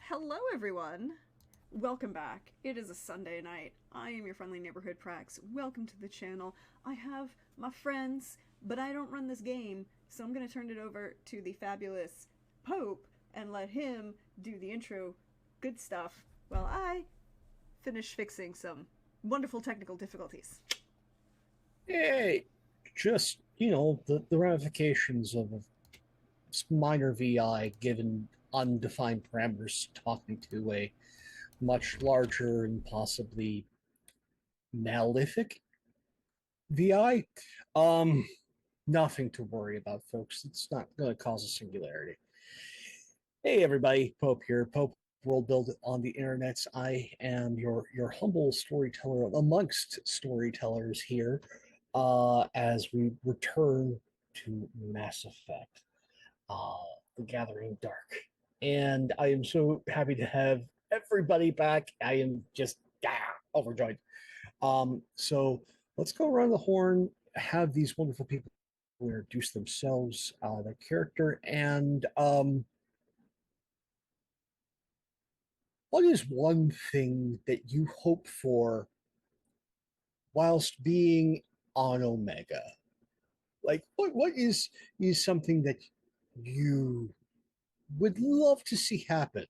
Hello, everyone. Welcome back. It is a Sunday night. I am your friendly neighborhood Prax. Welcome to the channel. I have my friends, but I don't run this game, so I'm going to turn it over to the fabulous Pope and let him do the intro good stuff while I finish fixing some wonderful technical difficulties. Hey, just, the ramifications of a minor VI given undefined parameters talking to a much larger and possibly malefic VI. Um, Nothing to worry about, folks. It's not going to cause a singularity. Hey, everybody, Pope here. Pope World Build on the internets. I am your humble storyteller amongst storytellers here as we return to Mass Effect, uh, The Gathering Dark. And I am so happy to have everybody back. I am just overjoyed. So let's go around the horn, have these wonderful people introduce themselves, their character, and what is one thing that you hope for whilst being on Omega? Like, what is something that you would love to see happen?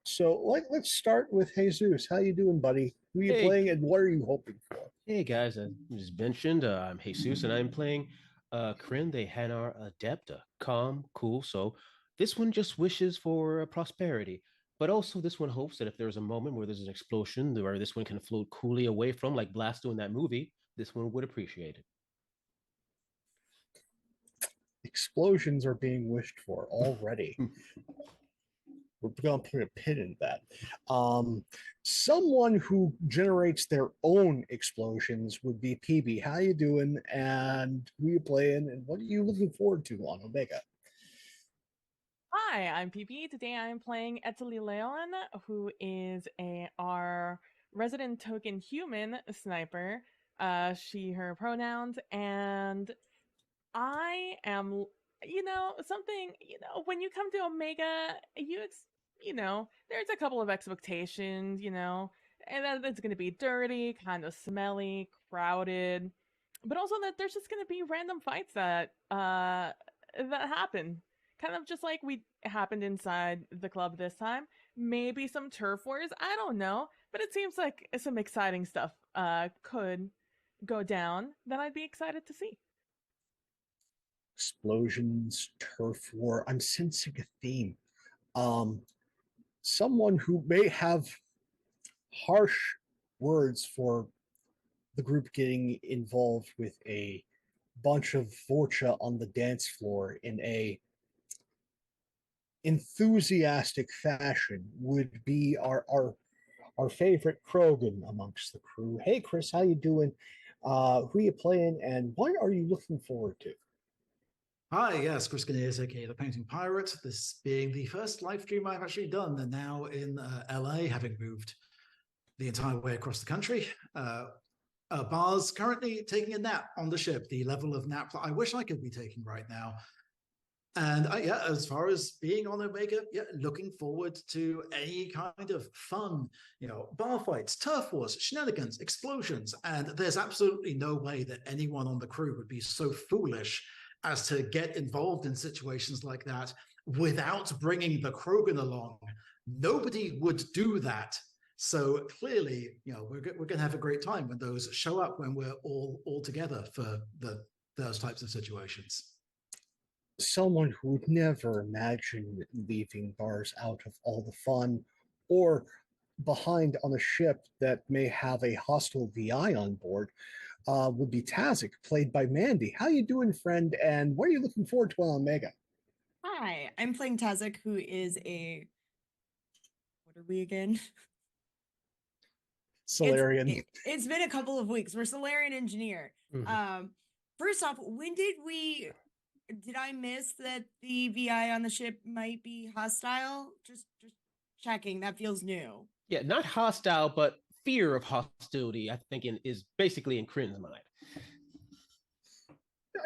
So let's start with Jesus. How you doing, buddy? Who are you Hey, playing, and what are you hoping for? hey guys, as mentioned, I'm Jesus and I'm playing Corinne the Hanar Adept, calm, cool. So this one just wishes for prosperity, but also this one hopes that if there's a moment where there's an explosion where this one can float coolly away from, like Blasto in that movie, this one would appreciate it. Explosions are being wished for already. We're going to put a pin in that. Someone who generates their own explosions would be PB. How you doing? And who you playing? And what are you looking forward to on Omega? Hi, I'm PP. Today I'm playing Eteli Leon, who is our resident token human sniper. She, her pronouns, and I am, something, when you come to Omega, there's a couple of expectations, and that it's going to be dirty, kind of smelly, crowded, but also that there's just going to be random fights that happen. Kind of just like we happened inside the club this time. Maybe some turf wars, I don't know, but it seems like some exciting stuff could go down that I'd be excited to see. Explosions, turf war. I'm sensing a theme. Um, Someone who may have harsh words for the group getting involved with a bunch of Vorcha on the dance floor in a enthusiastic fashion would be our favorite Krogan amongst the crew. Hey Chris, how you doing? Who you playing and what are you looking forward to? Hi, yes, Chris Guinness, aka The Painting Pirate. This being the first live stream I've actually done, and now in LA, having moved the entire way across the country. Bar's currently taking a nap on the ship, the level of nap that I wish I could be taking right now. And yeah, as far as being on Omega, yeah, looking forward to any kind of fun, bar fights, turf wars, shenanigans, explosions. And there's absolutely no way that anyone on the crew would be so foolish as to get involved in situations like that without bringing the Krogan along. Nobody would do that. So clearly, we're going to have a great time when those show up, when we're all together for those types of situations. Someone who would never imagine leaving bars out of all the fun or behind on a ship that may have a hostile VI on board would be Tazik, played by Mandy. How you doing, friend? And what are you looking forward to on Omega? Hi, I'm playing Tazik, who is what are we again? Solarian. It's been a couple of weeks. We're Solarian engineer. First off, did I miss that the VI on the ship might be hostile? Just checking. That feels new. Yeah, not hostile, but fear of hostility, I think, is basically in Corinne's mind.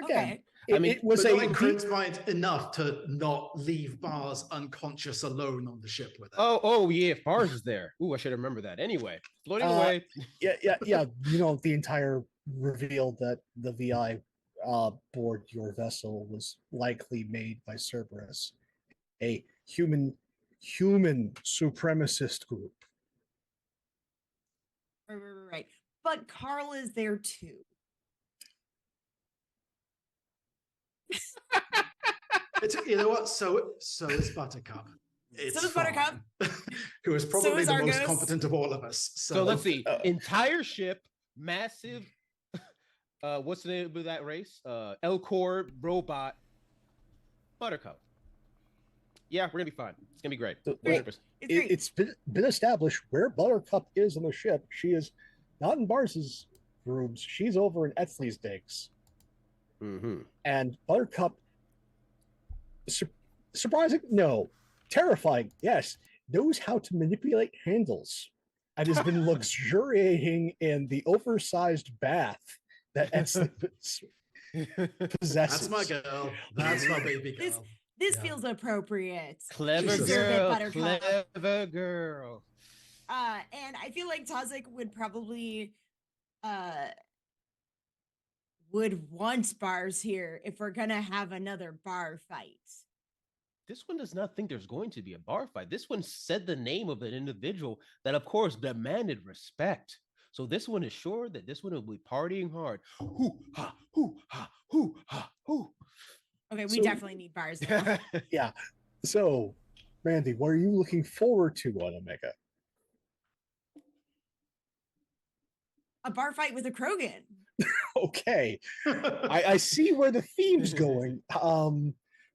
Again, Okay. I mean, it was but a not in Crin's mind enough to not leave Bars unconscious alone on the ship with it. oh yeah, if Bars is there. Ooh, I should remember that. Anyway, floating away. yeah. You know, the entire reveal that the VI board your vessel was likely made by Cerberus, a human supremacist group. Right. But Carl is there too. You know what? So is Buttercup. It's So is Buttercup. who is probably is the most Argos. competent of all of us. So let's see. Entire ship, massive. What's the name of that race? Elcor robot. Buttercup. Yeah, we're gonna be fine. It's gonna be great. So, Great. it's been established where Buttercup is on the ship. She is not in Bars's rooms. She's over in Etzley's digs. Mm-hmm. And Buttercup, surprising? No. Terrifying? Yes. Knows how to manipulate handles and has been luxuriating in the oversized bath that Etzley possesses. That's my girl. That's my baby girl. This feels appropriate. Clever You deserve it, girl. Buttercup. Clever girl. And I feel like Tazik would probably would want Bars here if we're gonna have another bar fight. This one does not think there's going to be a bar fight. This one said the name of an individual that, of course, demanded respect. So this one is sure that this one will be partying hard. Hoo ha hoo ha hoo ha hoo. Okay, we So- definitely need Bars now. Yeah. So, Randy, what are you looking forward to on Omega? A bar fight with a Krogan. Okay. I see where the theme's going. I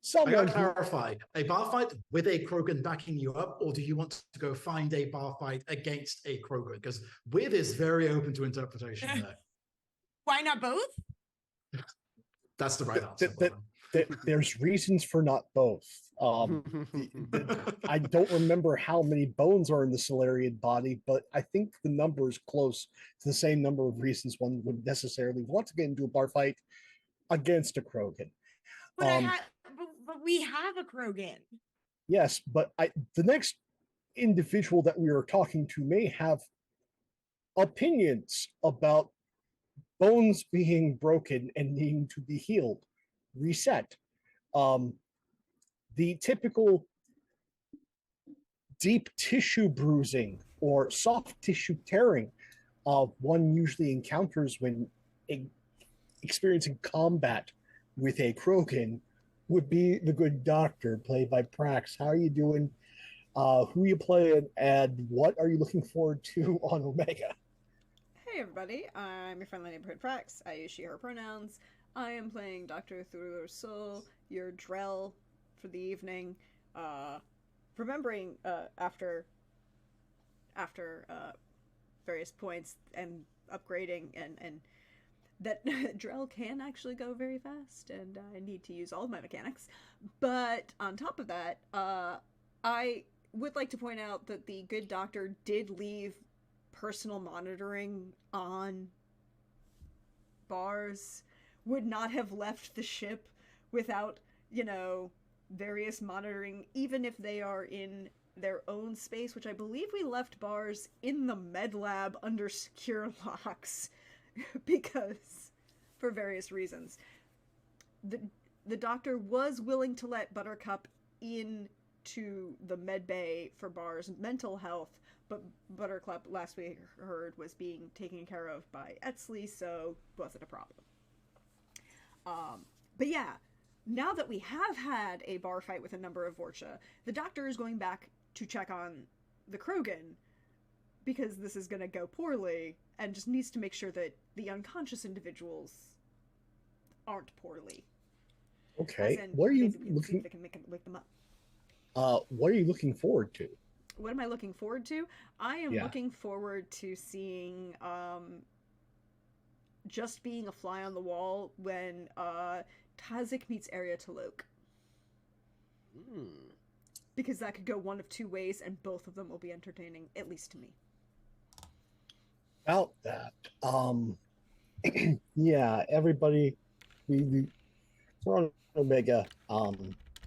Someone gotta clarify: a bar fight with a Krogan backing you up, or do you want to go find a bar fight against a Krogan? Because with is very open to interpretation. There. Why not both? That's the right answer. there's reasons for not both. I don't remember how many bones are in the Solarian body, but I think the number is close to the same number of reasons one would necessarily want to get into a bar fight against a Krogan. But but we have a Krogan. Yes, but the next individual that we are talking to may have opinions about bones being broken and needing to be healed, reset. The typical deep tissue bruising or soft tissue tearing one usually encounters when experiencing combat with a Krogan would be the Good Doctor, played by Prax. How are you doing? Who you playing, and what are you looking forward to on Omega? Hey everybody, I'm your friendly neighborhood Prax. I use she/her pronouns. I am playing Dr. Thurler Soul, your Drell for the evening. Remembering after various points and upgrading and that Drell can actually go very fast, and I need to use all of my mechanics. But on top of that, I would like to point out that the Good Doctor did leave personal monitoring on Bars. Would not have left the ship without, various monitoring, even if they are in their own space, which I believe we left Bars in the med lab under secure locks. Because, for various reasons, the doctor was willing to let Buttercup into the med bay for Bar's mental health, but Buttercup, last we heard, was being taken care of by Etzley, so wasn't a problem. But yeah, now that we have had a bar fight with a number of Vorcha, the doctor is going back to check on the Krogan, because this is going to go poorly, and just needs to make sure that the unconscious individuals aren't poorly. Okay, what are you looking? They can wake them up. What are you looking forward to? What am I looking forward to? I am Yeah. looking forward to seeing just being a fly on the wall when Tazik meets Arya Talok. Because that could go one of two ways, and both of them will be entertaining, at least to me. About that, yeah, everybody, we for Omega,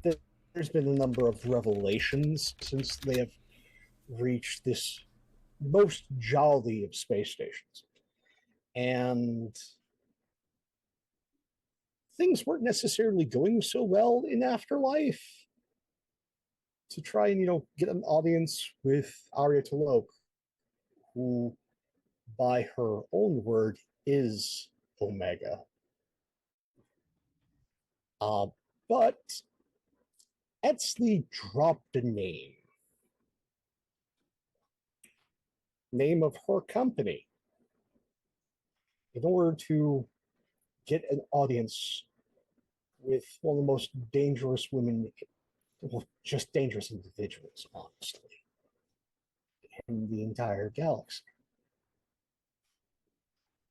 there, there's been a number of revelations since they have reached this most jolly of space stations. And things weren't necessarily going so well in Afterlife. To try and, get an audience with Arya Talok, who, by her own word, is Omega. But Etzli dropped a name of her company, in order to get an audience with one of the most dangerous women, well, just dangerous individuals, honestly, in the entire galaxy.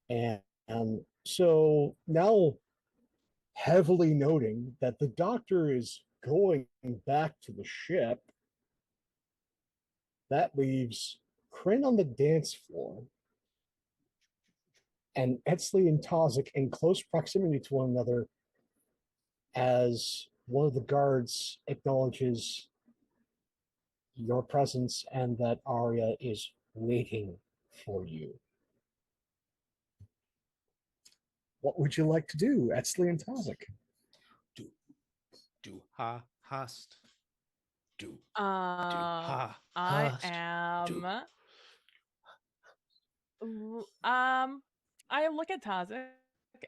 And so now, heavily noting that the Doctor is going back to the ship, that leaves Kryn on the dance floor and Etzli and Tozik in close proximity to one another, as one of the guards acknowledges your presence and that Arya is waiting for you. What would you like to do, Etzli and Tozik? Do ha hast. Do I hast. am. I look at Tazik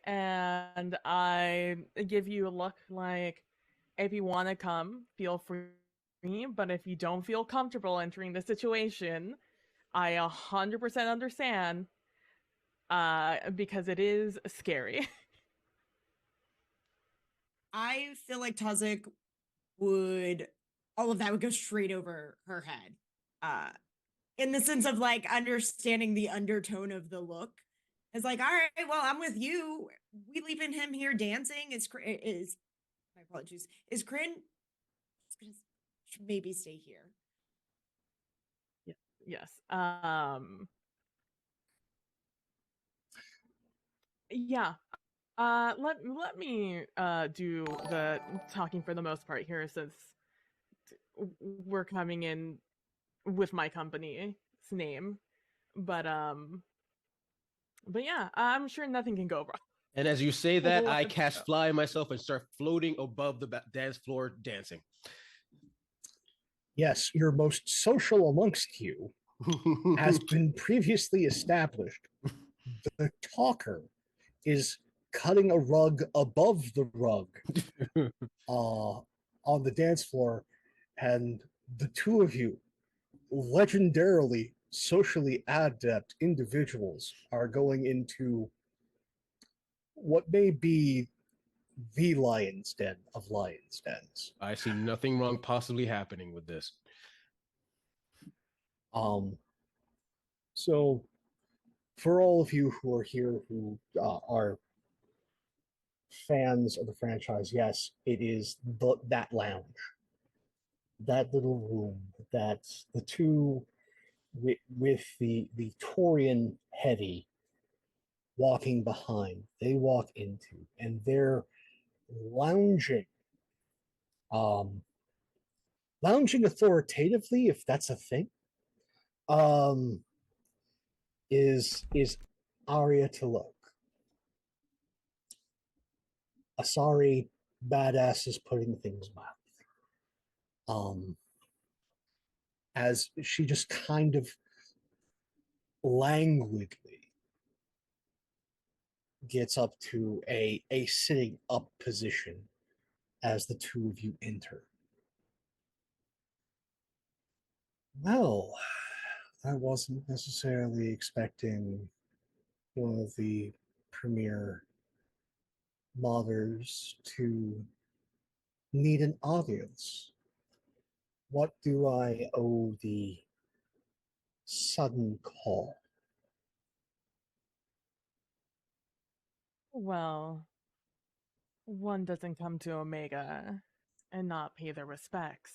and I give you a look like, if you want to come, feel free. But if you don't feel comfortable entering the situation, I 100% understand. Because it is scary. I feel like Tazik would, all of that would go straight over her head. In the sense of like understanding the undertone of the look. It's like, all right, well, I'm with you. We leaving him here dancing. Is my apologies. Is Kryn maybe stay here? Yes. Yeah. Let me do the talking for the most part here, since we're coming in with my company's name. But yeah, I'm sure nothing can go wrong. And as you say that, I cast fly myself and start floating above the dance floor, dancing. Yes, your most social amongst you has been previously established. The talker is cutting a rug above the rug on the dance floor, and the two of you, legendarily socially adept individuals, are going into what may be the lion's den of lions' dens. I see nothing wrong possibly happening with this. So for all of you who are here who are fans of the franchise, yes, it is that lounge, that little room that the two with the Torian heavy walking behind, they walk into, and they're lounging, lounging authoritatively, if that's a thing. Is Arya Talok. Asari badass is putting things mildly. As she just kind of languidly gets up to a sitting up position as the two of you enter. Well, I wasn't necessarily expecting one of the premier mothers to need an audience. What do I owe the sudden call? Well, one doesn't come to Omega and not pay their respects.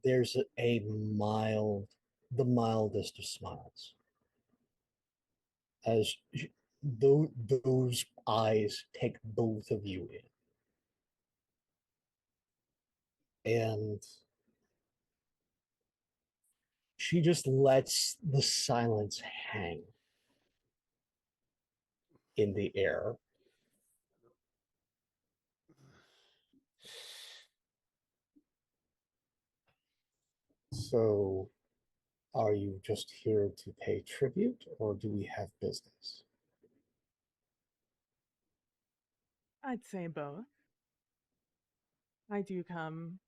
There's the mildest of smiles. as those eyes take both of you in. And she just lets the silence hang in the air. So, are you just here to pay tribute, or do we have business? I'd say both. I do come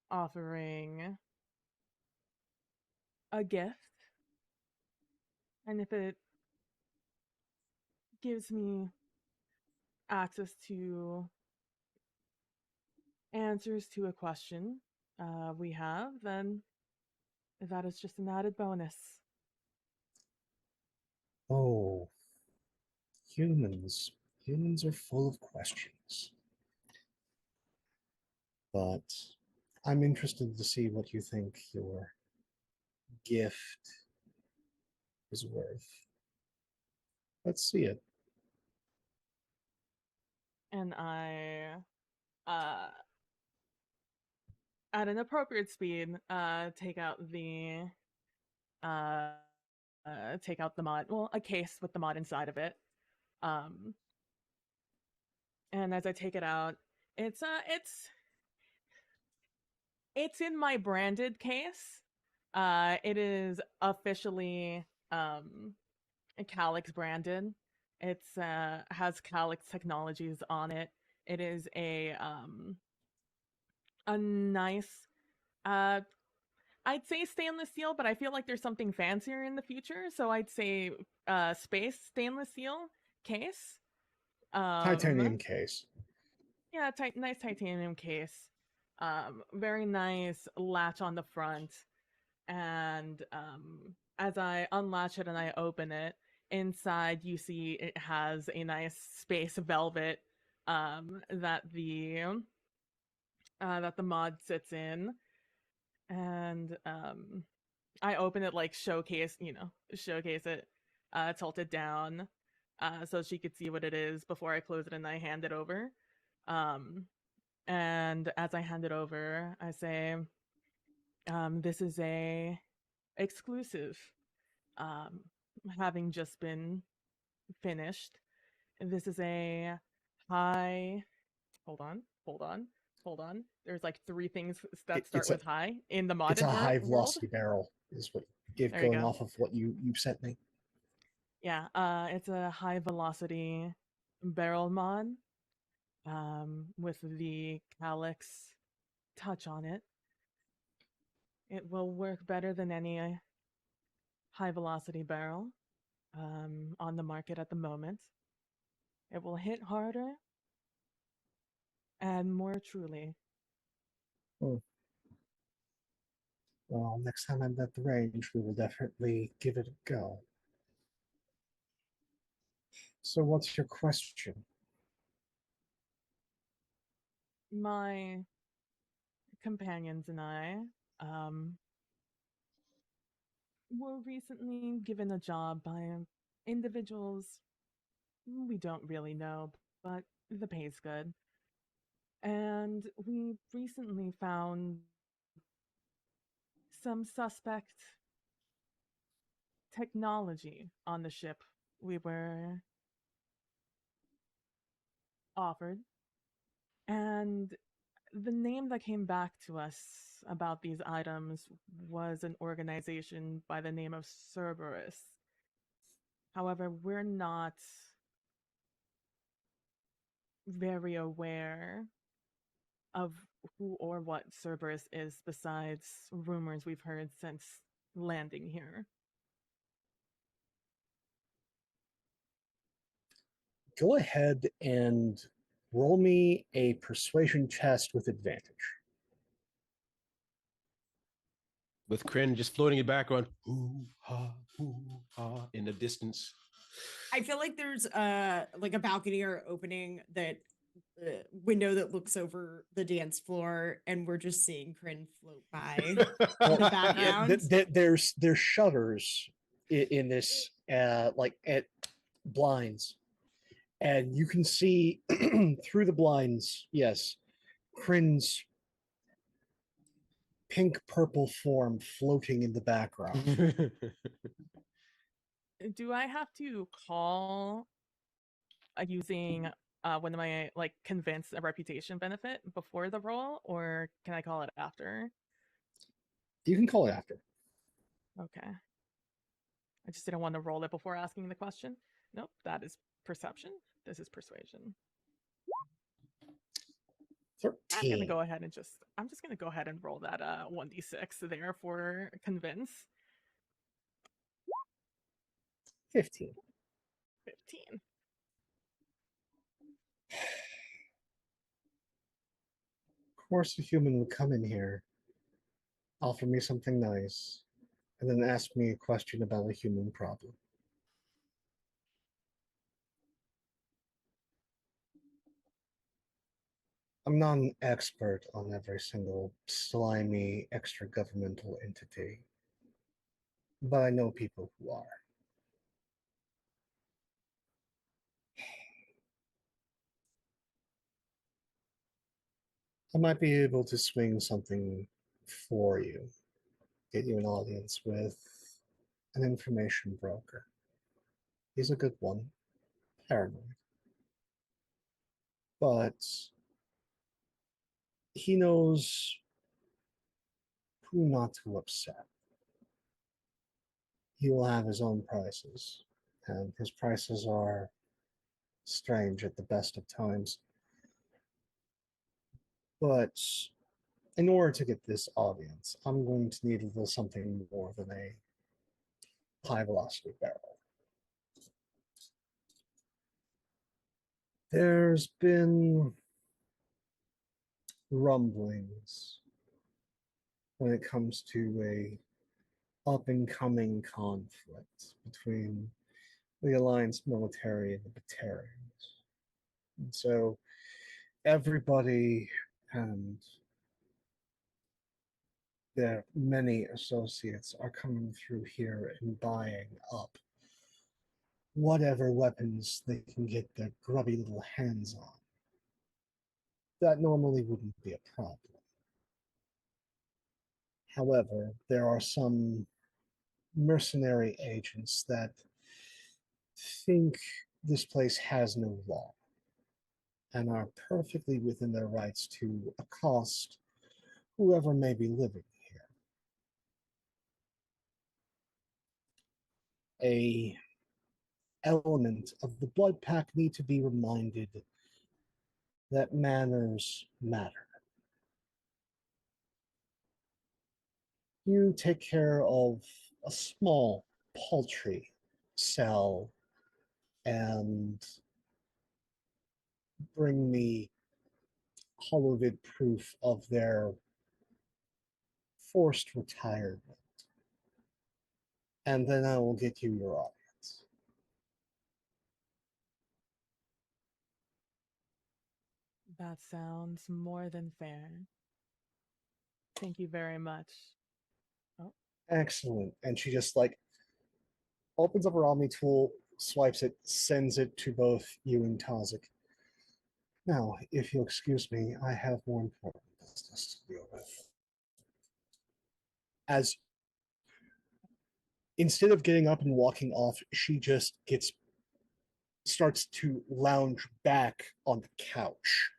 offering a gift, and if it gives me access to answers to a question we have, then that is just an added bonus. Oh, humans. Humans are full of questions. But I'm interested to see what you think your gift is worth. Let's see it. And I, at an appropriate speed, take out the mod. Well, a case with the mod inside of it. And as I take it out, it's in my branded case. It is officially Calyx branded. It's has Calyx Technologies on it. It is a nice I'd say stainless steel, but I feel like there's something fancier in the future, so I'd say space stainless steel case. Titanium case. Yeah, nice titanium case. Very nice latch on the front, and as I unlatch it and I open it, inside you see it has a nice space velvet that the mod sits in, and I open it like showcase it, tilt it down, so she could see what it is before I close it and I hand it over. And as I hand it over, I say, this is a exclusive, having just been finished. This is a high. Hold on. There's like 3 things that start with high in the modded It's a high world. velocity barrel, is what There you going go. off of what you sent me. Yeah, it's a high velocity barrel mod, with the Calyx touch on it. It will work better than any high velocity barrel on the market at the moment. It will hit harder and more truly. Well, next time I'm at the range, we will definitely give it a go. So, what's your question? My companions and I were recently given a job by individuals we don't really know, but the pay's good. And we recently found some suspect technology on the ship we were offered. And the name that came back to us about these items was an organization by the name of Cerberus. However, we're not very aware of who or what Cerberus is besides rumors we've heard since landing here. Go ahead and roll me a persuasion test with advantage. With Kryn just floating in the background, ooh ha, in the distance. I feel like there's like a balcony or opening that window that looks over the dance floor, and we're just seeing Kryn float by in the background. There's shutters in this like at blinds, and you can see through the blinds, yes, Kryn's pink purple form floating in the background. Do I have to call using one of my like convince a reputation benefit before the roll, or can I call it after? You can call it after. Okay. I just didn't want to roll it before asking the question. Nope, that is perception. This is persuasion. 13. I'm gonna go ahead and I'm just gonna go ahead and roll that 1d6 there for convince. 15. 15. Of course, a human would come in here, offer me something nice, and then ask me a question about a human problem. I'm not an expert on every single slimy extra governmental entity, but I know people who are. I might be able to swing something for you, get you an audience with an information broker. He's a good one, paranoid. But he knows who not to upset. He will have his own prices, and his prices are strange at the best of times. But in order to get this audience, I'm going to need a little something more than a high velocity barrel. There's been rumblings when it comes to a up and coming conflict between the Alliance military and the Batarians. And so everybody and their many associates are coming through here and buying up whatever weapons they can get their grubby little hands on. That normally wouldn't be a problem. However, there are some mercenary agents that think this place has no law and are perfectly within their rights to accost whoever may be living here. A element of the blood pack need to be reminded that manners matter. You take care of a small, paltry cell and bring me holovid proof of their forced retirement. And then I will get you your audience. That sounds more than fair. Thank you very much. Oh. Excellent. And she just like opens up her Omni tool, swipes it, sends it to both you and Tazik. Now, if you'll excuse me, I have more important business to deal with. As instead of getting up and walking off, she just starts to lounge back on the couch.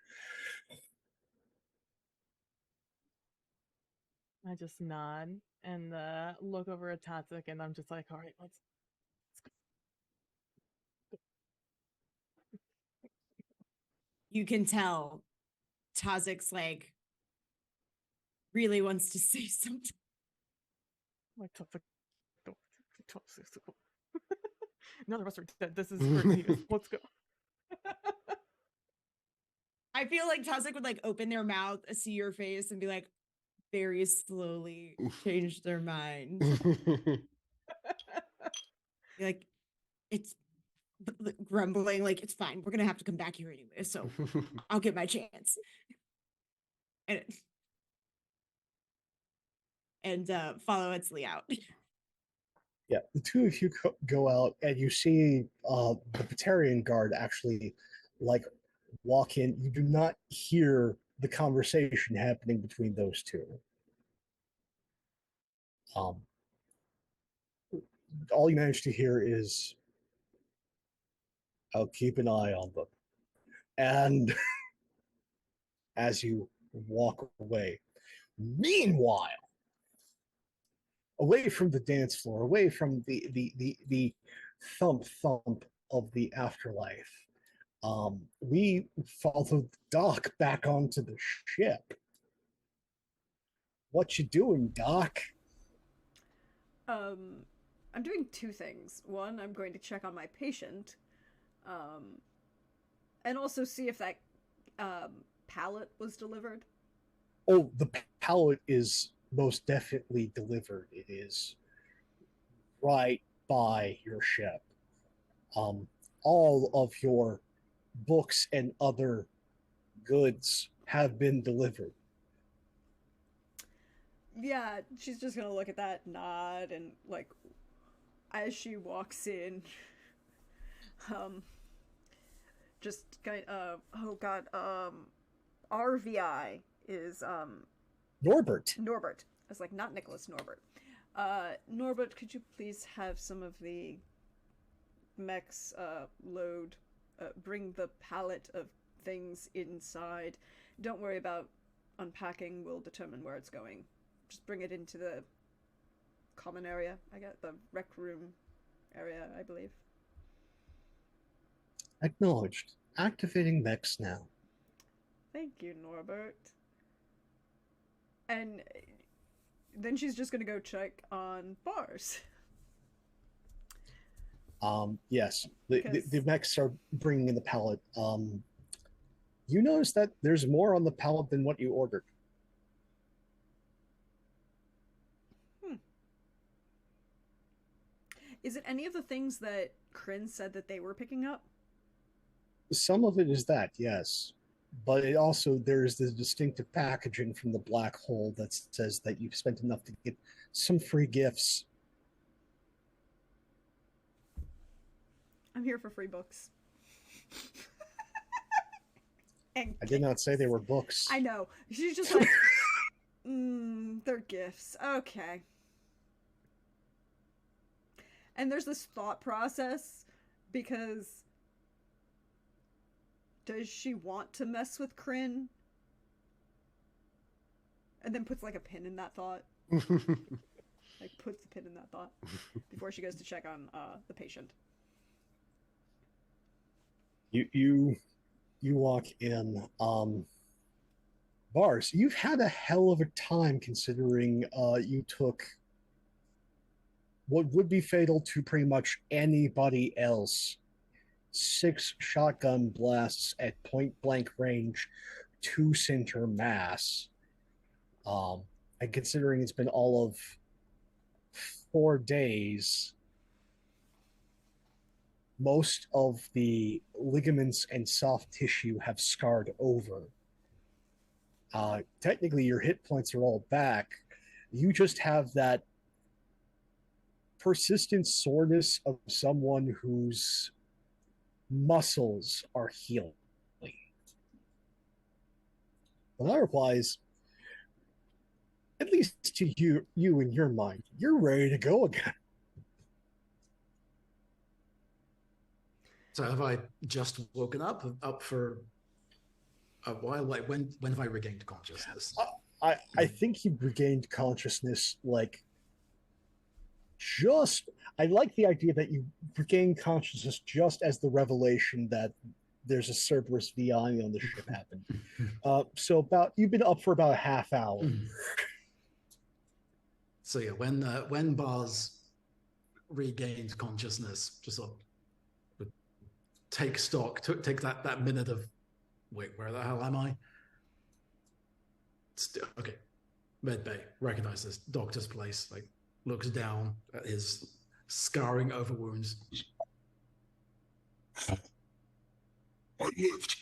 I just nod and look over at Tatzik, and I'm just like, all right, let's go. You can tell Tazik's like really wants to say something. Like Tatzik, no, the rest are dead. This is for news. Let's go. I feel like Tazik would like open their mouth, see your face, and be like, very slowly change their mind. Like, it's grumbling, like, it's fine. We're gonna have to come back here anyway, so I'll get my chance. And follow Etzli out. Yeah, the two of you go out and you see the Batarian guard actually like walk in. You do not hear the conversation happening between those two. Um, all you manage to hear is, "I'll keep an eye on them." And as you walk away, meanwhile, away from the dance floor, away from the thump of the afterlife, we followed Doc back onto the ship. What you doing, Doc? I'm doing two things. One, I'm going to check on my patient, and also see if that pallet was delivered. Oh, the pallet is most definitely delivered. It is right by your ship. All of your books and other goods have been delivered. Yeah, she's just gonna look at that, nod, and like, as she walks in, um, just kind of, oh god, RVI is Norbert. Norbert. I was like, not Nicholas, Norbert. Norbert, could you please have some of the mechs load, bring the pallet of things inside. Don't worry about unpacking, we'll determine where it's going. Just bring it into the common area. I got the rec room area, I believe. Acknowledged. Activating mechs now. Thank you, Norbert. And then she's just gonna go check on bars. Yes, the mechs are bringing in the pallet. You notice that there's more on the pallet than what you ordered. Is it any of the things that Kryn said that they were picking up? Some of it is that, yes. But it also, there's the distinctive packaging from the black hole that says that you've spent enough to get some free gifts. I'm here for free books. And I did not say they were books. I know. She's just like, they're gifts. Okay. And there's this thought process because does she want to mess with Kryn? And then puts like a pin in that thought. Like puts the pin in that thought before she goes to check on the patient. You walk in. Bars, you've had a hell of a time considering you took what would be fatal to pretty much anybody else. 6 shotgun blasts at point blank range to center mass. And considering it's been all of 4 days, most of the ligaments and soft tissue have scarred over. Technically, your hit points are all back. You just have that persistent soreness of someone whose muscles are healing. But otherwise, at least to you in your mind, you're ready to go again. So have I just woken up for a while? Like when have I regained consciousness? I think you regained consciousness like just. I like the idea that you regained consciousness just as the revelation that there's a Cerberus VI on the ship happened. So about you've been up for about a half hour. So yeah, when Bars regained consciousness, just sort of take stock, take that minute of wait, where the hell am I? Okay, med bay, recognizes doctor's place, like looks down at his scarring over wounds. I lived.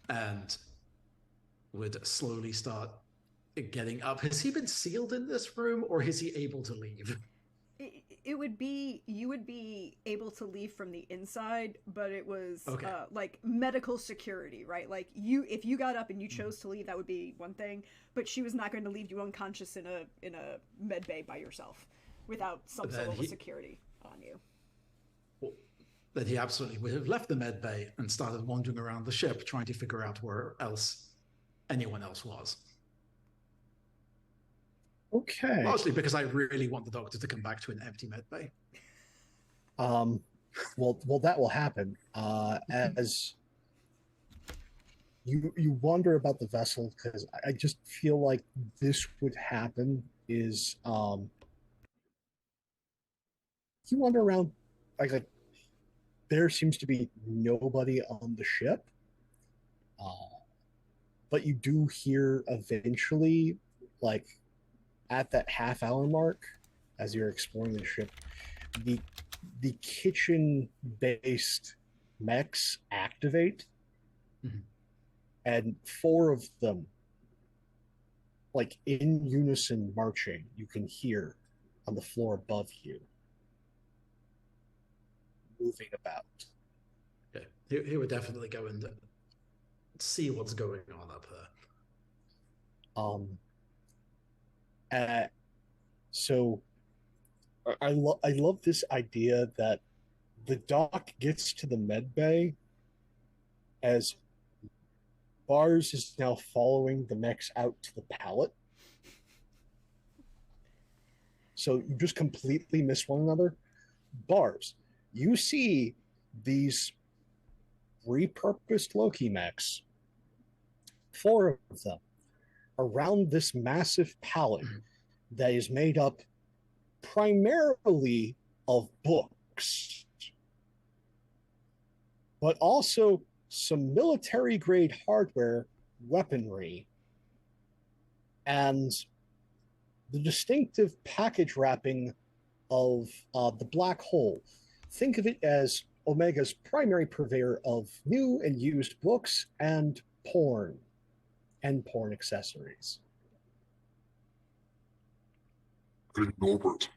And would slowly start getting up. Has he been sealed in this room, or is he able to leave? It would be, you would be able to leave from the inside, but it was Okay. like medical security, right? Like if you got up and you chose to leave, that would be one thing, but she was not going to leave you unconscious in a med bay by yourself without some Then sort of he- security on you. Well, then he absolutely would have left the med bay and started wandering around the ship, trying to figure out where else anyone else was. Okay. Largely because I really want the doctor to come back to an empty med bay. Well, that will happen as you wonder about the vessel, because I just feel like this would happen. Is you wander around like there seems to be nobody on the ship, but you do hear eventually, like at that half-hour mark, as you're exploring the ship, the kitchen-based mechs activate, and 4 of them, like in unison marching, you can hear on the floor above you, moving about. Okay. He would definitely go and see what's going on up there. So I love this idea that the doc gets to the med bay as Bars is now following the mechs out to the pallet. So you just completely miss one another. Bars, you see these repurposed Loki mechs, 4 of them, around this massive pallet that is made up primarily of books, but also some military grade hardware, weaponry, and the distinctive package wrapping of the Black Hole. Think of it as Omega's primary purveyor of new and used books and porn accessories. Hey, Norbert.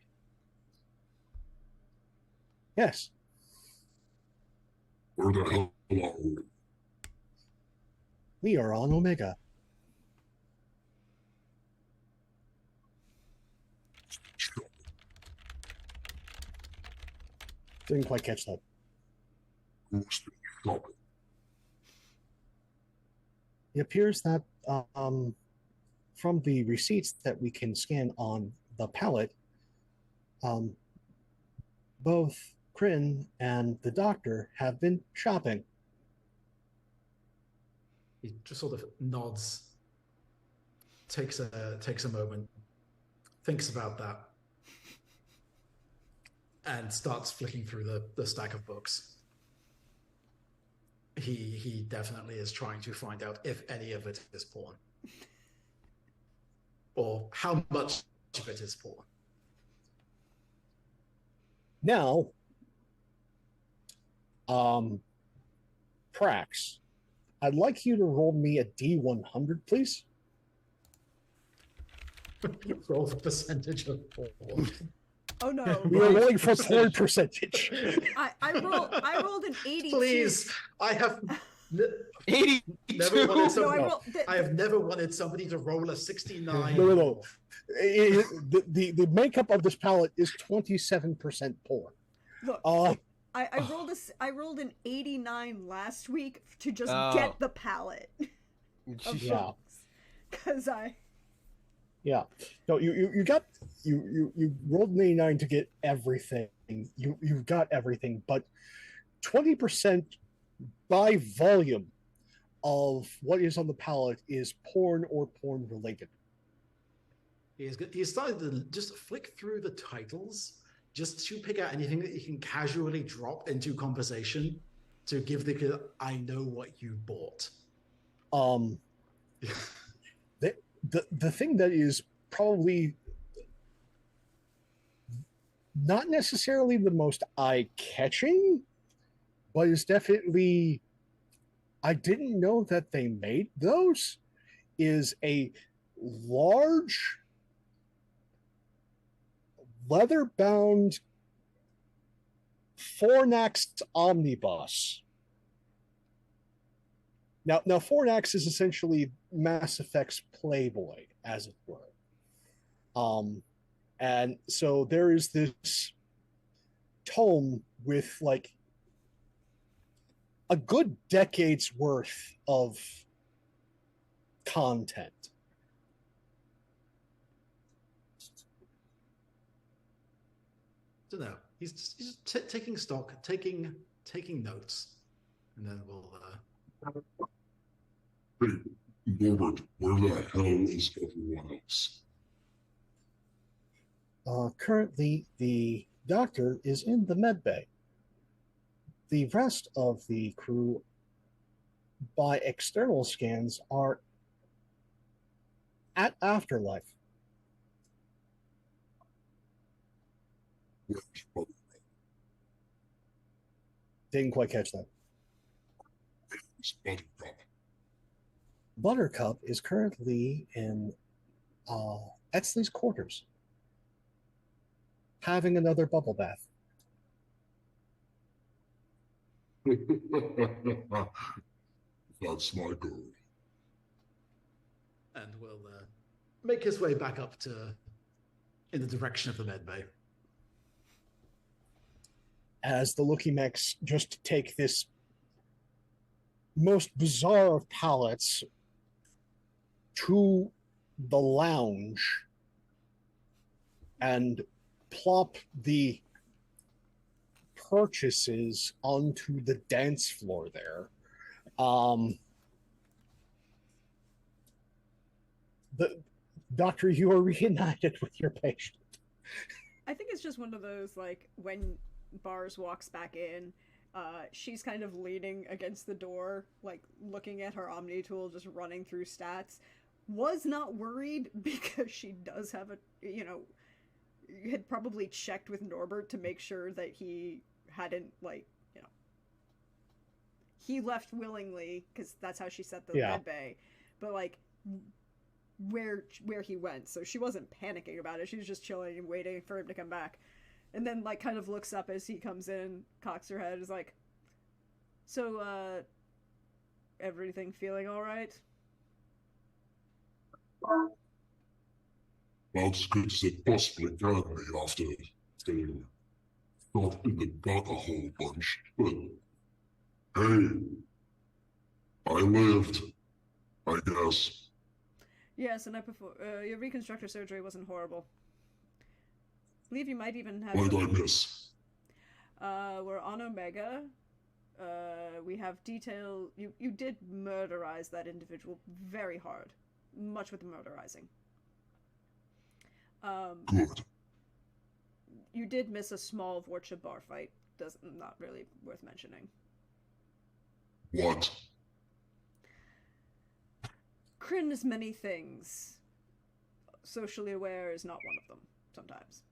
Yes. Where the hell are we? We are on Omega. Didn't quite catch that. Who's been shopping? It appears that from the receipts that we can scan on the pallet, both Kryn and the doctor have been shopping. He just sort of nods, takes a moment, thinks about that, and starts flicking through the stack of books. He definitely is trying to find out if any of it is porn, or how much of it is porn. Now, Prax, I'd like you to roll me a D100, please. Roll the percentage of porn. Oh no! We are rolling for porn percentage. I rolled an 82. Please, I have 82. never wanted No, somebody. I I have never wanted somebody to roll a 69. No. The makeup of this palette is 27% porn. Look, I rolled an 89 last week to just Oh. get the palette of Yeah. books, because Yeah. No, you rolled an 89 to get everything. You got everything, but 20% by volume of what is on the palette is porn or porn related. He started to just flick through the titles just to pick out anything that he can casually drop into conversation to give the kid, I know what you bought. The thing that is probably not necessarily the most eye-catching, but is definitely, I didn't know that they made those, is a large, leather-bound Fornax omnibus. Now, Fornax is essentially Mass Effect's Playboy, as it were. And so there is this tome with like a good decade's worth of content. I don't know. He's just taking stock, taking notes, and then we'll. Hey, Norbert, where the hell is everyone else? Currently, the doctor is in the med bay. The rest of the crew, by external scans, are at Afterlife. Where's Buttercup? Didn't quite catch that. Where's Buttercup? Buttercup is currently in Exley's quarters, having another bubble bath. That's my girl. And we'll make his way back up in the direction of the med bay. As the Looky Mechs just take this most bizarre of pallets to the lounge and plop the purchases onto the dance floor there. The doctor, you are reunited with your patient. I think it's just one of those, like, when Bars walks back in, she's kind of leaning against the door, like, looking at her Omni tool, just running through stats. Was not worried because she does have had probably checked with Norbert to make sure that he hadn't, like, he left willingly, because that's how she set the med bay, but, like, where he went, so she wasn't panicking about it. She was just chilling and waiting for him to come back, and then, like, kind of looks up as he comes in, cocks her head, is like, so everything feeling all right? About as good as it possibly can be after getting shot in the gut a whole bunch. But hey, I lived, I guess. Yes, and your reconstructive surgery wasn't horrible. I believe you might even have. What did I miss? We're on Omega. We have detail. You did murderize that individual very hard, much with the murderizing. Good. You did miss a small Vorcha bar fight. Not really worth mentioning. What? Kryn is many things. Socially aware is not one of them, sometimes.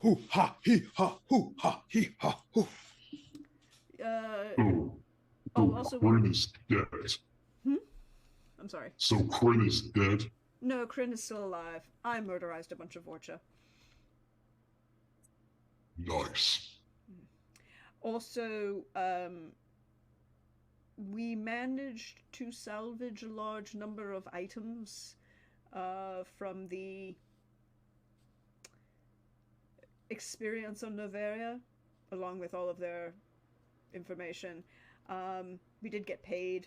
Hoo ha he ha hoo ha he ha hoo. Also, Kryn is dead. I'm sorry. So Kryn is dead? No, Kryn is still alive. I murderized a bunch of Vorcha. Nice. Also, we managed to salvage a large number of items from the experience on Noveria, along with all of their information. We did get paid.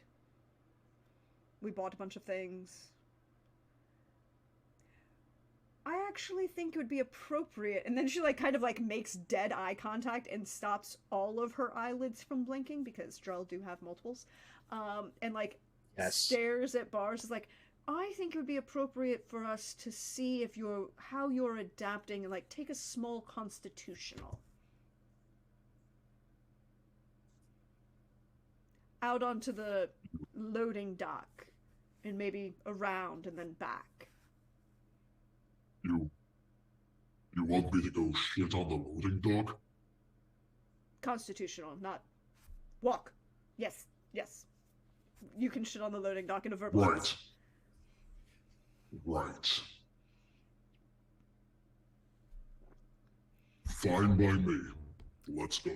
We bought a bunch of things. I actually think it would be appropriate, and then she like kind of like makes dead eye contact and stops all of her eyelids from blinking, because Drell do have multiples, and like stares at Bars. Is like, I think it would be appropriate for us to see if how you're adapting, and like take a small constitutional out onto the loading dock, and maybe around and then back. You want me to go shit on the loading dock? Constitutional, not walk. Yes. you can shit on the loading dock in a verbal. Right. Right. Fine by me. Let's go.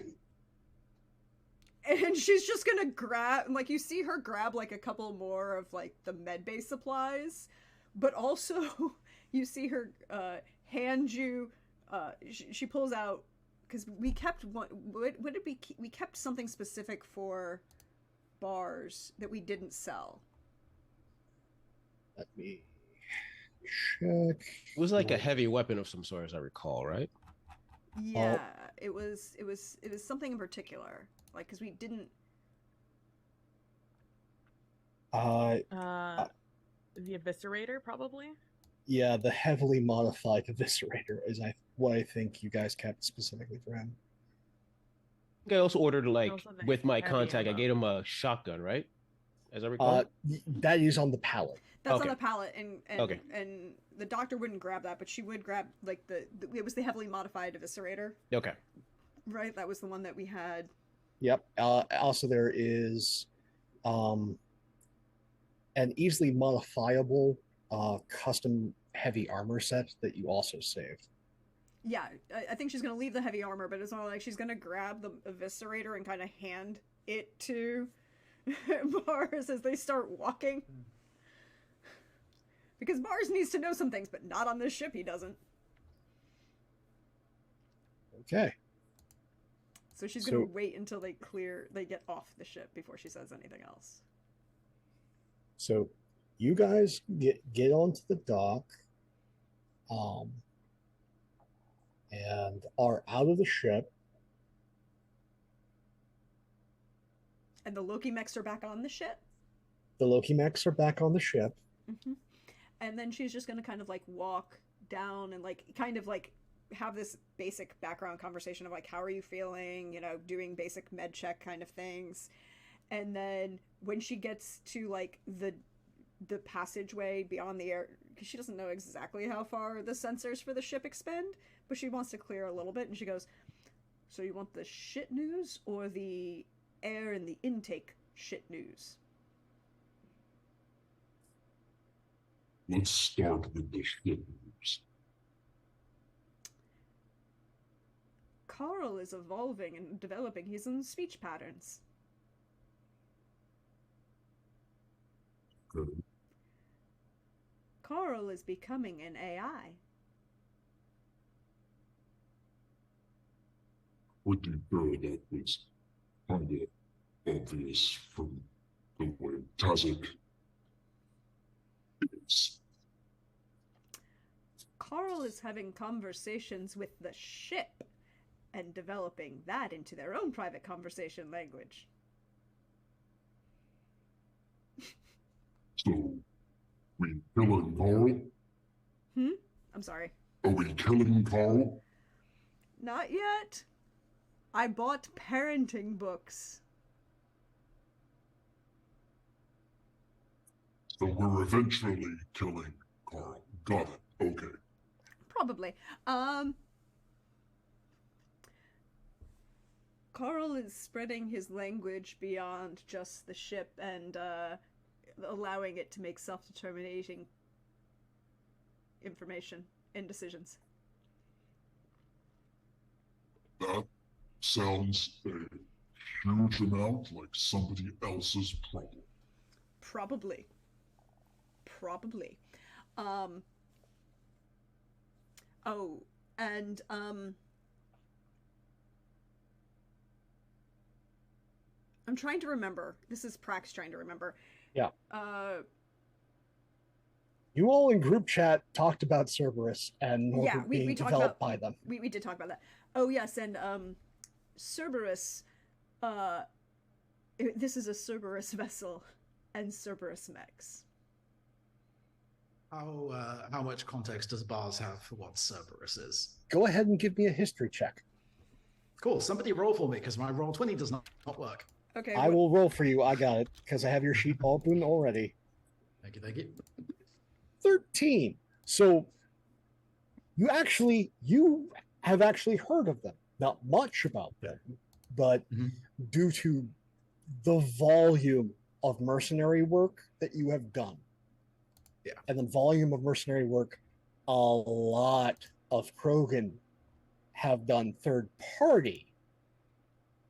And she's just gonna grab, like, you see her grab, like, a couple more of, like, the med-bay supplies, but also you see her hand you, she pulls out, because we kept one, what did we keep? We kept something specific for bars that we didn't sell. Let me check. It was like a heavy weapon of some sort, as I recall, right? Yeah, it was something in particular, like, because we didn't. The Eviscerator, probably? Yeah, the heavily modified Eviscerator is what I think you guys kept specifically for him. I think I also ordered, like, Also the with my heavy contact, I ammo. gave him a shotgun, right? As I recall. That is on the pallet. That's Okay. on the pallet, and Okay. and the doctor wouldn't grab that, but she would grab, like, it was the heavily modified Eviscerator, Okay. right? That was the one that we had. Yep. Also, there is an easily modifiable custom heavy armor set that you also saved. Yeah, I think she's gonna leave the heavy armor, but it's not like she's gonna grab the Eviscerator and kind of hand it to Bars as they start walking. Because Bars needs to know some things, but not on this ship he doesn't. Okay. So she's gonna So- wait until they get off the ship before she says anything else. So you guys get onto the dock, and are out of the ship. And the Loki mechs are back on the ship. The Loki mechs are back on the ship. Mm-hmm. And then she's just gonna kind of like walk down and like kind of like have this basic background conversation of like, how are you feeling, you know, doing basic med check kind of things. And then when she gets to like the passageway beyond the air, because she doesn't know exactly how far the sensors for the ship expend, but she wants to clear a little bit, and she goes, so you want the shit news or the air and the intake shit news? Let's start with the shit news. Carl is evolving and developing his own speech patterns. Okay. Carl is becoming an AI. Pretty sure that was kind of obvious from the way Tazek is. Carl is having conversations with the ship and developing that into their own private conversation language. So, we killing Carl? I'm sorry. Are we killing Carl? Not yet. I bought parenting books. So we're eventually killing Carl. Got it. Okay. Probably. Carl is spreading his language beyond just the ship and allowing it to make self-determinating information and decisions. That sounds a huge amount like somebody else's problem. Probably. Oh, and I'm trying to remember. This is Prax trying to remember. Yeah. You all in group chat talked about Cerberus and Yeah, Norbert we being talked developed about- by them. we did talk about that. Oh yes, and Cerberus, this is a Cerberus vessel and Cerberus mechs. How much context does Bars have for what Cerberus is? Go ahead and give me a history check. Cool. Somebody roll for me because my roll 20 does not work. Okay. I will roll for you. I got it because I have your sheet open already. Thank you. Thank you. 13. So you have actually heard of them. Not much about them, but Mhm. due to the volume of mercenary work that you have done. Yeah. And the volume of mercenary work a lot of Krogan have done third party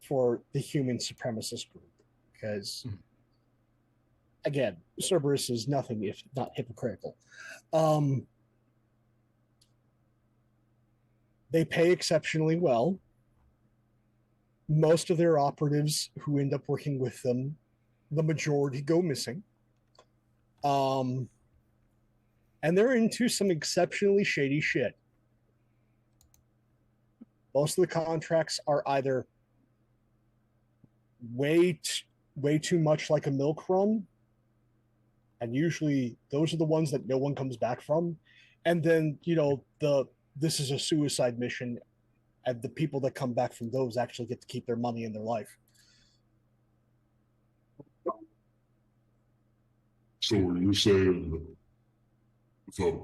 for the human supremacist group. Because, again, Cerberus is nothing if not hypocritical. They pay exceptionally well. Most of their operatives who end up working with them, the majority go missing. And they're into some exceptionally shady shit. Most of the contracts are either way too much like a milk run, and usually those are the ones that no one comes back from. And then, this is a suicide mission, and the people that come back from those actually get to keep their money in their life. So are you saying the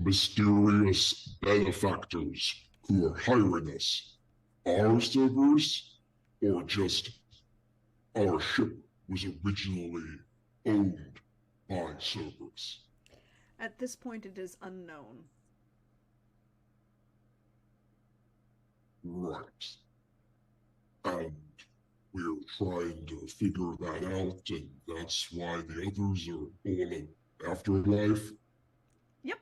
mysterious benefactors who are hiring us are Cerberus, or just our ship was originally owned by Cerberus? At this point, it is unknown. Right. And we're trying to figure that out, and that's why the others are all in afterlife. Yep.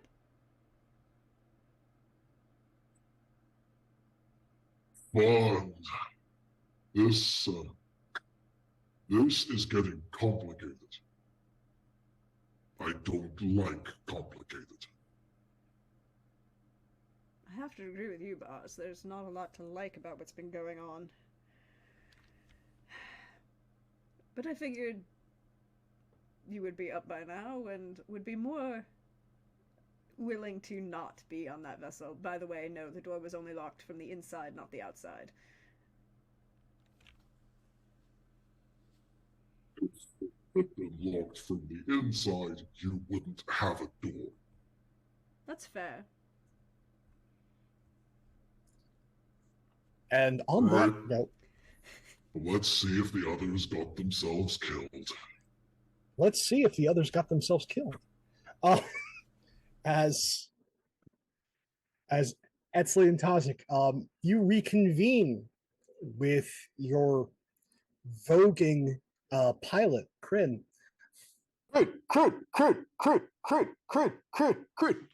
Fun. This is getting complicated. I don't like complicated. I have to agree with you, boss. There's not a lot to like about what's been going on. But I figured you would be up by now and would be more willing to not be on that vessel. By the way, no, the door was only locked from the inside, not the outside. If it had been locked from the inside, you wouldn't have a door. That's fair. And on that note, let's see if the others got themselves killed. let's see if the others got themselves killed. As Etzli and Tazik, you reconvene with your voguing pilot, Kryn. Crit. Ha, ha,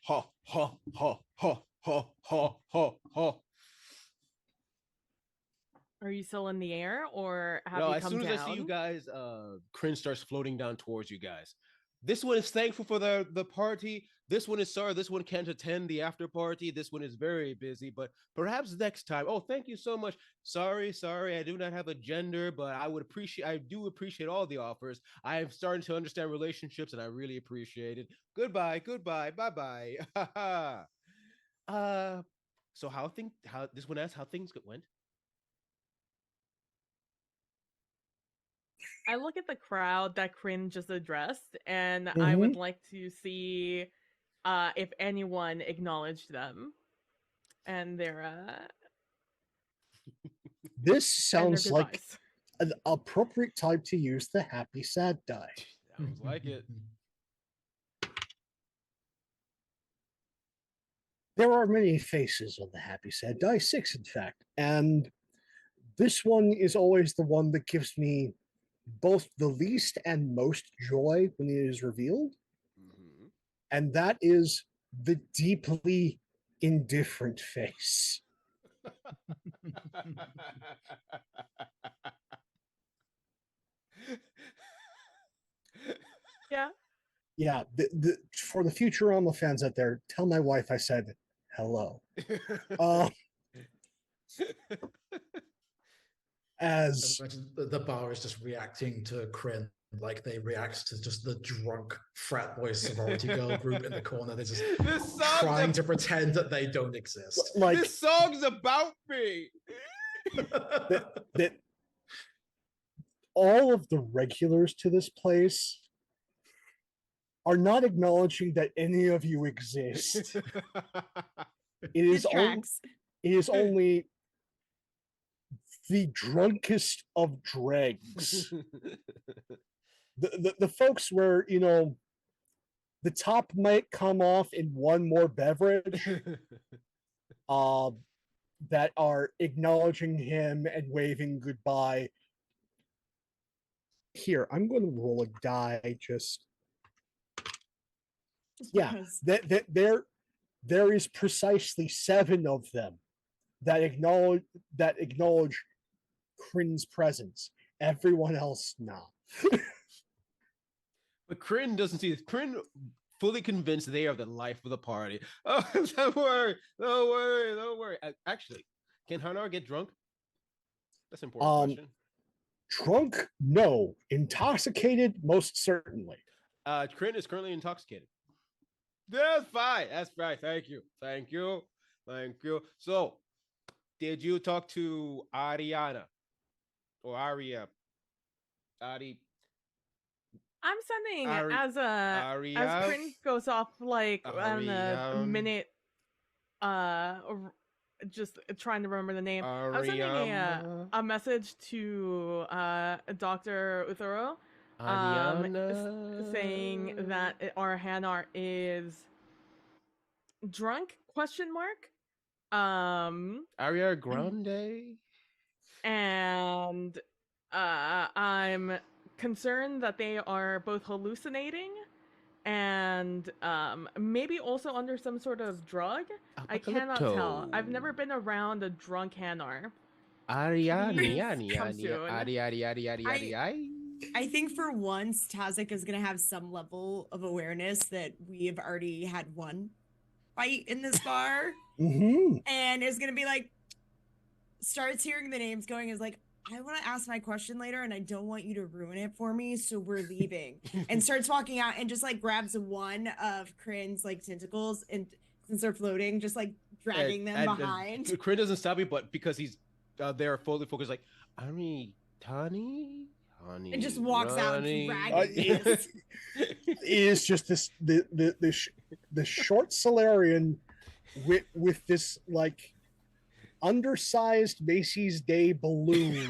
ha, ha, ha, ha, ha, ha. Are you still in the air, or have No, you as come soon as down? I see you guys, Kryn starts floating down towards you guys. This one is thankful for the party. This one is sorry. This one can't attend the after party. This one is very busy, but perhaps next time. Oh, thank you so much. Sorry. I do not have a gender, but I do appreciate all the offers. I am starting to understand relationships, and I really appreciate it. Goodbye, bye. So how this one asks how things went? I look at the crowd that Kryn just addressed, and I Mhm. would like to see if anyone acknowledged them and their This and their sounds like goodbyes. an appropriate time to use the happy sad die. Sounds like it. There are many faces on the happy sad die, 6 in fact, and this one is always the one that gives me both the least and most joy when it is revealed, Mhm. and that is the deeply indifferent face. Yeah. Yeah, for the Futurama fans out there, tell my wife I said hello. As Imagine the bar is just reacting to Kryn like they react to just the drunk frat boy sorority girl group in the corner. They're just This song's trying to pretend that they don't exist. like this song's about me. that all of the regulars to this place are not acknowledging that any of you exist. It is tracks. it is only the drunkest of dregs the folks where the top might come off in one more beverage, that are acknowledging him and waving goodbye. Here, I'm going to roll a die. Just Yeah, because. there is precisely 7 of them that acknowledge Kryn's presence. Everyone else not. But Kryn doesn't see this. Kryn fully convinced they are the life of the party. Oh, don't worry, don't worry, don't worry. Actually, can Hanar get drunk? That's an important question. Drunk? No. Intoxicated? Most certainly. Kryn is currently intoxicated. That's fine. That's right. Thank you. Thank you. Thank you. So, did you talk to Ariana or Aria? Ari. I'm sending Ari- as Aria? Kryn goes off like on a minute, just trying to remember the name. I'm sending a message to Dr. Uthero, saying that our Hanar is drunk? Question mark. Aria Grande. And I'm concerned that they are both hallucinating and maybe also under some sort of drug. I cannot tell. I've never been around a drunk Hanar. I think for once, Tazik is going to have some level of awareness that we have already had one fight in this bar. And is going to be like, starts hearing the names going, is like, I want to ask my question later and I don't want you to ruin it for me, so we're leaving. And starts walking out and just like grabs one of Kryn's like tentacles, and since they're floating, just like dragging them behind. Kryn doesn't stop me, but because he's they're fully focused, like, Tani, honey, and just walks running. out dragging this. It is just the short Solarian with this like undersized Macy's Day balloon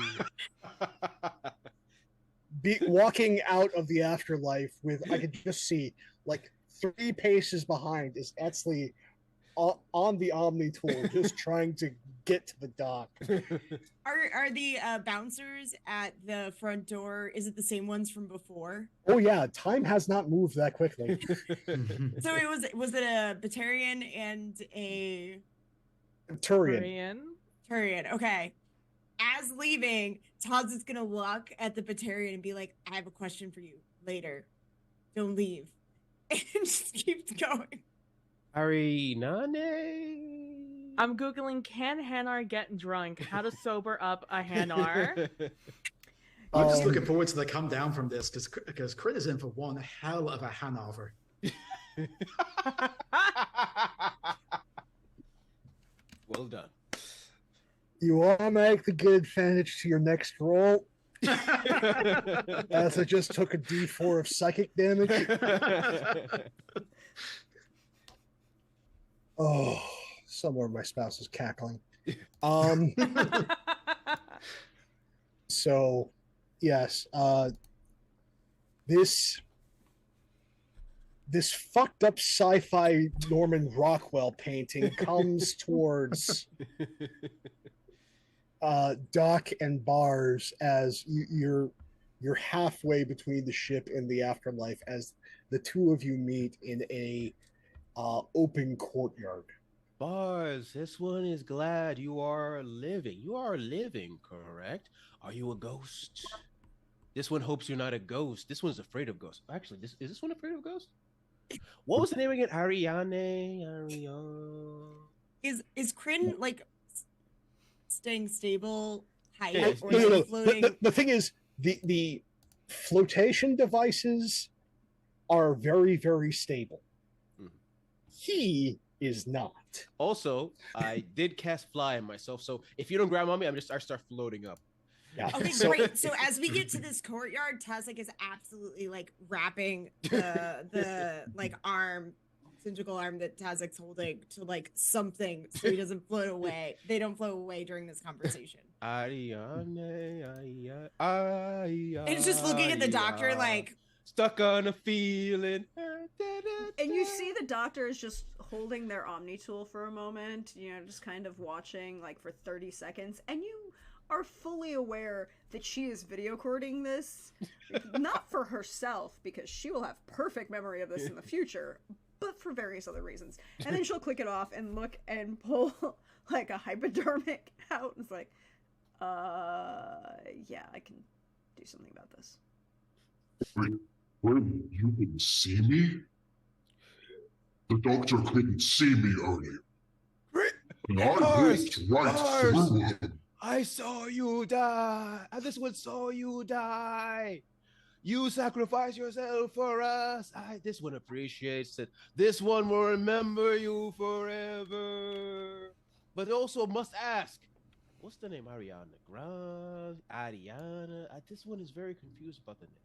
walking out of the afterlife with, I could just see like 3 paces behind is Etzli on the Omni tool, just trying to get to the dock. Are the bouncers at the front door, is it the same ones from before? Oh yeah, time has not moved that quickly. So was it a Batarian and a Turian? Turian, okay. As leaving, Taz is gonna look at the Batarian and be like, I have a question for you later. Don't leave. And just keeps going. Arinane. I'm Googling, can Hanar get drunk? How to sober up a Hanar. I'm just looking forward to the come down from this because Kryn is in for one hell of a Hanover. Well done. You automatically get advantage to your next roll. As I just took a D4 of psychic damage. Oh, somewhere my spouse is cackling. So, yes, this fucked up sci-fi Norman Rockwell painting comes towards Doc and Bars as you're halfway between the ship and the afterlife as the two of you meet in a open courtyard. Bars, this one is glad you are living. You are living, correct? Are you a ghost? This one hopes you're not a ghost. This one's afraid of ghosts. Actually, is this one afraid of ghosts? What was the name again? Ariane. Is Kryn like staying stable, height, Yeah, or No. floating? The thing is, the flotation devices are very, very stable. Mhm. He is not. Also, I did cast fly on myself, so if you don't grab on me, I start floating up. Yeah. Okay, So- great. So as we get to this courtyard, Tazik is absolutely like wrapping the like cylindrical arm that Tazik's holding to like something so he doesn't float away. They don't float away during this conversation. Ariane, Ariane. It's just looking at the doctor like, stuck on a feeling. And you see the doctor is just holding their Omni tool for a moment, just kind of watching like for 30 seconds, and you are fully aware that she is video recording this, not for herself, because she will have perfect memory of this in the future, but for various other reasons. And then she'll click it off and look and pull like a hypodermic out. And it's like, yeah, I can do something about this. Wait, you can see me? The doctor couldn't see me earlier. And I walked right through him. I saw you die. This one saw you die. You sacrifice yourself for us. This one appreciates it. This one will remember you forever. But also must ask, what's the name? Ariana Grande? Ariana? This one is very confused about the name.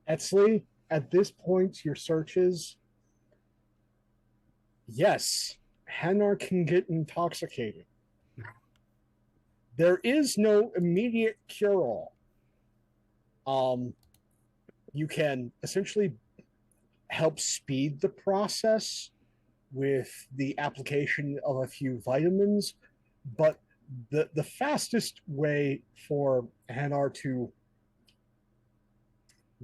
Etzli, at this point, your searches. Yes, Hanar can get intoxicated. There is no immediate cure-all. You can essentially help speed the process with the application of a few vitamins, but the fastest way for Hanar to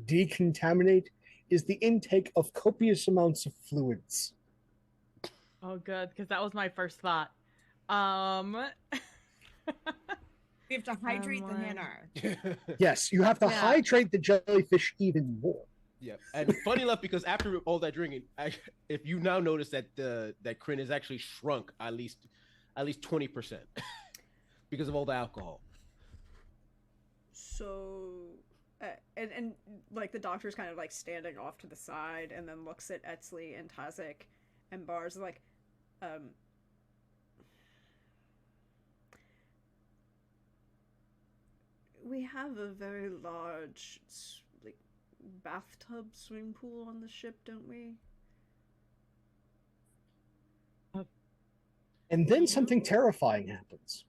decontaminate is the intake of copious amounts of fluids. Oh, good, because that was my first thought. we have to hydrate the Hanar. Yes, you have to Yeah. hydrate the jellyfish even more. Yeah, and funny enough, because after all that drinking, if you now notice that that Kryn is actually shrunk at least 20% because of all the alcohol. So, and like the doctor's kind of like standing off to the side, and then looks at Etzli and Tazik and Bars like, we have a very large like bathtub swimming pool on the ship, don't we? And then something terrifying happens.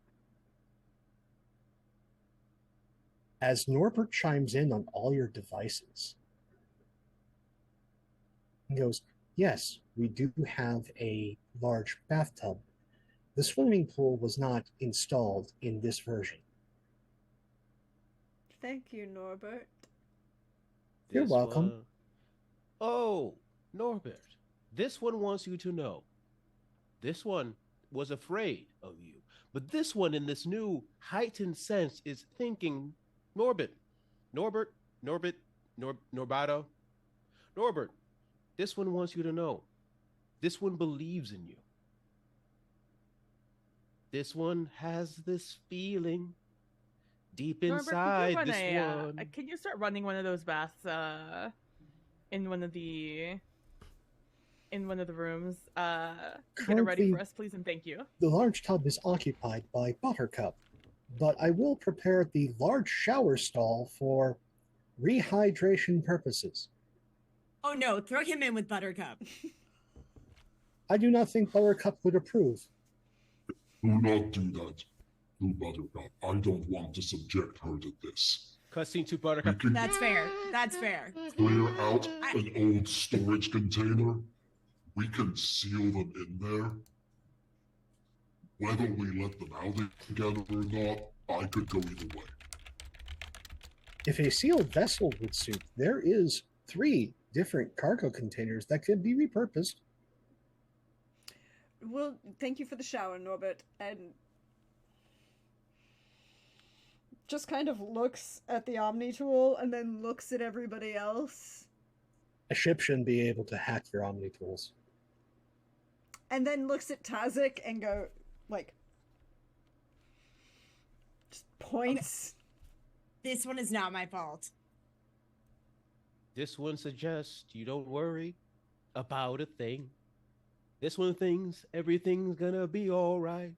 As Norbert chimes in on all your devices, he goes, yes, we do have a large bathtub. The swimming pool was not installed in this version. Thank you, Norbert. You're welcome. Oh, Norbert, this one wants you to know. This one was afraid of you, but this one in this new heightened sense is thinking, Norbert, Norbato, Norbert, this one wants you to know. This one believes in you. This one has this feeling deep inside Norbert, this one. can you start running one of those baths in one of the rooms? Get it ready for us, please, and thank you. The large tub is occupied by Buttercup, but I will prepare the large shower stall for rehydration purposes. Oh no, throw him in with Buttercup. I do not think Buttercup would approve. Do not do that to Buttercup. I don't want to subject her to this. Cutscene to Buttercup. That's fair. That's fair. Clear out an old storage container. We can seal them in there. Whether we let them out together or not, I could go either way. If a sealed vessel would suit, there is 3 different cargo containers that could be repurposed. Well, thank you for the shower, Norbert, and just kind of looks at the Omni tool and then looks at everybody else. A ship shouldn't be able to hack your Omni tools. And then looks at Tazik and go, like, just points. Okay. This one is not my fault. This one suggests you don't worry about a thing. This one thinks everything's gonna be all right.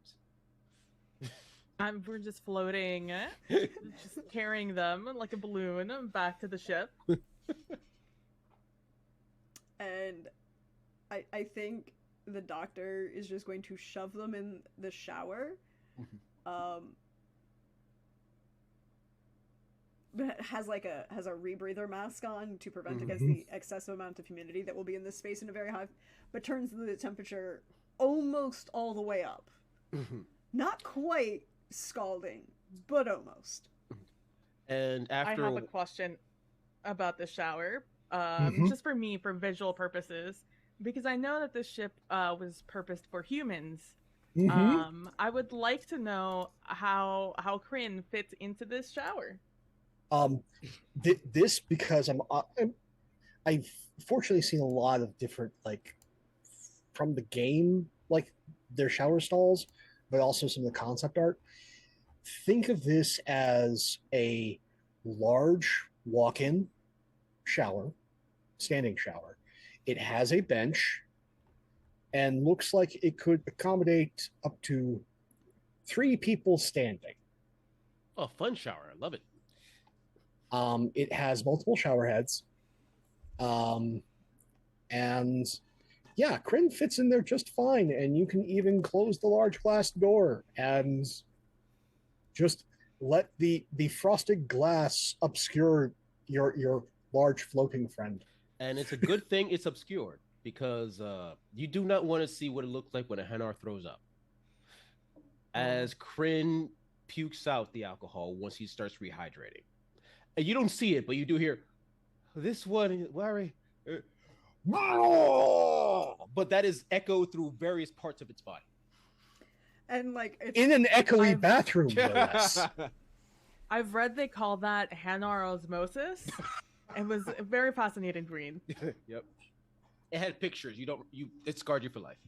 We're just floating, just carrying them like a balloon back to the ship. And I think the doctor is just going to shove them in the shower Has a rebreather mask on to prevent against Mhm. the excessive amount of humidity that will be in this space in a very high, but turns the temperature almost all the way up. Not quite scalding, but almost. And I after have a question about the shower. Mhm. Just for me, for visual purposes, because I know that this ship was purposed for humans. Mhm. I would like to know how Kryn fits into this shower. This because I've fortunately seen a lot of different like from the game like their shower stalls, but also some of the concept art. Think of this as a large walk-in shower, standing shower. It has a bench and looks like it could accommodate up to 3 people standing. Oh, fun shower. I love it. It has multiple shower heads. And yeah, Kryn fits in there just fine. And you can even close the large glass door and just let the frosted glass obscure your large floating friend. And it's a good thing it's obscured because you do not want to see what it looks like when a Hanar throws up. As Kryn pukes out the alcohol once he starts rehydrating. And you don't see it, but you do hear this one, Larry. But that is echoed through various parts of its body. And like it's, In an echoey I've- bathroom, no less. I've read they call that Hanar osmosis. It was a very fascinating read. Yep. It had pictures. It scarred you for life.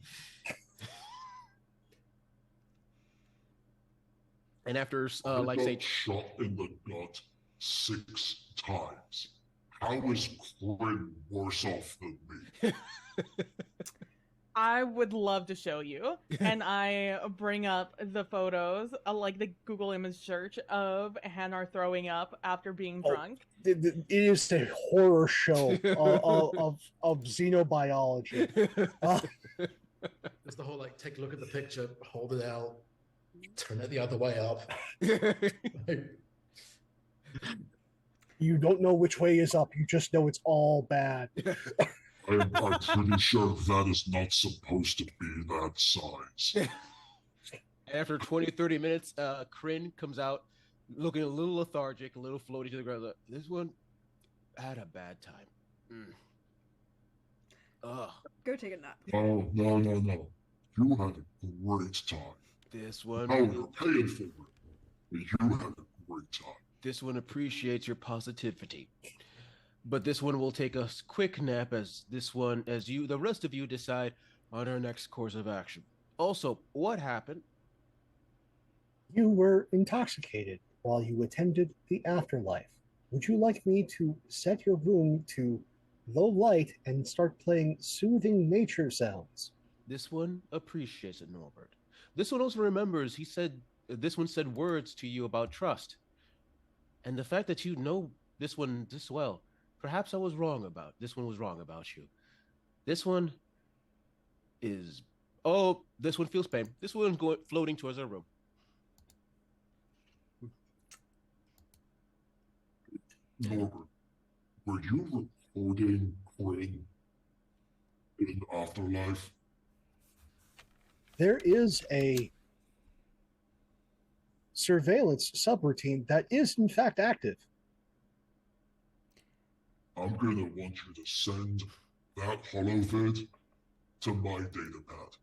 And after I like got say shot in the gut 6 times. How is Kryn worse off than me? I would love to show you. And I bring up the photos, like the Google image search of Hanar throwing up after being Oh. drunk. It is a horror show of xenobiology. There's the whole like take a look at the picture, hold it out, turn it the other way up. You don't know which way is up. You just know it's all bad. I'm pretty sure that is not supposed to be that size. after 20, 30 minutes, Kryn comes out looking a little lethargic, a little floaty to the ground. This one had a bad time. Ugh. go take a nap. Oh, no. You had a great time. This one. Now you're paying for it. You had a great time. This one appreciates your positivity. But this one will take a quick nap as the rest of you decide on our next course of action. Also, what happened? You were intoxicated while you attended the afterlife. Would you like me to set your room to low light and start playing soothing nature sounds? This one appreciates it, Norbert. This one also remembers this one said words to you about trust. And the fact that you know this one this well, perhaps this one was wrong about you. This one feels pain. This one's floating towards our room. Norbert, were you recording Kryn in Afterlife? There is a surveillance subroutine that is in fact active. I'm gonna want you to send that holovid to my datapad.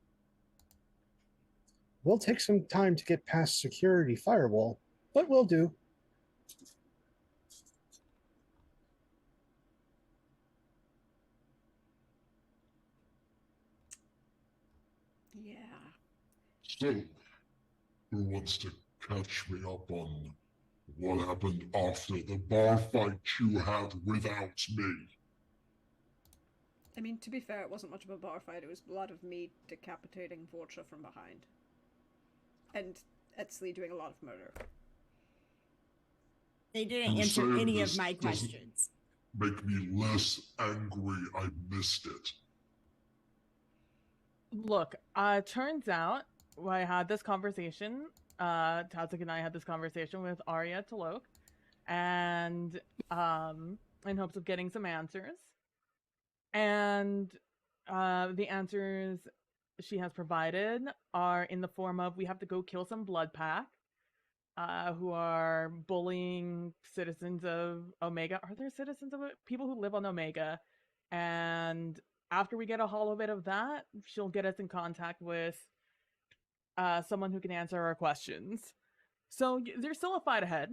We'll take some time to get past security firewall, but we'll do. Yeah. So, who wants to catch me up on what happened after the bar fight you had without me? I mean, to be fair, it wasn't much of a bar fight. It was a lot of me decapitating Vorcha from behind. And Etzli doing a lot of murder. They didn't You answer saying any of this my doesn't- questions. Make me less angry I missed it. Look, turns out I had this conversation Tazik and I had this conversation with Arya Talok, and in hopes of getting some answers. And the answers she has provided are in the form of we have to go kill some blood pack who are bullying citizens of Omega. Are there citizens of people who live on Omega? And after we get a hollow bit of that, she'll get us in contact with someone who can answer our questions. So there's still a fight ahead.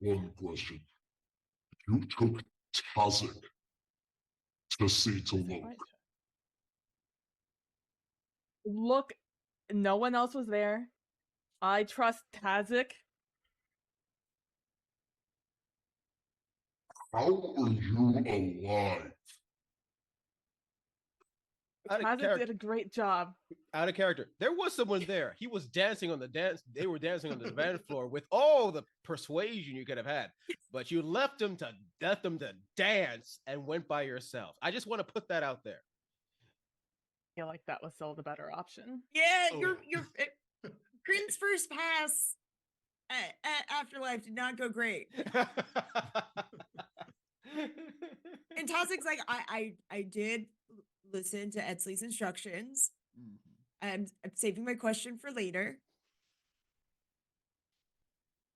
One question. You took Tazik to see Talok. Look, no one else was there. I trust Tazik. How are you alive? Tazik did a great job. Out of character. There was someone there. He was dancing on the dance. They were dancing on the dance floor with all the persuasion you could have had, but you left them to dance and went by yourself. I just want to put that out there. I feel like that was still the better option. Yeah, your Grin's first pass at Afterlife did not go great. And Tazik's like, I did listen to Edsley's instructions. I'm saving my question for later.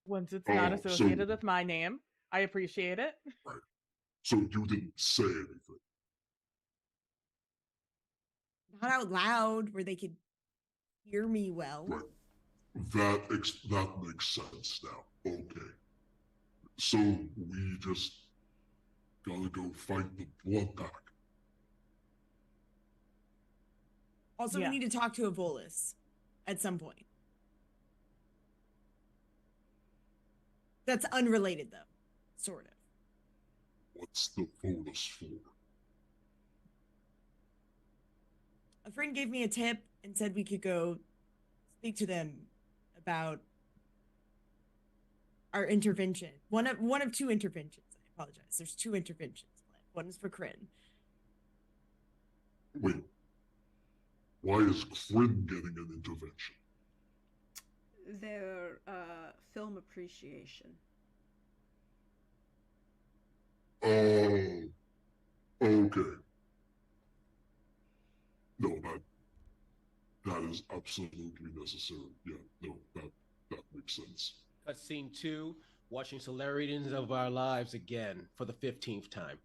Once it's not associated with my name, I appreciate it. Right. So you didn't say anything? Not out loud where they could hear me well. Right. That makes sense now. Okay. So we just gotta go fight the blood pack. Also, Yeah. we need to talk to Evolus at some point. That's unrelated, though. Sort of. What's the bonus for? A friend gave me a tip and said we could go speak to them about our intervention. One of two interventions. I apologize. There's two interventions planned. One is for Kryn. Wait. Why is Kryn getting an intervention? Their film appreciation. Oh, okay. No, that is absolutely necessary. Yeah, no, that makes sense. Scene 2, watching Solarians of Our Lives again for the 15th time.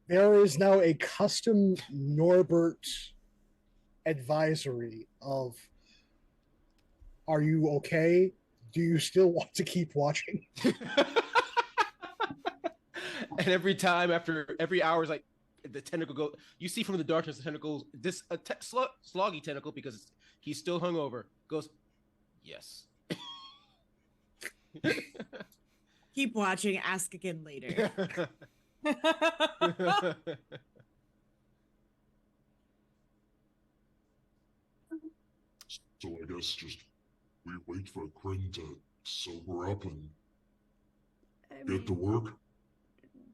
There is now a custom Norbert advisory of, are you okay? Do you still want to keep watching? And every time, after every hour, is like the tentacle go. You see from the darkness the tentacles. This sloggy tentacle, because he's still hungover, goes, yes. Keep watching. Ask again later. So I guess just we wait for Kryn to sober up and get to work.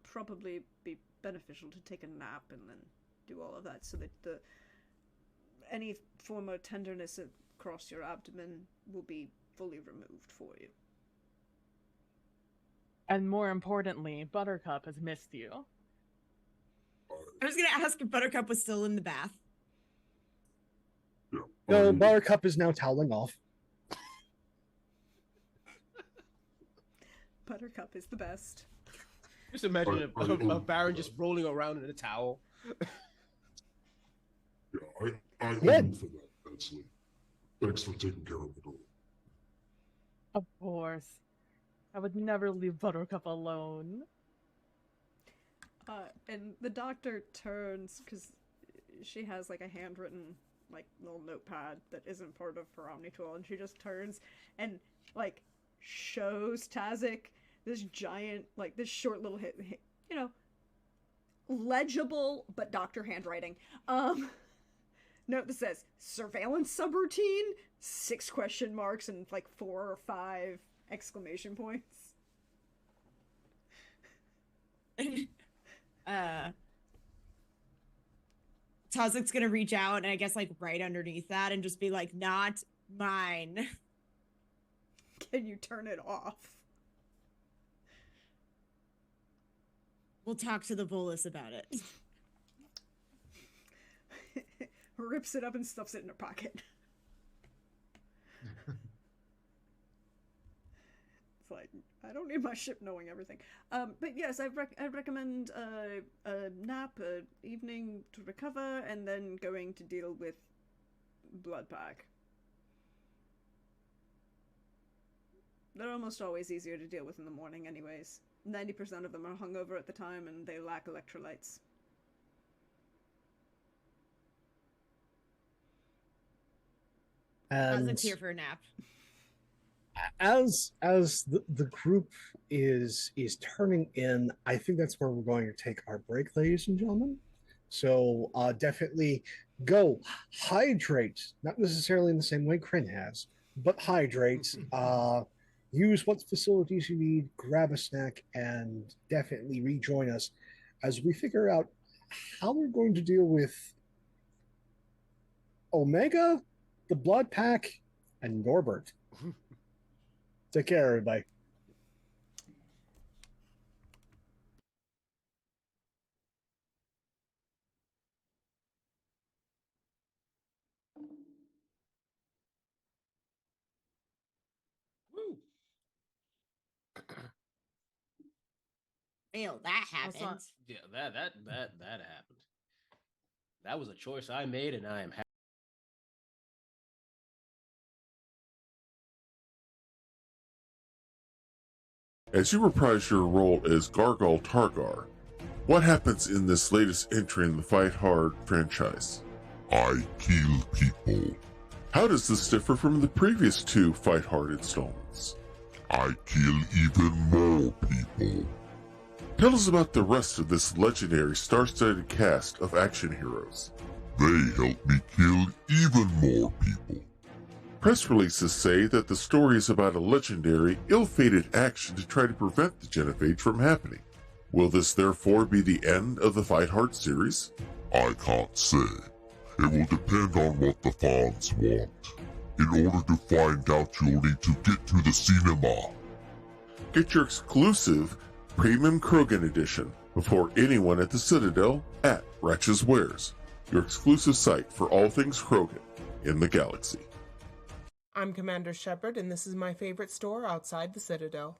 Probably be beneficial to take a nap and then do all of that, so that any form of tenderness across your abdomen will be fully removed for you. And more importantly, Buttercup has missed you. I was going to ask if Buttercup was still in the bath. Yeah. No, Buttercup is now toweling off. Buttercup is the best. Just imagine a Baron just rolling around in a towel. Yeah, I owe you for that, Edsley. Thanks for taking care of it all. Of course. I would never leave Buttercup alone. And the doctor turns, because she has like a handwritten like little notepad that isn't part of her Omnitool, and she just turns and like shows Tazik this giant, like this short little legible but doctor handwriting note that says surveillance subroutine, 6 question marks and like 4 or 5 exclamation points. Tazik's gonna reach out and I guess like right underneath that and just be like, not mine. Can you turn it off? We'll talk to the Volus about it. Rips it up and stuffs it in her pocket. It's like, I don't need my ship knowing everything. But yes, I'd recommend a nap, an evening to recover, and then going to deal with Bloodpack. They're almost always easier to deal with in the morning anyways. 90% of them are hungover at the time and they lack electrolytes. And Tazik's here for a nap. as the group is turning in, I think that's where we're going to take our break, ladies and gentlemen. So definitely go hydrate, not necessarily in the same way Kryn has, but hydrate. Use what facilities you need, grab a snack, and definitely rejoin us as we figure out how we're going to deal with Omega, the Blood Pack, and Norbert. Take care, everybody. Woo. Ew, that Also, happened. Yeah, that happened. That was a choice I made, and I am happy. As you reprise your role as Gargal Targar, what happens in this latest entry in the Fight Hard franchise? I kill people. How does this differ from the previous two Fight Hard installments? I kill even more people. Tell us about the rest of this legendary star-studded cast of action heroes. They help me kill even more people. Press releases say that the story is about a legendary, ill-fated action to try to prevent the Genophage from happening. Will this therefore be the end of the Fight Hard series? I can't say. It will depend on what the fans want. In order to find out, you'll need to get to the cinema. Get your exclusive Premium Krogan Edition before anyone at the Citadel at Ratch's Wares, your exclusive site for all things Krogan in the galaxy. I'm Commander Shepard, and this is my favorite store outside the Citadel.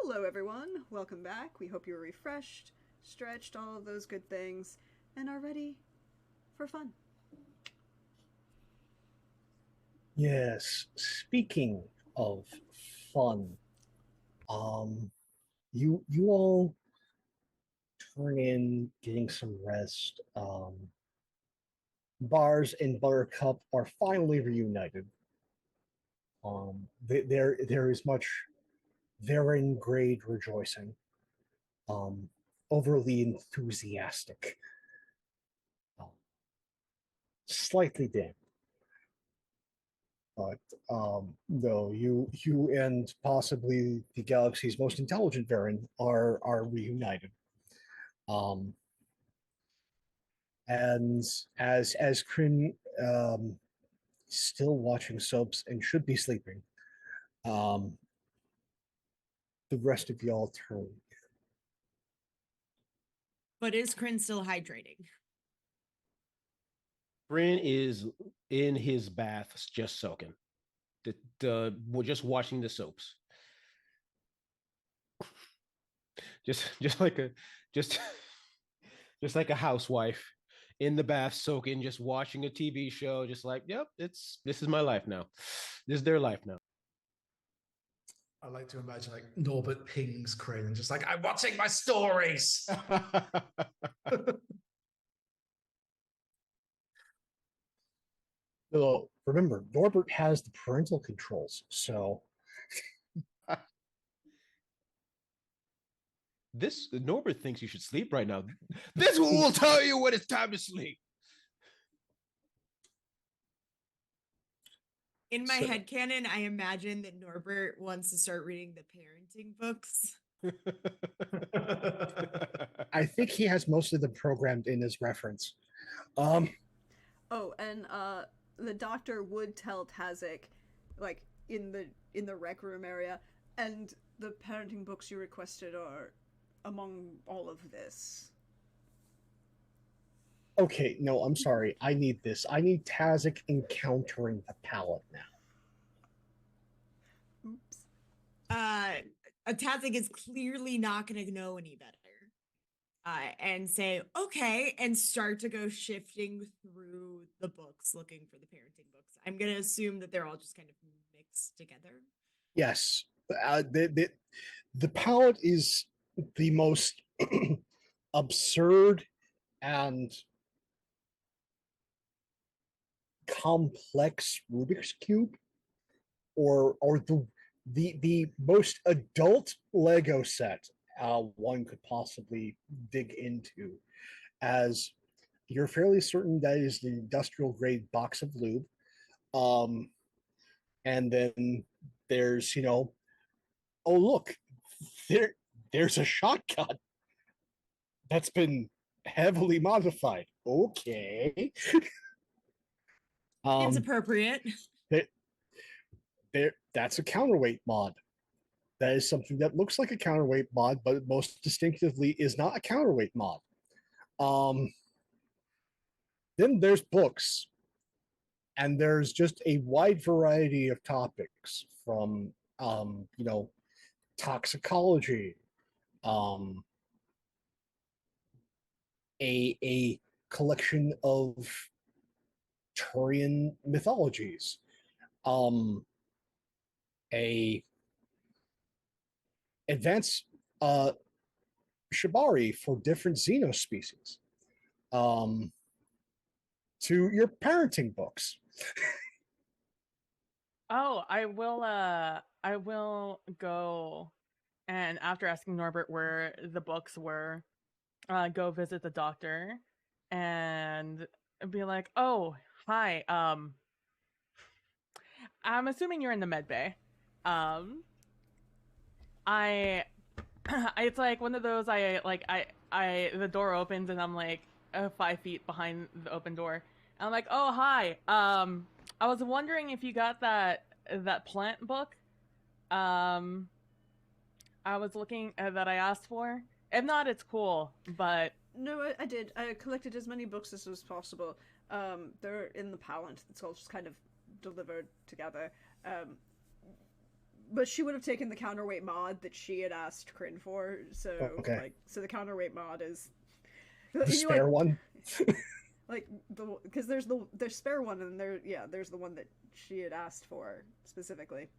Hello, everyone. Welcome back. We hope you're refreshed, stretched, all of those good things, and are ready for fun. Yes. Speaking of fun, you all turn in, getting some rest. Bars and Buttercup are finally reunited. There is much Varangrade rejoicing. Overly enthusiastic. Slightly dim. But no, you and possibly the galaxy's most intelligent Varen are reunited. Um, and as Kryn still watching soaps and should be sleeping, um, the rest of y'all turn. But is Kryn still hydrating? Bryn is in his bath, just soaking. We're just watching the soaps. Just like a just just like a housewife in the bath, soaking, just watching a TV show, just like, yep, this is my life now. This is their life now. I like to imagine like Norbert pings Kryn and just like, I'm watching my stories. So remember, Norbert has the parental controls, so This Norbert thinks you should sleep right now. This will tell you when it's time to sleep. In my So- headcanon, I imagine that Norbert wants to start reading the parenting books. I think he has most of them programmed in as reference. Oh, and the doctor would tell Tazik, like in the rec room area, and the parenting books you requested are among all of this. Okay, no, I'm sorry. I need this. I need Tazik encountering the palette now. Oops. Tazik is clearly not going to know any better. And say, okay, and start to go shifting through the books, looking for the parenting books. I'm going to assume that they're all just kind of mixed together. Yes, the palette is the most absurd and complex Rubik's cube, or the most adult Lego set one could possibly dig into, as you're fairly certain that is the industrial grade box of lube, and then there's oh look, there's a shotgun that's been heavily modified. Okay. It's appropriate. That's a counterweight mod. That is something that looks like a counterweight mod, but most distinctively is not a counterweight mod. Then there's books, and there's just a wide variety of topics from toxicology, a collection of Turian mythologies, a advanced shibari for different xenospecies, to your parenting books. Oh, I will go, and after asking Norbert where the books were, go visit the doctor and be like, "Oh, hi. I'm assuming you're in the med bay. I it's like one of those the door opens and I'm like 5 feet behind the open door. And I'm like, "Oh, hi. I was wondering if you got that plant book. I was looking that I asked for. If not, it's cool, but No, I did. I collected as many books as was possible. They're in the palette. It's all just kind of delivered together. but she would have taken the counterweight mod that she had asked Kryn for. So Okay. so the counterweight mod is The you, spare one. because there's the spare one, and there's the one that she had asked for specifically.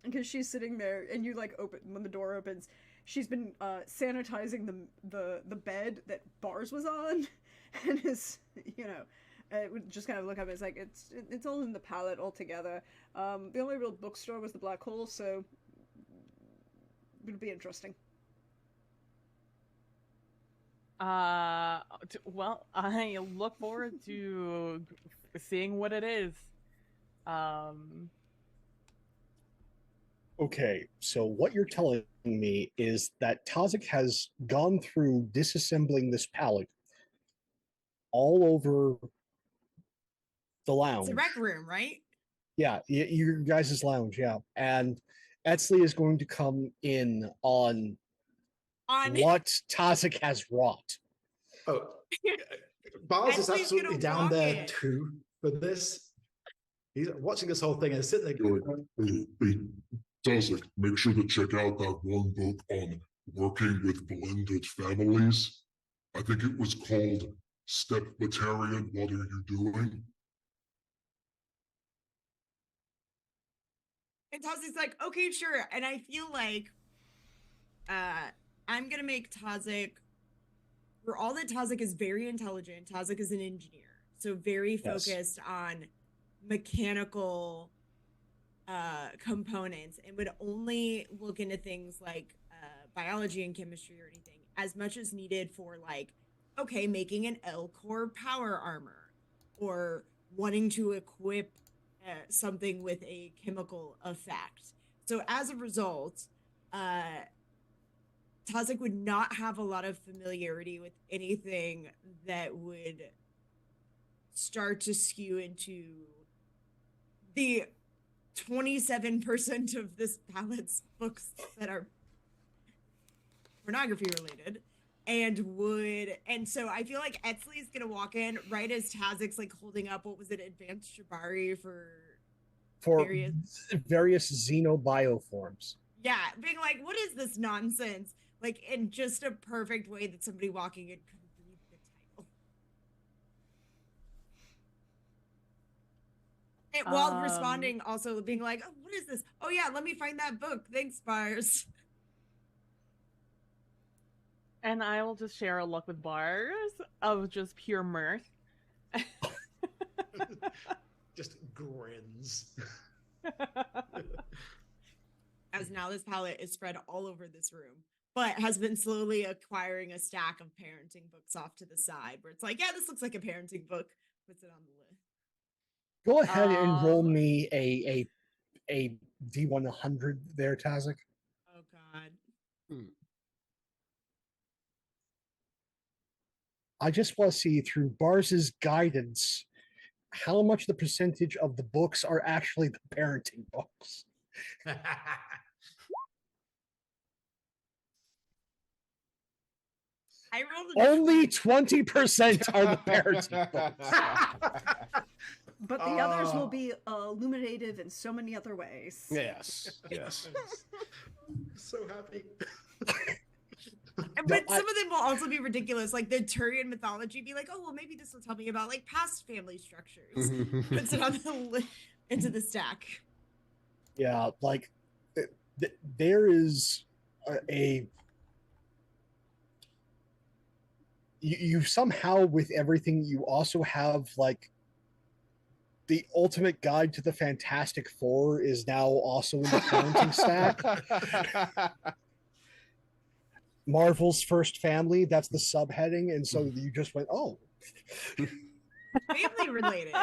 Because she's sitting there, and you open when the door opens. She's been sanitizing the bed that Bars was on, and is it would just kind of look up. It's like it's all in the palette all together. The only real bookstore was the Black Hole, so it'll be interesting. Well, I look forward to seeing what it is. Okay, so what you're telling me is that Tazik has gone through disassembling this pallet all over the lounge. It's a rec room, right? Yeah, your guys' lounge, yeah. And Etzli is going to come in on what Tazik has wrought. Oh, Bars is Etzli's absolutely gonna down walk there in. too for this. He's watching this whole thing and sitting there going, Hey, Tazik, make sure to check out that one book on working with blended families. I think it was called Stepbatarian. What are you doing? And Tazik's like, okay, sure. And I feel like I'm gonna make Tazik, for all that Tazik is very intelligent, Tazik is an engineer. So very focused on mechanical components, and would only look into things like biology and chemistry or anything as much as needed for making an L-core power armor, or wanting to equip something with a chemical effect. So as a result, Tazik would not have a lot of familiarity with anything that would start to skew into the 27% of this palette's books that are pornography related, and so I feel like Etzli's gonna walk in right as Tazik's holding up, what was it, advanced Shibari for various xenobioforms. Yeah, being like, what is this nonsense? In just a perfect way that somebody walking in could read the title. And while responding, also being like, oh, what is this? Oh yeah, let me find that book. Thanks, Bars. And I will just share a look with Bars of just pure mirth. just grins. As now this palette is spread all over this room, but has been slowly acquiring a stack of parenting books off to the side, where it's like, yeah, this looks like a parenting book. Puts it on the list. Go ahead and roll me a D100 there, Tazik. Oh God. I just want to see through Bars's guidance how much the percentage of the books are actually the parenting books. I rolled Only 20% are the parenting books. But the others will be illuminative in so many other ways. Yes, yes. So happy. But some of them will also be ridiculous, like the Turian mythology. Be like, oh well, maybe this will tell me about past family structures. Puts it on the into the stack. Yeah, there is you somehow, with everything, you also have the ultimate guide to the Fantastic Four is now also in the parenting stack. Marvel's First Family, that's the subheading, and so you just went, oh. Family related.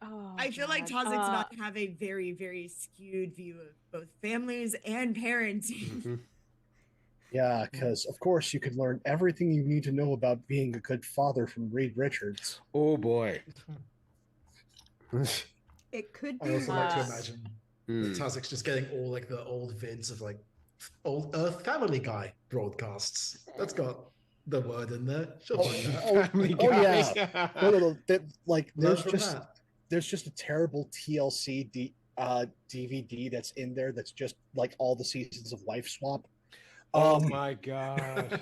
Oh, I feel like Tazik's about to have a very, very skewed view of both families and parenting. Yeah, because of course you could learn everything you need to know about being a good father from Reed Richards. Oh boy. It could be. I also like to imagine that Tazik's just getting all the old vids of old Family Guy broadcasts. That's got the word in there. She'll find that. Yeah. No, there's just there's just a terrible DVD that's in there that's just like all the seasons of Wife Swap. Oh my god.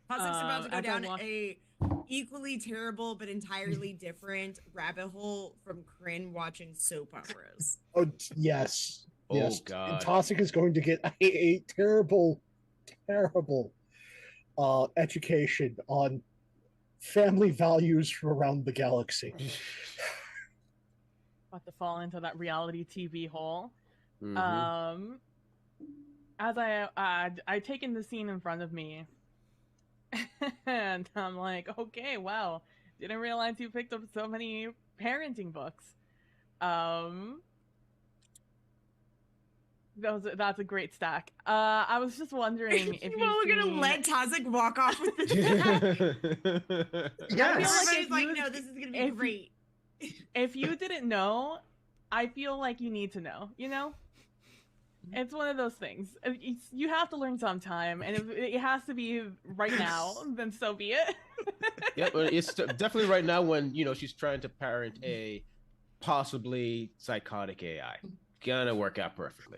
Tossic's about to go after I down watched- a equally terrible but entirely different rabbit hole from Kryn watching soap operas. Oh yes, Oh, yes. God. Tossic is going to get a terrible, terrible education on family values from around the galaxy. About to fall into that reality TV hole. Mhm. As I taken the scene in front of me, and I'm like, okay, wow, didn't realize you picked up so many parenting books. That's a great stack. I was just wondering if You all are gonna let Tozic walk off with this. Yes. Everybody's like, no, this is gonna be great. If you didn't know, I feel like you need to know. You know, it's one of those things. You have to learn sometime, and if it has to be right now, then so be it. Yep, it's definitely right now when she's trying to parent a possibly psychotic AI. Gonna work out perfectly.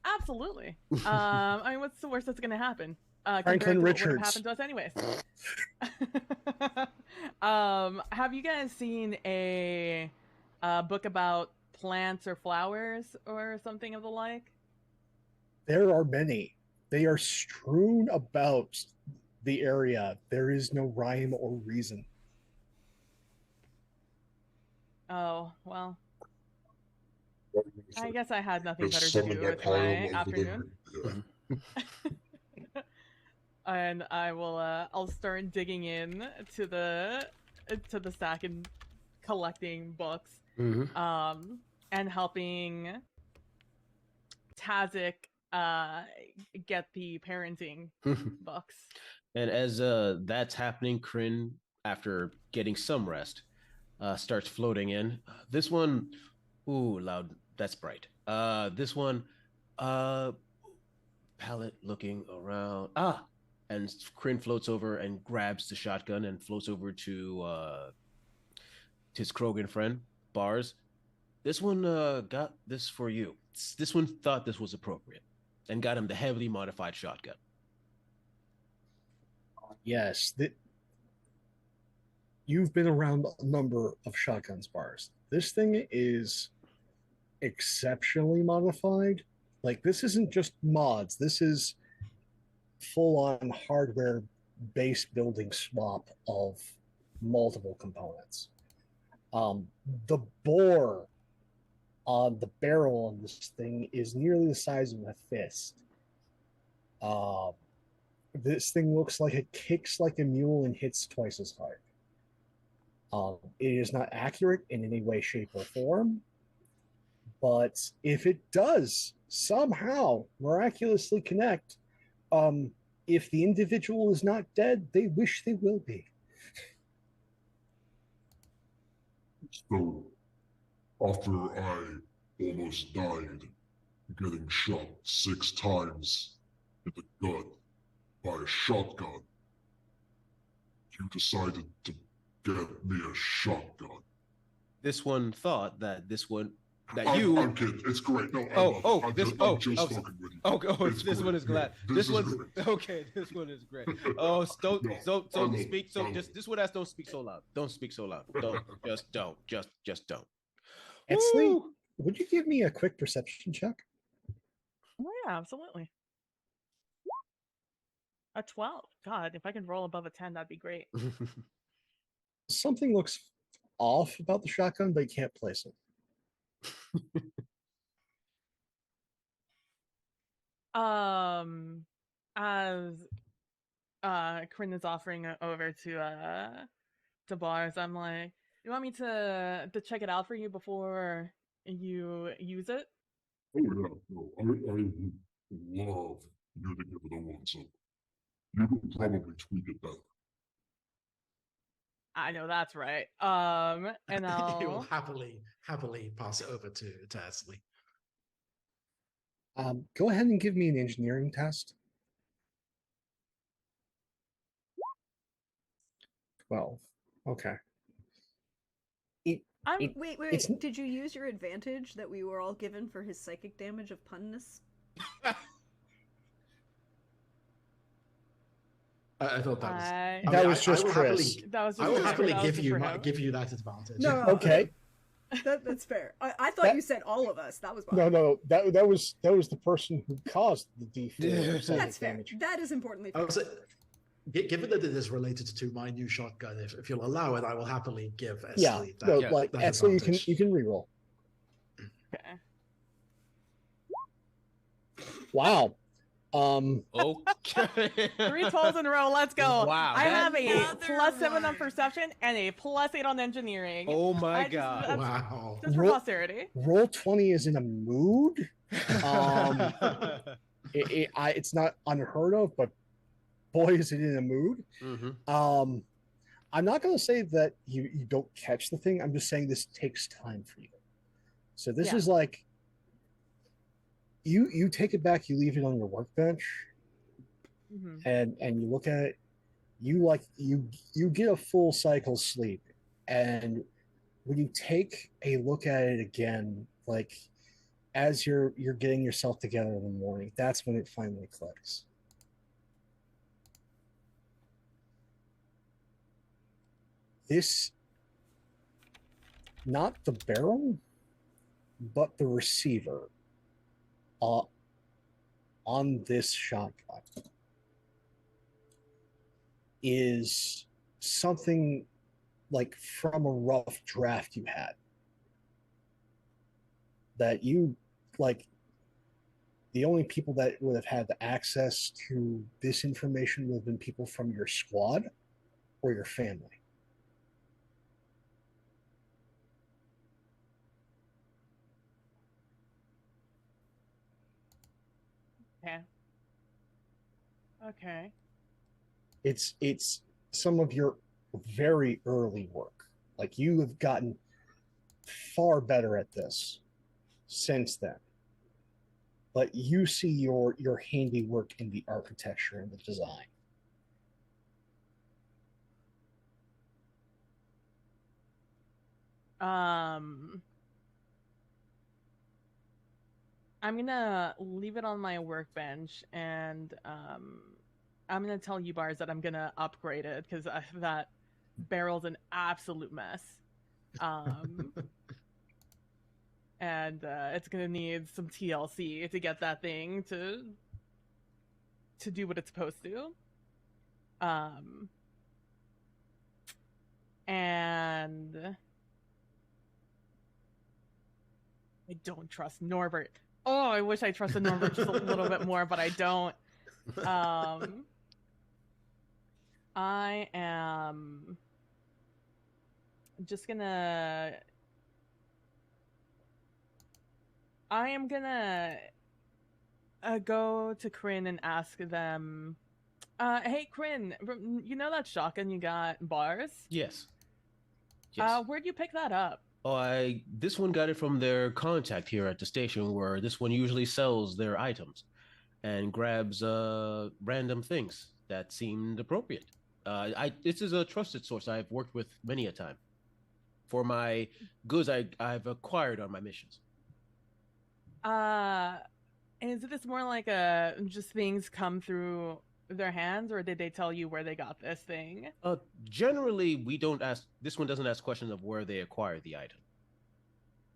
Absolutely. I mean, what's the worst that's gonna happen? Franklin What would have Richards. happened to us anyways. Have you guys seen a book about plants or flowers or something of the like? There are many. They are strewn about the area. There is no rhyme or reason. Oh, well, I guess I had nothing Let's better to summon do that with my pile over afternoon. there. Yeah. And I will I'll start digging in to the stack and collecting books. And helping Tazik get the parenting books. And as that's happening, Kryn, after getting some rest, starts floating in. This one, ooh, loud. That's bright. This one, palette looking around. And Kryn floats over and grabs the shotgun and floats over to his Krogan friend, Bars. This one got this for you. This one thought this was appropriate and got him the heavily modified shotgun. Yes, you've been around a number of shotguns, Bars. This thing is exceptionally modified. Like, this isn't just mods. This is full-on hardware base building swap of multiple components. The bore on the barrel on this thing is nearly the size of a fist. This thing looks like it kicks like a mule and hits twice as hard. It is not accurate in any way, shape, or form, but if it does somehow miraculously connect, if the individual is not dead, they wish they will be. So, after I almost died, getting shot 6 times in the gut by a shotgun, you decided to get me a shotgun. This one thought that I'm kidding. It's great. No, I'm just fucking with you. It's this great. one is glad. Yeah, This is one's great. okay. This one is great. Oh, don't love speak it. so. I love Just this one has don't speak so loud. Don't speak so loud. Don't. Just don't. Exley, Woo! would you give me a quick perception check? Oh yeah, absolutely. A 12. God, if I could roll above a 10, that'd be great. Something looks off about the shotgun, but you can't place it. As Kryn is offering it over to Bars, I'm like, you want me to check it out for you before you use it? Oh yeah, no, I would love you to give it a once up. You can probably tweak it better. I know that's right. And He will I'll happily pass it over to Esley. Go ahead and give me an engineering test. 12. Okay. I'm It- Wait, It's- did you use your advantage that we were all given for his psychic damage of punness? I thought that was. I- That was just I will Chris. that was I just will for- happily that was give just you for him. give you that advantage. No. Okay. That's fair. I thought That- you said all of us. That was fine. No. That was the person who caused the D4 Yeah. psychic That's fair. damage. That is importantly I fair. was, given that it is related to my new shotgun, if you'll allow it, I will happily give Esley Yeah. that. No, Yeah. like that actually, advantage. you can reroll. Okay. Wow. Okay. 3 12s in a row. Let's go. Wow, I that- have a Another +7 on one. perception and a +8 on engineering. Oh my I just- god. Wow. Just for Roll- posterity. Roll 20 is in a mood. It's not unheard of, but boy, is it in a mood. Mhm. I'm not going to say that you don't catch the thing. I'm just saying this takes time for you. So this Yeah. is like you take it back, you leave it on your workbench, Mhm. and you look at it. You get a full cycle sleep, and when you take a look at it again, like as you're getting yourself together in the morning, that's when it finally clicks. This, not the barrel, but the receiver on this shotgun is something like from a rough draft you had that you like. The only people that would have had the access to this information would have been people from your squad or your family. Okay. Okay. It's some of your very early work. Like you have gotten far better at this since then. But you see your handiwork in the architecture and the design. I'm gonna leave it on my workbench, and I'm gonna tell you bars that I'm gonna upgrade it because that barrel's an absolute mess. And it's gonna need some TLC to get that thing to do what it's supposed to. And I don't trust Norbert. Oh, I wish I trusted Norbert just a little bit more, but I don't. I am just gonna. I am gonna go to Kryn and ask them. Hey, Kryn, you know that shotgun you got in bars? Yes. Yes. Where'd you pick that up? Oh, this one got it from their contact here at the station, where this one usually sells their items and grabs random things that seemed appropriate. This is a trusted source I've worked with many a time for my goods I've acquired on my missions. Is this more like just things come through their hands, or did they tell you where they got this thing? Generally, we don't ask. This one doesn't ask questions of where they acquired the item.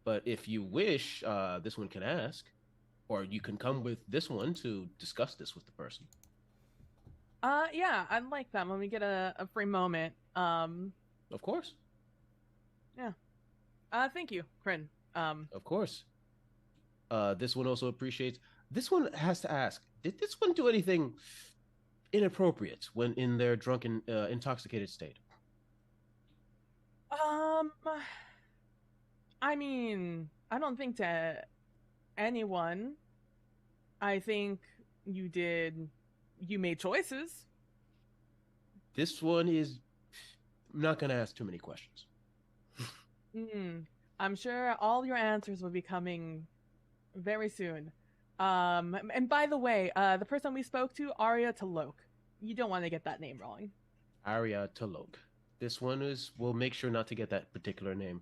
But if you wish, this one can ask, or you can come with this one to discuss this with the person. Yeah, I'd like that when we get a free moment. Of course. Yeah. Thank you, Kryn. Of course. This one also appreciates. This one has to ask: did this one do anything inappropriate when in their drunken, intoxicated state? I mean, I don't think to anyone. I think you made choices. This one is I'm not going to ask too many questions. I'm sure all your answers will be coming very soon. And by the way, the person we spoke to, Arya Talok. You don't want to get that name wrong. Arya Talok. This one is. We'll make sure not to get that particular name.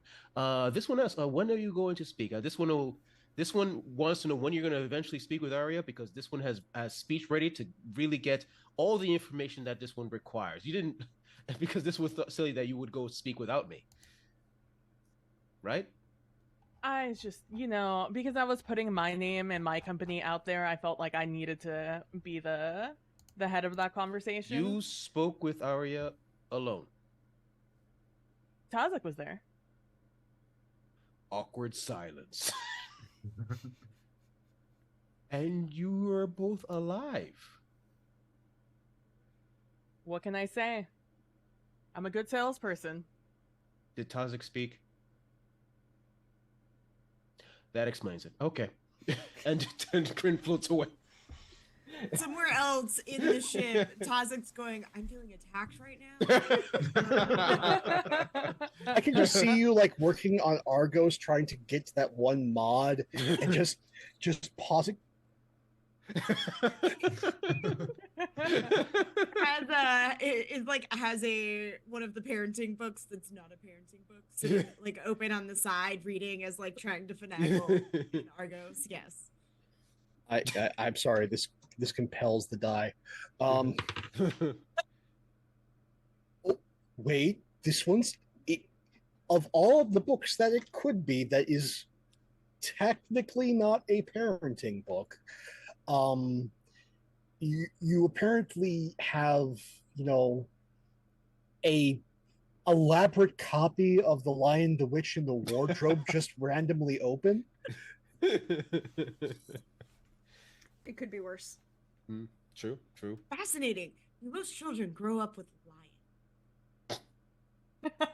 This one asks, when are you going to speak? This one wants to know when you're going to eventually speak with Arya, because this one has speech ready to really get all the information that this one requires. You didn't, because this was silly that you would go speak without me, right? I just, because I was putting my name and my company out there, I felt like I needed to be the head of that conversation. You spoke with Arya alone. Tazek was there. Awkward silence. And you are both alive. What can I say? I'm a good salesperson. Did Tazek speak? That explains it. Okay. and Kryn floats away. Somewhere else in the ship, Tazek's going, I'm feeling attacked right now. I can just see you like working on Argos, trying to get to that one mod, and just pausing. has one of the parenting books that's not a parenting book, so like open on the side, reading as like trying to finagle in Argos. Yes. I'm sorry. This compels the die. Oh, wait, this one's of all of the books that it could be, that is technically not a parenting book. You apparently have, a elaborate copy of The Lion, the Witch, and the Wardrobe just randomly open. It could be worse. True. Fascinating. Most children grow up with a lion.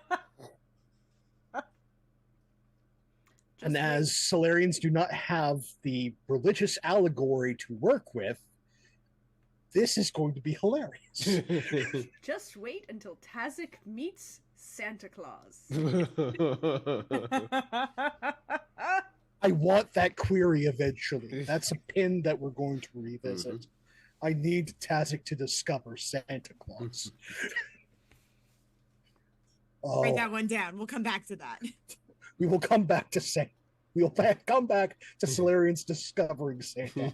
And as Solarians do not have the religious allegory to work with, this is going to be hilarious. Just wait until Tazek meets Santa Claus. I want that query eventually. That's a pin that we're going to revisit. Mm-hmm. I need Tazek to discover Santa Claus. Write that one down. We'll come back to that. We will come back to Santa. We'll come back to Solarians discovering Santa.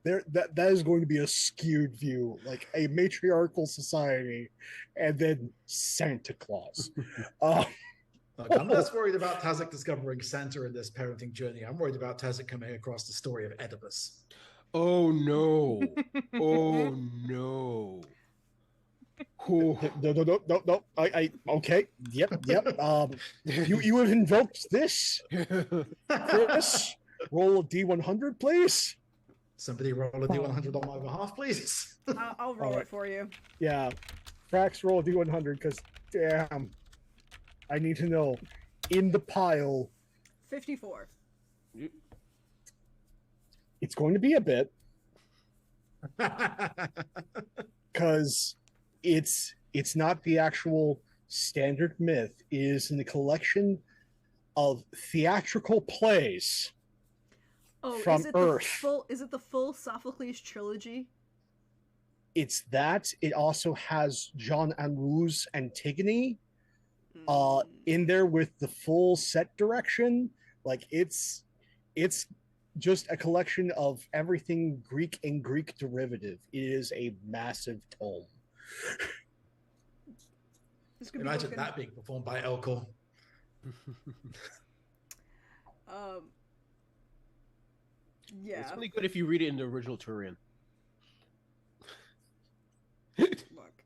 That is going to be a skewed view, like a matriarchal society, and then Santa Claus. I'm less worried about Tazek discovering Santa in this parenting journey. I'm worried about Tazek coming across the story of Oedipus. Oh no! Oh no! No. Okay. Yep. You have invoked this. Chris, roll a D100, please. Somebody roll a D100 on my behalf, please. I'll roll it for you. Yeah. Frax, roll a D100, because damn, I need to know. In the pile. 54. It's going to be a bit. Because it's not the actual standard myth. It is in the collection of theatrical plays from Earth. Is it the full Sophocles trilogy? It's that. It also has Jean Anouilh's Antigone in there with the full set direction. Like it's just a collection of everything Greek and Greek derivative. It is a massive tome. Imagine that being performed by Elcor. Yeah. It's really good if you read it in the original Turian. Look,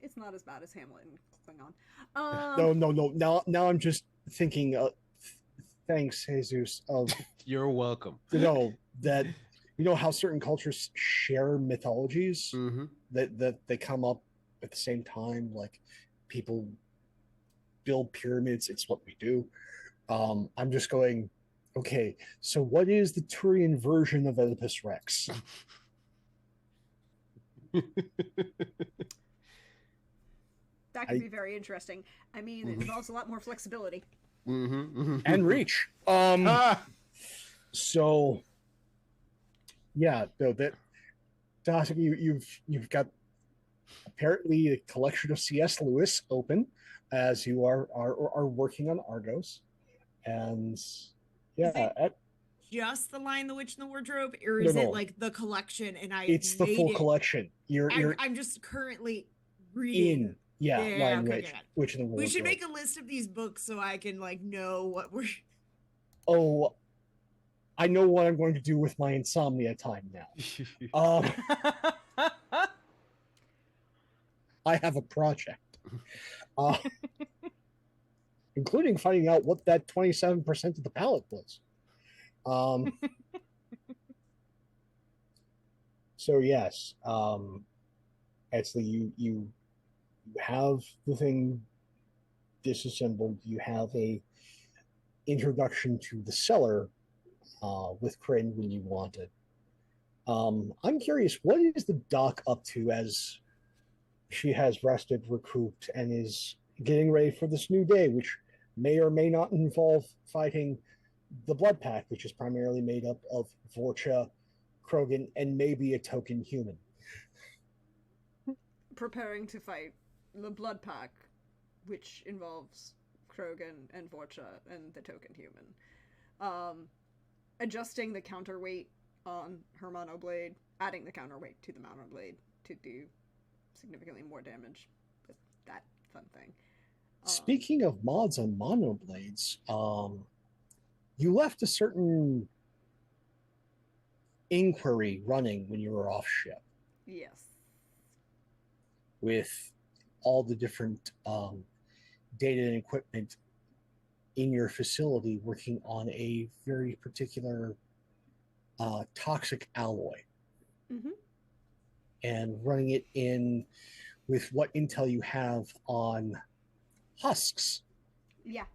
it's not as bad as Hamlet and Klingon. No. Now I'm just thinking. Thanks, Jesus. You're welcome. That how certain cultures share mythologies, that they come up at the same time. Like people build pyramids. It's what we do. I'm just going. Okay, so what is the Turian version of Oedipus Rex? That could be very interesting. I mean, it involves a lot more flexibility. And reach. So, yeah, no, that you've got apparently a collection of C.S. Lewis open as you are working on Argos, and yeah, it just the Lion, the Witch, and the Wardrobe, or No, is it no. like the collection? And I it's the made full it. collection. You're I'm just currently reading. in, yeah, Lion, okay, Witch, and the We should Wardrobe. make a list of these books so I can like know what we're. Oh, I know what I'm going to do with my insomnia time now. I have a project, including finding out what that 27% of the palette was. So yes, actually, you have the thing disassembled. You have a introduction to the cellar with Kryn when you want it. I'm curious, what is the doc up to as she has rested, recouped, and is getting ready for this new day, which may or may not involve fighting the Blood Pack, which is primarily made up of Vorcha, Krogan, and maybe a token human. Preparing to fight the Blood Pack, which involves Krogan and Vorcha and the token human. Adjusting the counterweight on her mono blade, adding the counterweight to the mono blade to do significantly more damage with that fun thing. Speaking of mods on mono blades, you left a certain inquiry running when you were off ship. Yes. With all the different data and equipment in your facility working on a very particular toxic alloy. Mm-hmm. And running it in with what intel you have on husks. Yeah.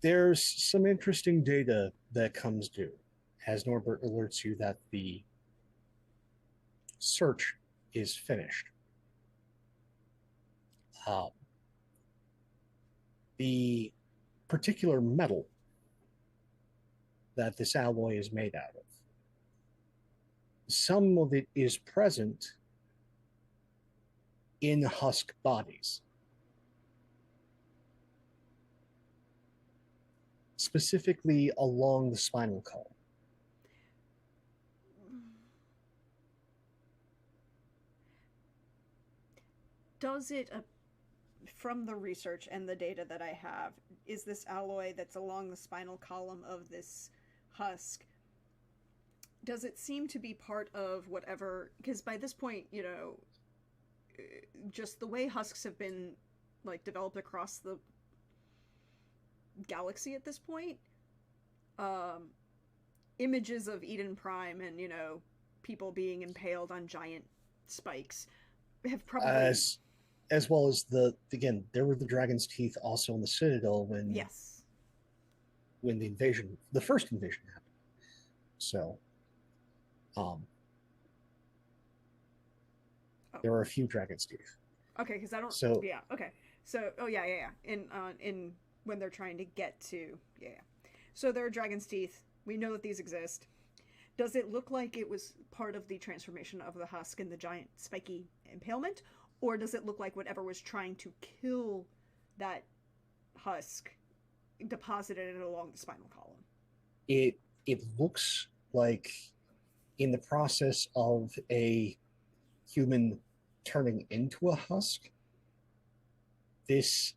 There's some interesting data that comes due as Norbert alerts you that the search is finished. The particular metal that this alloy is made out of, some of it is present in husk bodies. Specifically along the spinal column. Does it, from the research and the data that I have, is this alloy that's along the spinal column of this husk, does it seem to be part of whatever, because by this point, you know, just the way husks have been, like, developed across the galaxy at this point, images of Eden Prime and, you know, people being impaled on giant spikes have probably... As well as again, there were the dragon's teeth also in the Citadel when when the first invasion happened. So there were a few dragon's teeth. Okay, because I don't. So yeah. Okay. So in when they're trying to get to So there are dragon's teeth. We know that these exist. Does it look like it was part of the transformation of the husk and the giant spiky impalement? Or does it look like whatever was trying to kill that husk deposited it along the spinal column? It looks like in the process of a human turning into a husk, this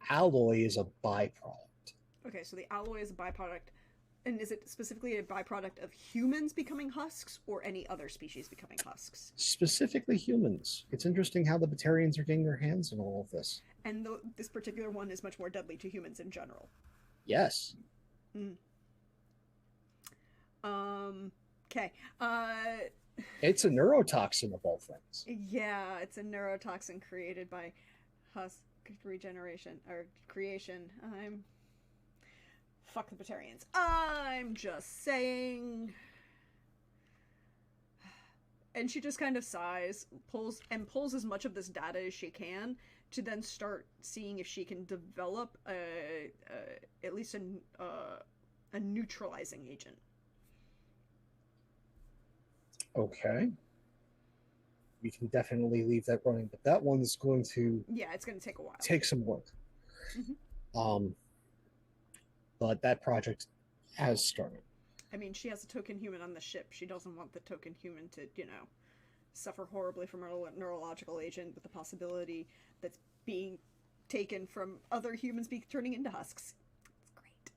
alloy is a byproduct. Okay, so the alloy is a byproduct. And is it specifically a byproduct of humans becoming husks or any other species becoming husks? Specifically humans. It's interesting how the Batarians are getting their hands on all of this. And this particular one is much more deadly to humans in general. Yes. Okay. It's a neurotoxin of all things. Yeah, it's a neurotoxin created by husk regeneration or creation. Fuck the Batarians. I'm just saying. And she just kind of sighs, pulls as much of this data as she can to then start seeing if she can develop at least a neutralizing agent Okay. We can definitely leave that running, but that one's going to Yeah, it's going to take a while. take some work. Mhm. But that project has started. I mean, she has a token human on the ship. She doesn't want the token human to, suffer horribly from a neurological agent with the possibility that's being taken from other humans turning into husks. It's great.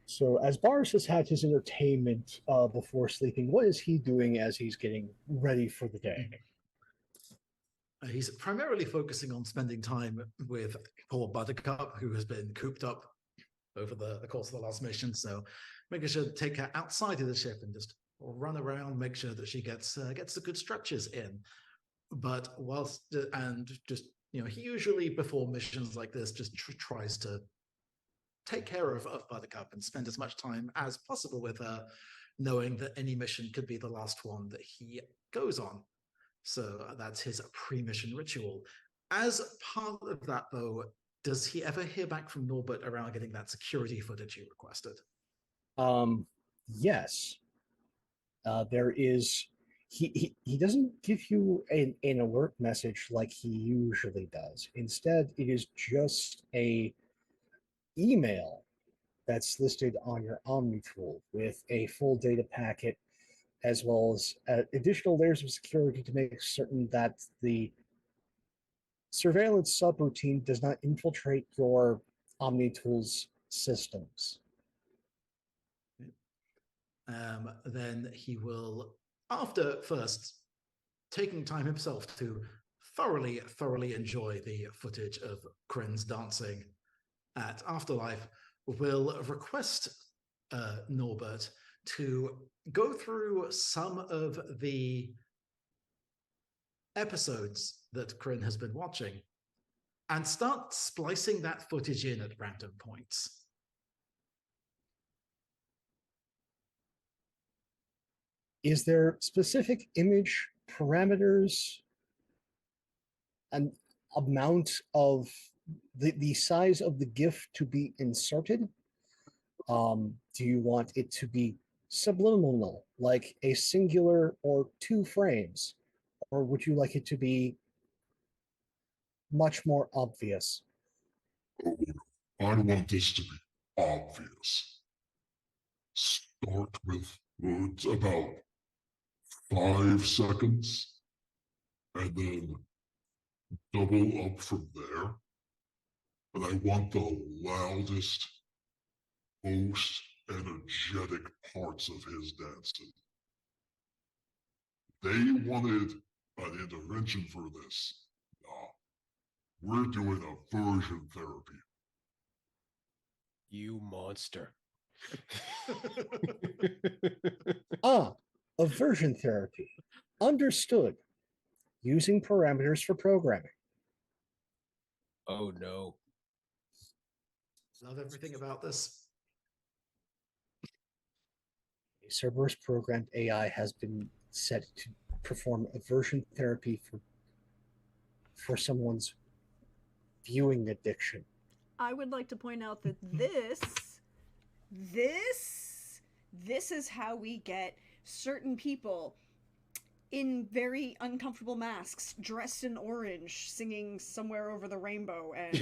So, as Boris has had his entertainment before sleeping, what is he doing as he's getting ready for the day? He's primarily focusing on spending time with poor Buttercup, who has been cooped up over the course of the last mission. So, making sure to take her outside of the ship and just run around, make sure that she gets the good stretches in. But he usually before missions like this just tries to take care of Buttercup and spend as much time as possible with her, knowing that any mission could be the last one that he goes on. So that's his pre-mission ritual. As part of that, though, does he ever hear back from Norbert around getting that security footage you requested? Yes. There is. He doesn't give you an alert message like he usually does. Instead, it is just a email that's listed on your Omni tool with a full data packet, as well as additional layers of security to make certain that the surveillance subroutine does not infiltrate your Omni tool's systems. Then he will, after first taking time himself to thoroughly enjoy the footage of Kryn's dancing at Afterlife, will request Norbert to go through some of the episodes that Kryn has been watching and start splicing that footage in at random points. Is there specific image parameters and amount of the size of the GIF to be inserted? Do you want it to be subliminal, like a singular or 2 frames? Or would you like it to be much more obvious? Oh, I want this to be obvious. Start with words about 5 seconds, and then double up from there. And I want the loudest, most energetic parts of his dancing. They wanted an intervention for this. Nah, we're doing aversion therapy. You monster. Aversion therapy. Understood. Using parameters for programming. Oh no. Love everything about this. A Cerberus programmed AI has been set to perform aversion therapy for someone's viewing addiction. I would like to point out that this is how we get certain people in very uncomfortable masks, dressed in orange, singing Somewhere Over the Rainbow and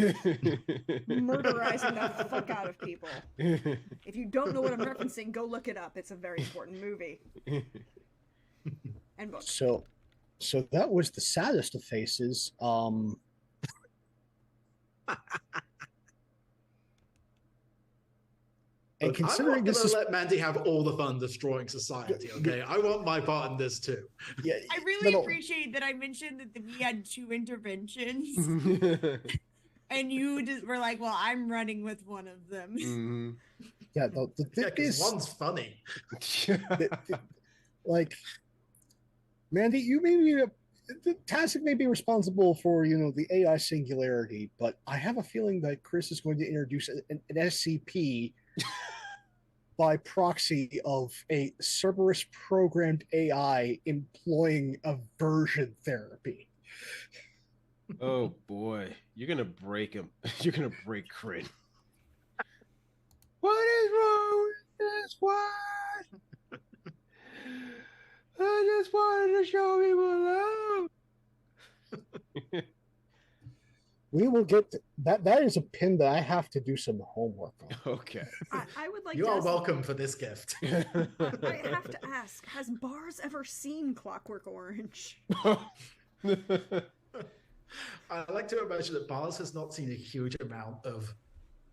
murderizing the fuck out of people. If you don't know what I'm referencing, go look it up. It's a very important movie. And book. So that was the saddest of faces. And Look, considering I'm not this going is to let Mandy have all the fun destroying society, okay? I want my part in this too. yeah, I really appreciate that I mentioned that we had 2 interventions, and you just were like, "Well, I'm running with one of them." Yeah, Because one's funny. Like, Mandy, you may be Tacit may be responsible for the AI singularity, but I have a feeling that Chris is going to introduce an SCP by proxy of a Cerberus programmed AI employing aversion therapy. Oh boy, you're gonna break him. You're gonna break Kryn. What is wrong with this What? I just wanted to show people love. We will get that. That is a pin that I have to do some homework on. Okay. I would like You to are ask, welcome for this gift. I have to ask, has Bars ever seen Clockwork Orange? I like to imagine that Bars has not seen a huge amount of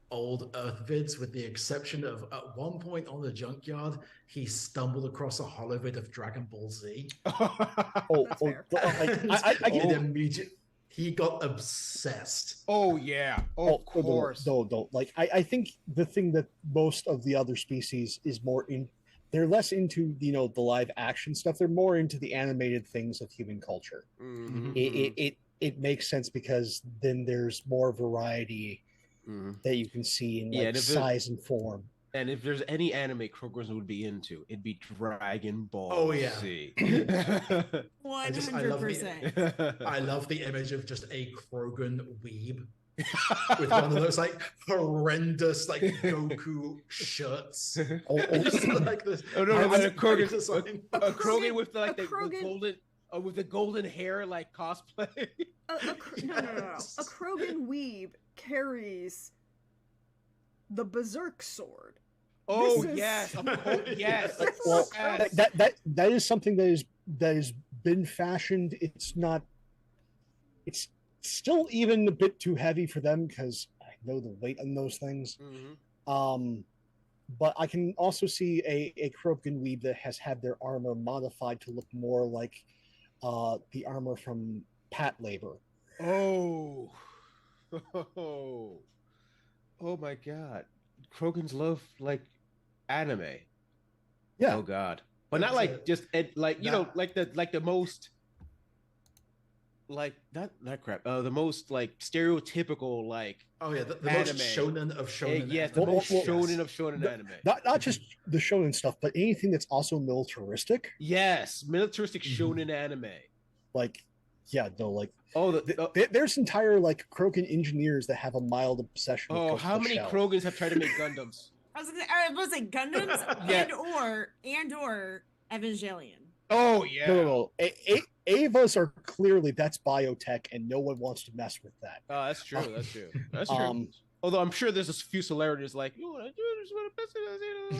old Earth vids, with the exception of at one point on the junkyard, he stumbled across a holo vid of Dragon Ball Z. That's fair. I get And it. immediately he got obsessed. Oh yeah. Of course. Don't. Like, I think the thing that most of the other species is more in, they're less into, you know, the live action stuff. They're more into the animated things of human culture. Mhm. It makes sense because then there's more variety that you can see in Yeah, like and if size and form. And if there's any anime Kroger's would be into, it'd be Dragon Ball Oh, yeah. Z. 100%. I love the image of just a Krogan weeb with one of those like horrendous like Goku shirts. Just like this. Oh no, I a Krogan, design. a Krogan with like the Krogan- golden, with the golden hair like cosplay. No. A Krogan weeb carries the Berserk sword. Oh This is- yes, of course, yes. Well, Yes. that is something that has been fashioned. It's not. It's still even a bit too heavy for them because I know the weight on those things. Mhm. But I can also see a Krogan weeb that has had their armor modified to look more like the armor from Pat Labor. Oh. Oh my god. Krogans love like anime. Yeah. Oh god. But not That's like it. just like you know That- like the most like not crap. The most like stereotypical like Oh yeah, the Anime. most shonen of shonen. yes, the anime. most well, shonen Yes. of shonen The- anime. Not just the shonen stuff, but anything that's also militaristic. Yes, militaristic Mhm. shonen anime. Like, yeah, no, like Oh, there's entire like Krogan engineers that have a mild obsession. with oh, Ghost how of the many Shell. Krogans have tried to make Gundams? I was gonna say Gundams Yeah. and or Evangelion. Oh yeah. No. Avas are clearly that's biotech, and no one wants to mess with that. Oh, that's true. That's true. That's true. Um, Although I'm sure there's a few similarities, like you want to do just want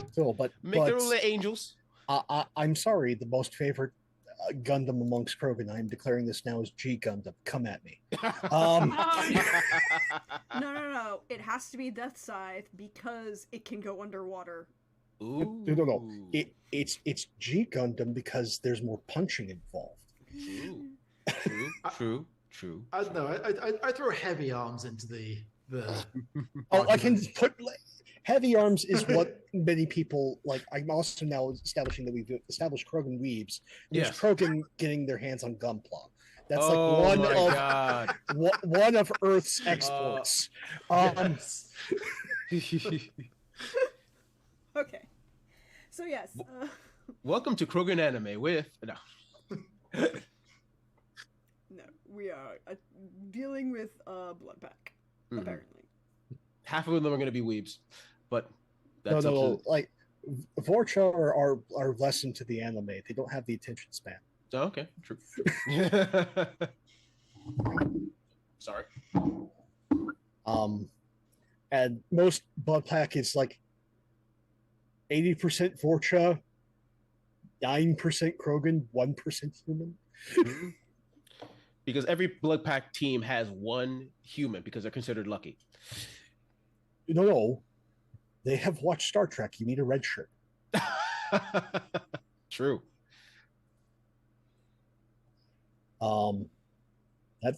to So, but make their own little angels. I'm sorry. The most favorite Gundam amongst Krogan. I'm declaring this now as G Gundam. Come at me. Um, No. It has to be Death Scythe because it can go underwater. Ooh. No. It's G Gundam because there's more punching involved. True. I don't know. I throw heavy arms into the. Oh, I can argument. put heavy arms is what many people like. I'm also now establishing that we've established Krogan weebs. There's Yes. Krogan getting their hands on Gunpla. That's Oh like my god. one of Earth's exports. Yes. Okay. So yes. Welcome to Krogan Anime with no. No, we are dealing with Blood Pack. Mhm. Apparently. Half of them are going to be weebs, but that's no. up to. Like Vorcha are less into the anime. They don't have the attention span. Oh, okay, true. Sorry. And most Blood Pack is like 80% Vorcha, 9% Krogan, 1% human. Mhm. Because every Blood Pack team has one human because they're considered lucky. No. They have watched Star Trek. You need a red shirt. True.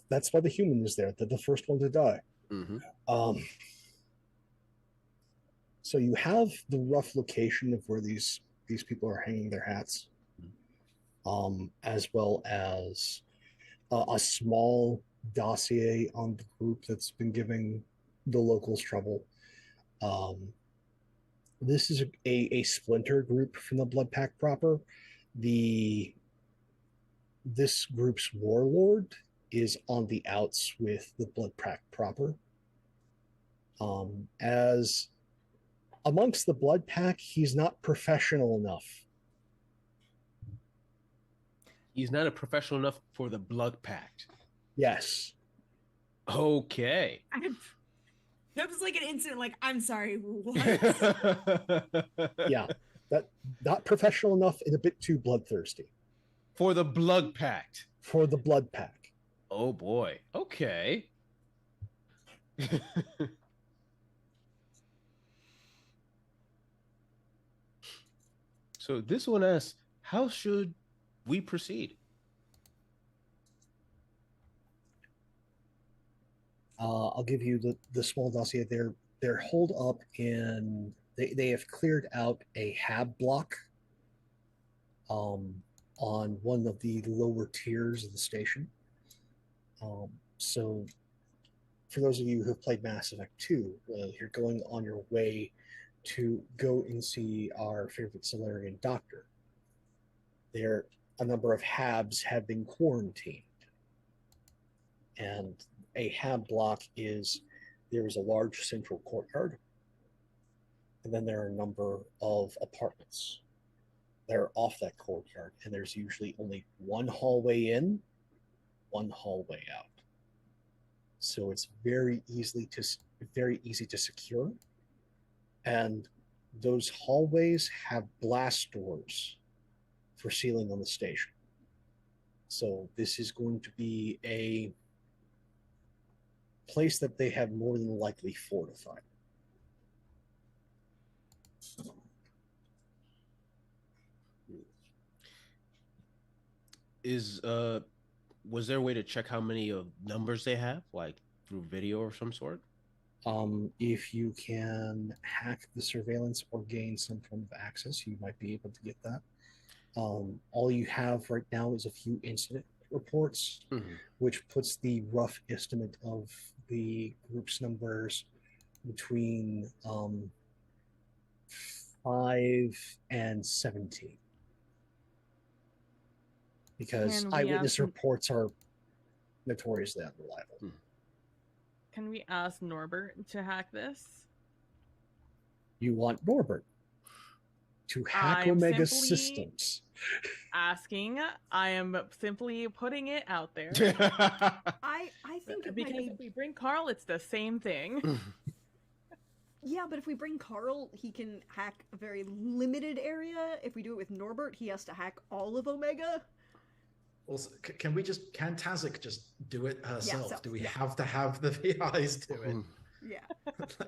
That's why the human is there. They're the first one to die. Hmm. So you have the rough location of where these people are hanging their hats, as well as a small dossier on the group that's been giving the locals trouble. This is a splinter group from the Blood Pack proper. This group's warlord is on the outs with the Blood Pack proper. As amongst the Blood Pack, he's not professional enough. He's not a professional enough for the Blood Pact. Yes. Okay. That was like an instant, like, I'm sorry, what? Yeah. That not professional enough and a bit too bloodthirsty. For the Blood Pact. For the Blood Pack. Oh boy. Okay. So this one asks, how should we proceed? I'll give you the small dossier. They're holed up in. They have cleared out a hab block. On one of the lower tiers of the station. So, for those of you who have played Mass Effect 2, you're going on your way to go and see our favorite Solarian doctor. There, a number of habs have been quarantined. And a hab block is, there is a large central courtyard, and then there are a number of apartments that are off that courtyard, and there's usually only one hallway in, one hallway out. So it's very easy to secure, and those hallways have blast doors for sealing on the station. So this is going to be a place that they have more than likely fortified. Was there a way to check how many numbers they have, like through video or some sort? If you can hack the surveillance or gain some form of access, you might be able to get that. All you have right now is a few incident reports, which puts the rough estimate of the group's numbers between 5 and 17. Because eyewitness reports are notoriously unreliable. Can we ask Norbert to hack this? You want Norbert to hack Omega's systems? Asking. I am simply putting it out there. I think it because might be... if we bring Carl, it's the same thing. Yeah, but if we bring Carl, he can hack a very limited area. If we do it with Norbert, he has to hack all of Omega. Also, can Tazik just do it herself? Yeah, do we have to have the VIs do it? Yeah.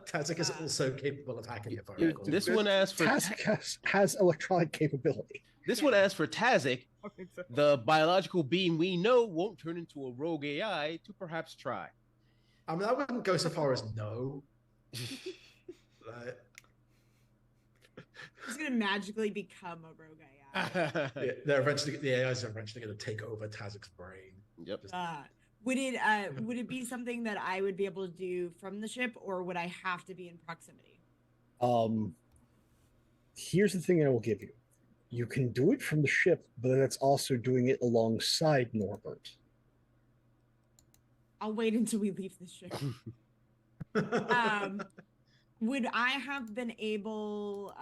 Tazik is also capable of hacking the phone. This one asks for Tazik has electronic capability. This one asks for Tazik. The biological being we know won't turn into a rogue AI to perhaps try. I mean, I wouldn't go so far as no. He's gonna magically become a rogue AI. Yeah, the AIs are eventually going to take over Tazik's brain. Yep. Would it be something that I would be able to do from the ship, or would I have to be in proximity? Here's the thing I will give you. You can do it from the ship, but that's also doing it alongside Norbert. I'll wait until we leave the ship. Would I have been able,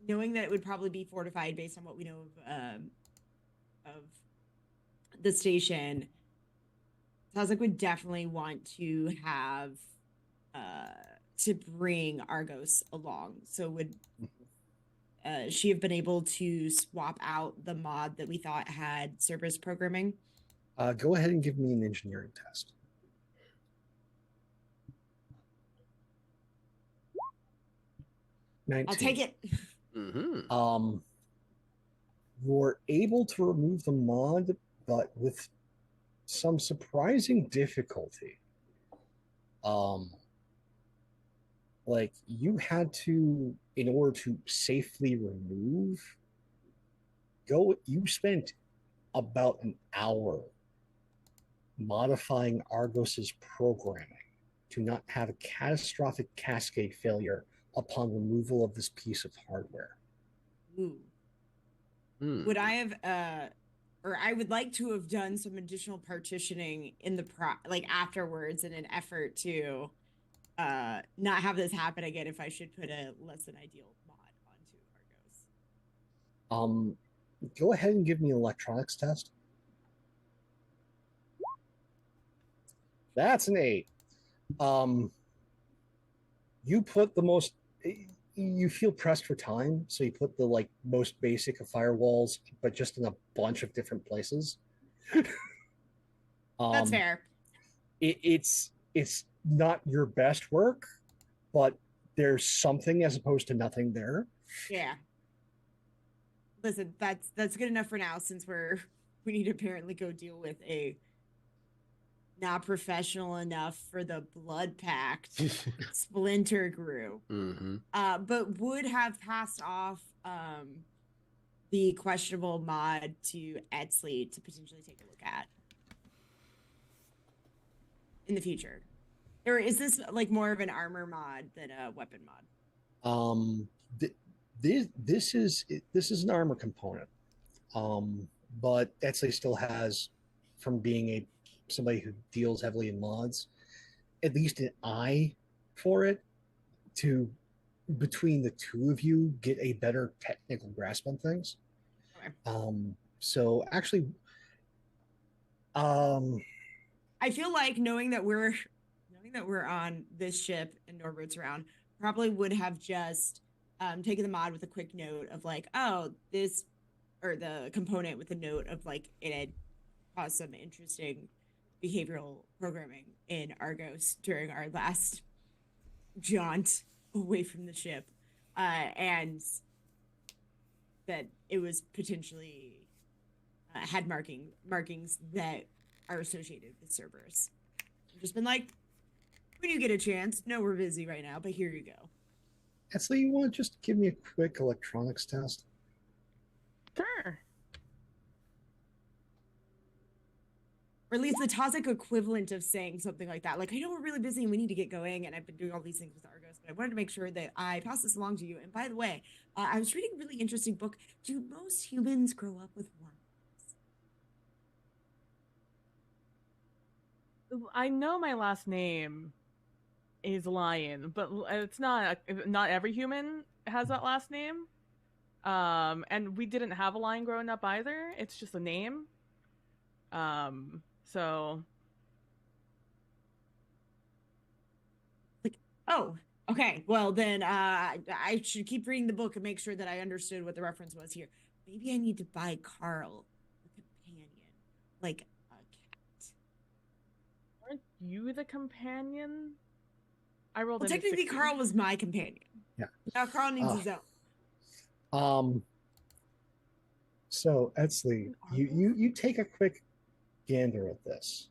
knowing that it would probably be fortified based on what we know of the station, Tazik would definitely want to have to bring Argos along. So would she have been able to swap out the mod that we thought had Cerberus programming? Go ahead and give me an engineering test. 19. I'll take it. You're able to remove the mod, but with some surprising difficulty. Like you had to, in order to safely remove, you spent about an hour modifying Argos's programming to not have a catastrophic cascade failure upon removal of this piece of hardware. Ooh. Would I have, or I would like to have done some additional partitioning in the afterwards in an effort to not have this happen again if I should put a less than ideal mod onto Argos. Go ahead and give me an electronics test. That's an 8. You put the most. You feel pressed for time, so you put the most basic of firewalls, but just in a bunch of different places. That's fair. It's not your best work, but there's something as opposed to nothing there. Yeah. Listen, that's good enough for now, since we need to apparently go deal with a not professional enough for the Blood Pact splinter group. Mm-hmm. But would have passed off the questionable mod to Etsley to potentially take a look at in the future. Or is this more of an armor mod than a weapon mod? This is an armor component, but Etsley still has, from being somebody who deals heavily in mods, at least an eye for it, to between the two of you get a better technical grasp on things. Okay. So actually, I feel like knowing that we're on this ship and Norbert's around, probably would have just taken the mod with a quick note of this, or the component with a note of it had caused some interesting behavioral programming in Argos during our last jaunt away from the ship, and that it was potentially had markings that are associated with Cerberus. I've just been when you get a chance, no, we're busy right now, but here you go. Etsley, you want to just give me a quick electronics test? Sure. Or at least the Tozic equivalent of saying something like that. I know we're really busy and we need to get going, and I've been doing all these things with Argos, but I wanted to make sure that I pass this along to you. And by the way, I was reading a really interesting book. Do most humans grow up with one? I know my last name is Lion, but it's not every human has that last name. And we didn't have a lion growing up either. It's just a name. So oh, okay. Well, then I should keep reading the book and make sure that I understood what the reference was here. Maybe I need to buy Carl a companion, like a cat. Aren't you the companion? I rolled. Well, technically, Carl was my companion. Yeah. Now Carl needs his own. So Etsley, you take a quick gander at this,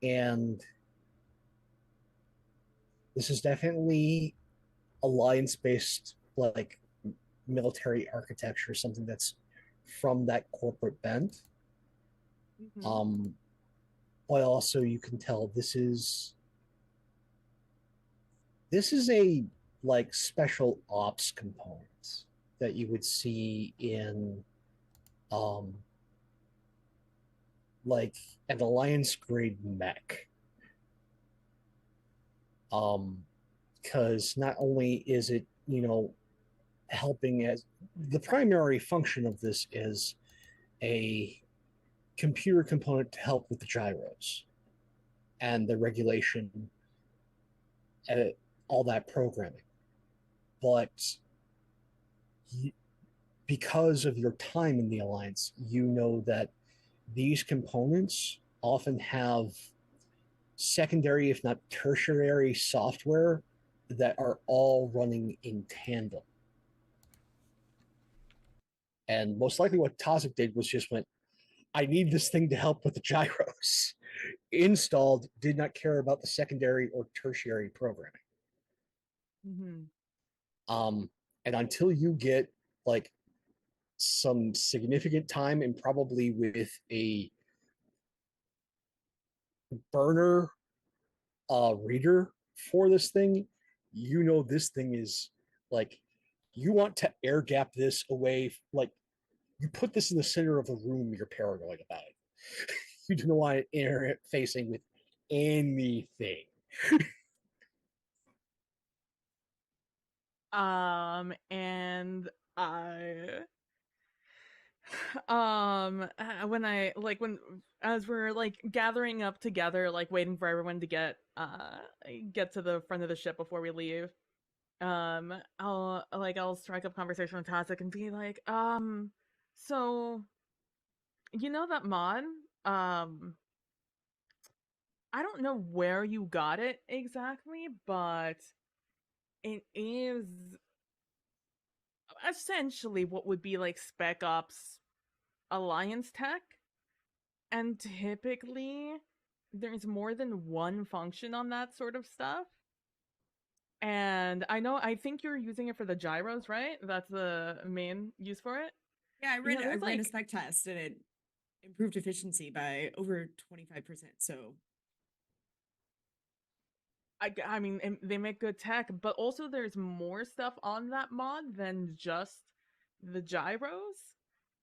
and this is definitely alliance-based, military architecture, something that's from that corporate bent. But also you can tell this is a special ops component that you would see in an alliance grade mech. Because not only is it, helping, as the primary function of this is a computer component to help with the gyros and the regulation and all that programming. But because of your time in the Alliance, you know that these components often have secondary, if not tertiary, software that are all running in tandem. And most likely what Tozic did was just went, I need this thing to help with the gyros. Installed, did not care about the secondary or tertiary programming. And until you get some significant time, and probably with a burner reader for this thing, this thing is you want to air gap this away. You put this in the center of the room, you're paranoid about it. You don't want it interfacing with anything. And I when I like when as we're like gathering up together, like waiting for everyone to get to the front of the ship before we leave, I'll strike up conversation with Tasik and be like, so you know that mod? I don't know where you got it exactly, but it is essentially what would be like Spec Ops Alliance tech. And typically, there's more than one function on that sort of stuff. And I think you're using it for the gyros, right? That's the main use for it. Yeah, I Yeah, there's, ran a like- spec test and it improved efficiency by over 25%. So I mean, they make good tech, but also there's more stuff on that mod than just the gyros.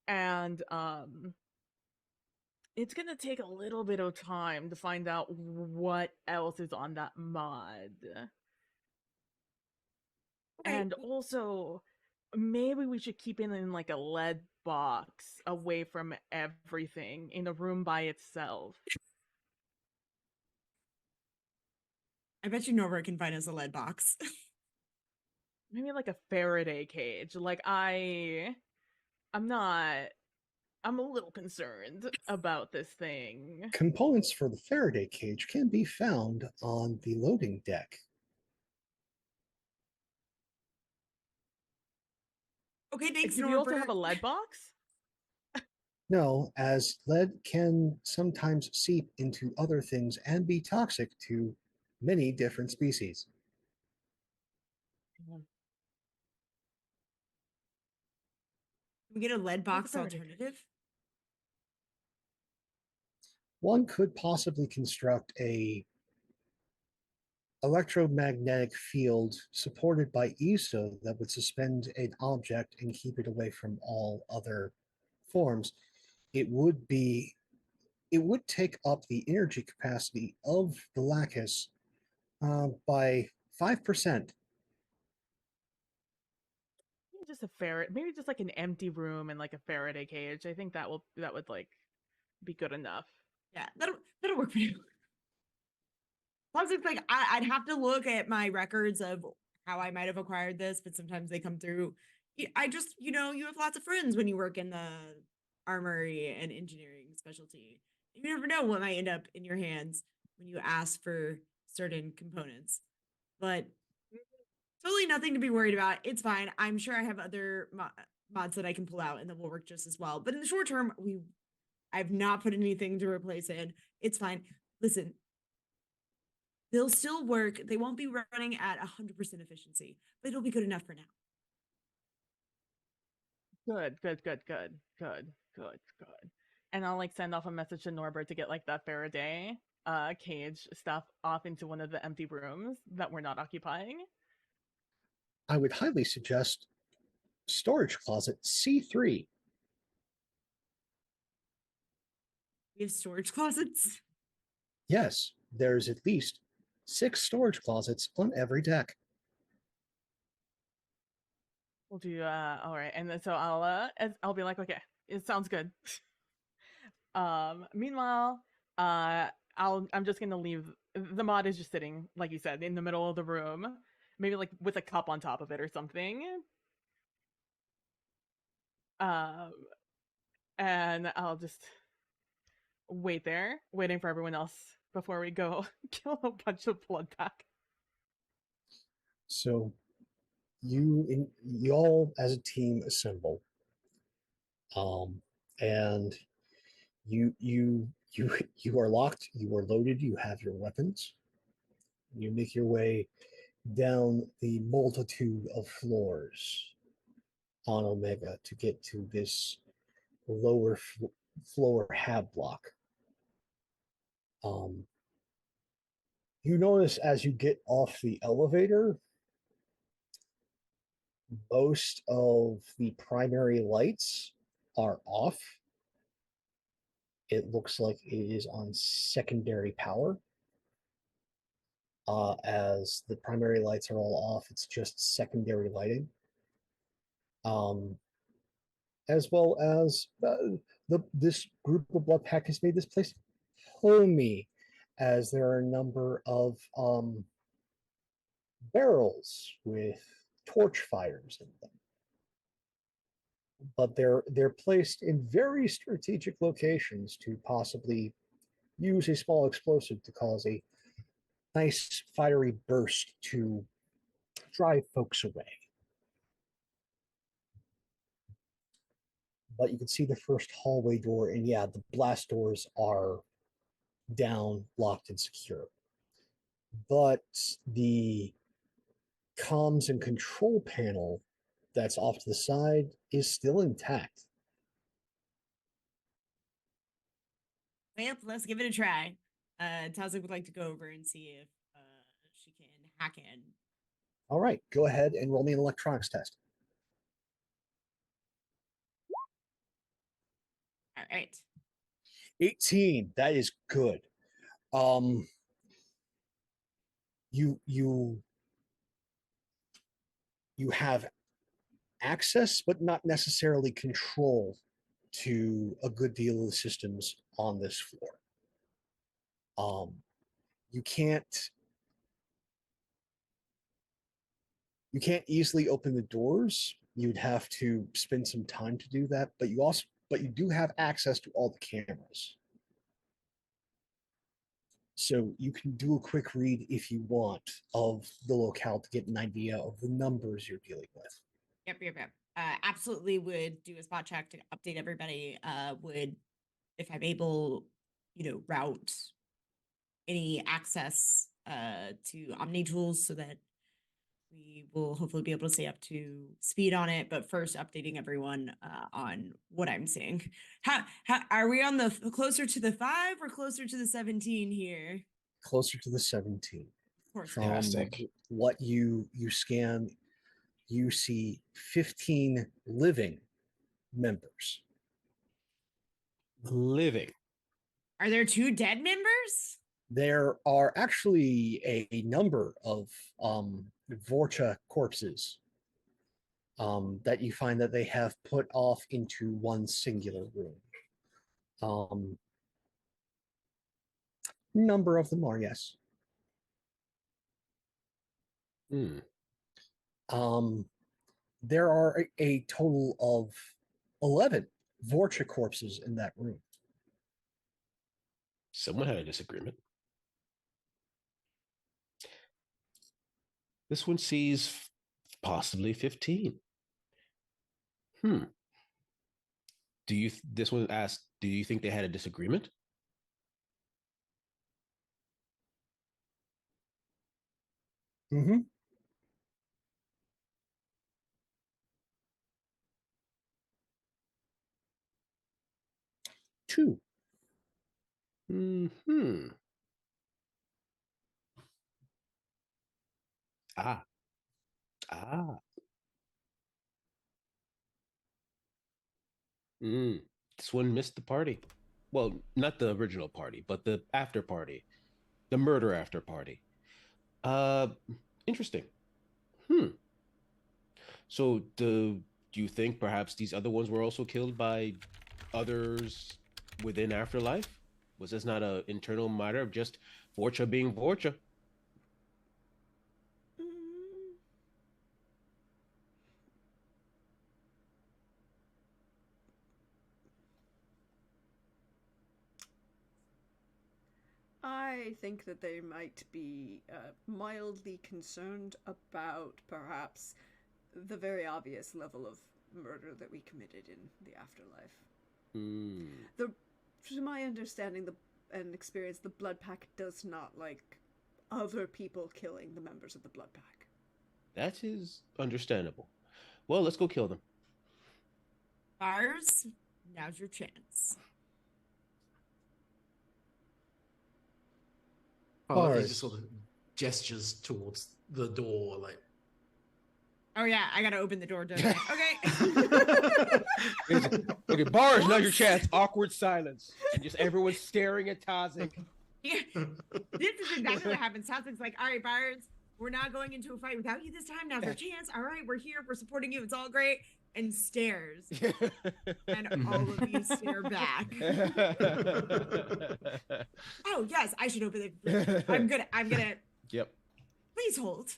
And it's gonna take a little bit of time to find out what else is on that mod. okay, And also, maybe we should keep it in like a lead box away from everything in a room by itself. I bet you Norbert can find us a lead box. Maybe like a Faraday cage. Like I'm a little concerned about this thing. Components for the Faraday cage can be found on the loading deck. Okay, thanks, Do you also have Norbert. a lead box? No, as lead can sometimes seep into other things and be toxic to many different species. Can we get a lead box Faraday cage. alternative? One could possibly construct a electromagnetic field supported by ESO that would suspend an object and keep it away from all other forms. It would take up the energy capacity of the Lacus by 5%. Maybe just like an empty room and like a Faraday cage. I think that would like be good enough. Yeah, that'll work for you. Plus, it's like I'd have to look at my records of how I might have acquired this, but sometimes they come through. I just, you have lots of friends when you work in the armory and engineering specialty. You never know what might end up in your hands when you ask for certain components. But totally nothing to be worried about. It's fine. I'm sure I have other mods that I can pull out and that will work just as well. But in the short term, I've not put anything to replace it. It's fine. Listen, they'll still work. They won't be running at 100% efficiency, but it'll be good enough for now. Good. And I'll like send off a message to Norbert to get like that Faraday cage stuff off into one of the empty rooms that we're not occupying. I would highly suggest storage closet C3. We have storage closets. Yes, there's at least 6 storage closets on every deck. We'll do all right, and then so I'll be like, okay, it sounds good. Meanwhile, I'm just gonna leave. The mod is just sitting, like you said, in the middle of the room, maybe like with a cup on top of it or something. And I'll just wait there, waiting for everyone else before we go kill a bunch of blood pack. So you all as a team assemble, and you are locked, you are loaded, you have your weapons. You make your way down the multitude of floors on Omega to get to this lower floor hab block. You notice as you get off the elevator, most of the primary lights are off. It looks like it is on secondary power. as the primary lights are all off. It's just secondary lighting. As well as this group of blood pack has made this place homey, as there are a number of barrels with torch fires in them. But they're placed in very strategic locations to possibly use a small explosive to cause a nice fiery burst to drive folks away. But you can see the first hallway door, and yeah, the blast doors are down, locked, and secure. But the comms and control panel that's off to the side is still intact. Well, let's give it a try. Tazik would like to go over and see if she can hack in. All right, go ahead and roll me an electronics test. All right. 18. That is good. You have access, but not necessarily control to a good deal of the systems on this floor. You can't easily open the doors. You'd have to spend some time to do that, but you do have access to all the cameras. So you can do a quick read if you want of the locale to get an idea of the numbers you're dealing with. Yep. Absolutely would do a spot check to update everybody. Would, if I'm able, route any access to Omni tools so that we will hopefully be able to stay up to speed on it. But first, updating everyone on what I'm seeing. How are we on the closer to the 5 or closer to the 17 here? Closer to the 17. Of course. From what you scan, you see 15 living members. Living. Are there 2 dead members? There are actually a number of Vorcha corpses that you find that they have put off into one singular room. Number of them are, yes. There are a total of 11 Vorcha corpses in that room. Someone had a disagreement. This one sees possibly 15. This one asked, do you think they had a disagreement? Mm-hmm. Two. This one missed the party. Well, not the original party, but the after party. The murder after party. Interesting. So do you think perhaps these other ones were also killed by others within Afterlife? Was this not an internal matter of just Vorcha being Vorcha? I think that they might be mildly concerned about perhaps the very obvious level of murder that we committed in the afterlife. To my understanding and experience, the Blood Pack does not like other people killing the members of the Blood Pack. That is understandable. Well, let's go kill them. Bars, now's your chance. He just sort of gestures towards the door, like. Oh yeah, I gotta open the door, don't I? Okay. Okay, Bars, now your chance. Awkward silence. And just everyone staring at Tazik. This is exactly what happens. Tazik's like, all right, Byron, we're not going into a fight without you this time. Now's our chance. All right, we're here. We're supporting you. It's all great. And stares. And all of you stare back. Oh, yes, I should open it. I'm gonna. Yep. Please hold.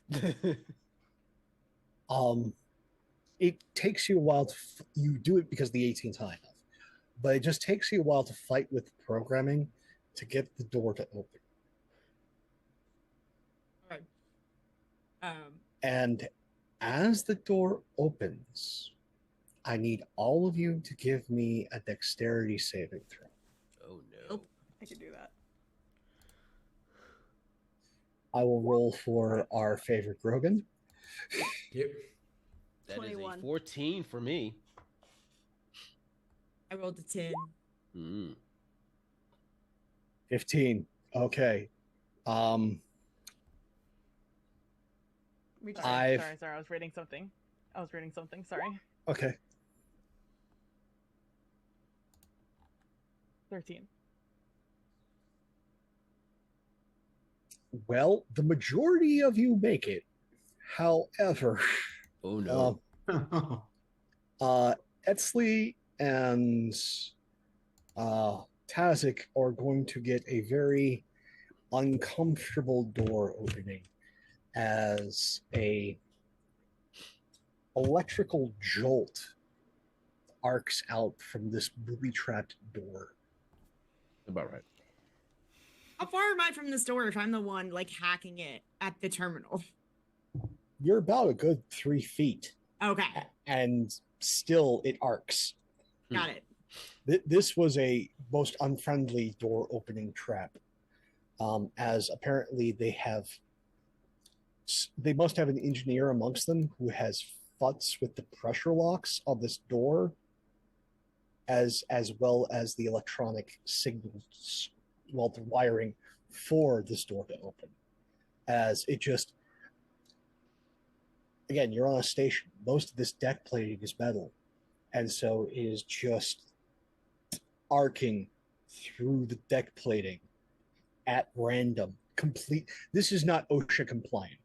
It takes you a while to you do it because the 18's high enough, but it just takes you a while to fight with programming to get the door to open. All right. And as the door opens, I need all of you to give me a dexterity saving throw. Oh no. I can do that. I will roll for our favorite Grogan. Yep. That is 21. a 14 for me. I rolled a 10. 15. Okay. We just, I've- Sorry. I was reading something. Sorry. Okay. 13. Well, the majority of you make it. However, Oh no. Etzli and Tazik are going to get a very uncomfortable door opening as a electrical jolt arcs out from this booby-trapped door. About right. How far am I from this door if I'm the one like hacking it at the terminal? You're about a good 3 feet, Okay, and still it arcs. got it. This was a most unfriendly door opening trap, as apparently they must have an engineer amongst them who has futz with the pressure locks of this door, as well as the electronic signals, well, the wiring for this door to open, as it just, again, you're on a station. Most of this deck plating is metal, and so it is just arcing through the deck plating at random. Complete. This is not OSHA compliant.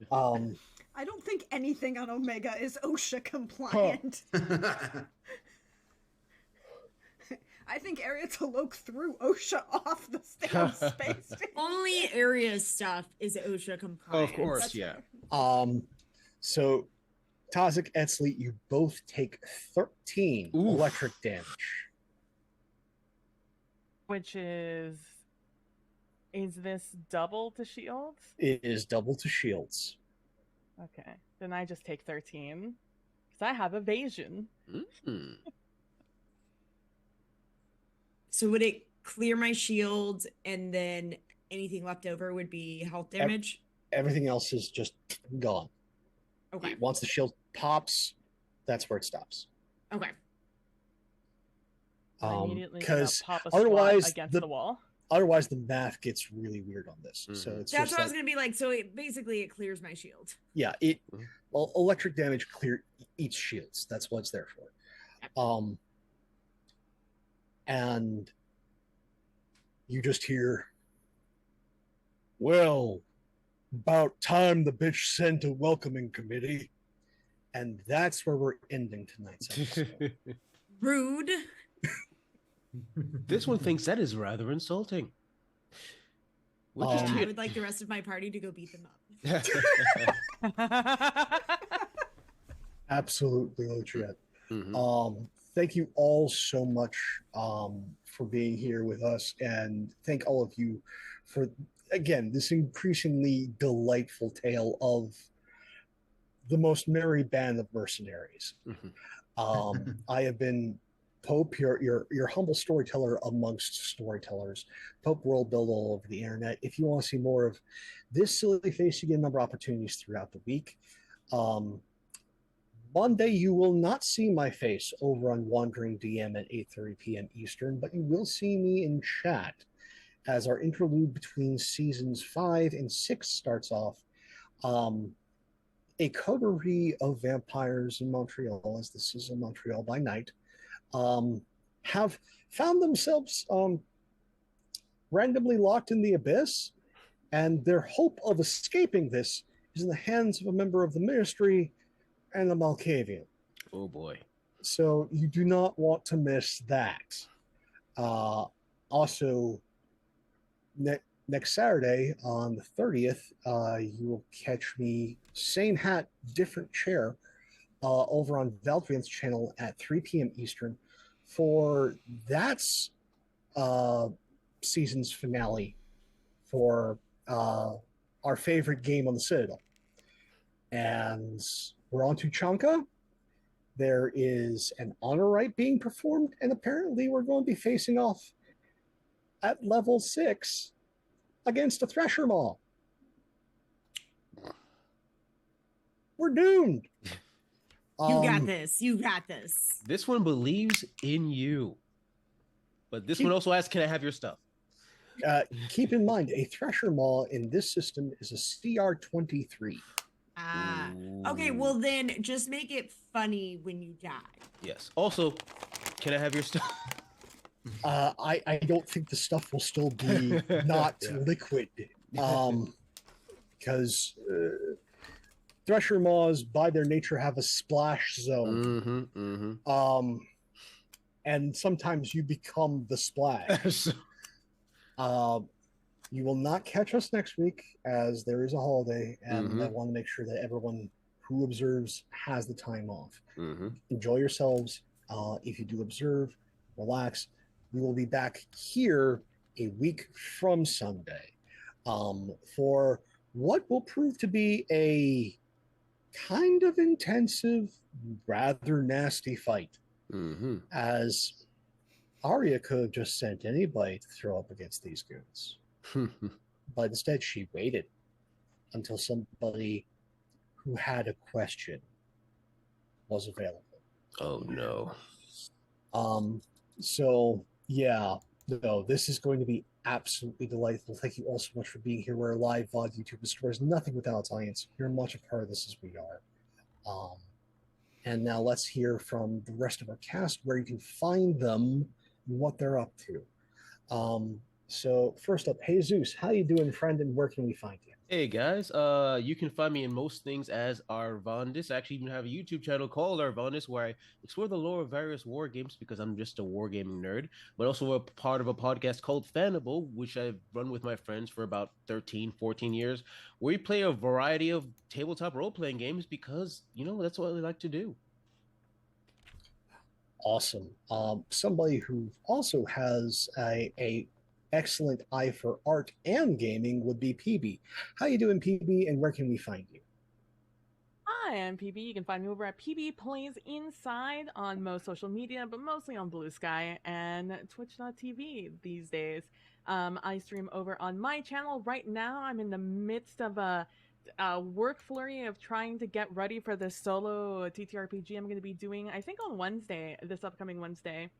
I don't think anything on Omega is OSHA compliant. I think Area Taloke threw OSHA off the space station. Only area stuff is OSHA compliant. Of course, That's yeah. fair. So Tazik, Etzli, you both take 13 Oof. electric damage. Which is this double to shields? It is double to shields. Okay. Then I just take 13. Because I have evasion. Mm. So would it clear my shield and then anything left over would be health damage? Everything else is just gone. Okay. Once the shield pops, that's where it stops. Okay. I immediately Because pop a otherwise SWAT against the- the wall. otherwise the math gets really weird on this. So Mhm. it's That's just what I was like, gonna be like. So it basically it clears my shield. yeah, Mhm. well, electric damage eats shields. That's what it's there for. And you just hear, well, about time the bitch sent a welcoming committee. And that's where we're ending tonight's episode. Rude. This one thinks that is rather insulting. We're just I here. would like the rest of my party to go beat them up. Absolutely, Otriet. Mhm. Thank you all so much for being here with us, and thank all of you for, again, this increasingly delightful tale of the most merry band of mercenaries. Mhm. I have been Pope, your humble storyteller amongst storytellers. Pope World Build all over the internet. If you want to see more of this silly face, you get a number of opportunities throughout the week. Monday, you will not see my face over on Wandering DM at 8:30 p.m. Eastern, but you will see me in chat as our interlude between seasons 5 and 6 starts off. A coterie of vampires in Montreal, as this is in Montreal by night, have found themselves randomly locked in the abyss, and their hope of escaping this is in the hands of a member of the ministry and the Malkavian. Oh boy. So you do not want to miss that. Also, next Saturday on the 30th, you will catch me, same hat, different chair, over on Valkyrian's channel at 3 p.m. Eastern for that's season's finale for our favorite game on the Citadel. And we're on to Chanka. There is an honor rite being performed, and apparently we're going to be facing off at level 6 against a Thresher Maw. We're doomed. You got this. You got this. This one believes in you. But this one also asks, can I have your stuff? Keep in mind, a Thresher Maw in this system is a CR23. Okay, well then just make it funny when you die. Yes. Also, can I have your stuff? I don't think the stuff will still be not liquid. Because Thresher Maws, by their nature, have a splash zone. And sometimes you become the splash. You will not catch us next week, as there is a holiday, and I want to make sure that everyone who observes has the time off. Enjoy yourselves. If you do observe, relax. We will be back here a week from Sunday for what will prove to be a kind of intensive, rather nasty fight. As Arya could have just sent anybody to throw up against these goons. But instead, she waited until somebody who had a question was available. Oh, no. So, yeah, no, this is going to be absolutely delightful. Thank you all so much for being here. We're a live VOD YouTube stores, nothing without its audience. You're much a part of this as we are. And now let's hear from the rest of our cast where you can find them and what they're up to. So first up, Jesus, how you doing, friend, and where can we find you? Hey guys, you can find me in most things as Arvandis. I actually even have a YouTube channel called Arvandis where I explore the lore of various war games because I'm just a wargaming nerd, but also a part of a podcast called Fanable, which I've run with my friends for about 13, 14 years, where we play a variety of tabletop role-playing games because, you know, that's what we like to do. Awesome. Somebody who also has a excellent eye for art and gaming would be PB. How you doing, PB, and where can we find you? Hi, I'm PB. You can find me over at PB Plays Inside on most social media, but mostly on Blue Sky and Twitch.tv these days. I stream over on my channel right now. I'm in the midst of a work flurry of trying to get ready for the solo TTRPG I'm going to be doing, I think on Wednesday, this upcoming Wednesday.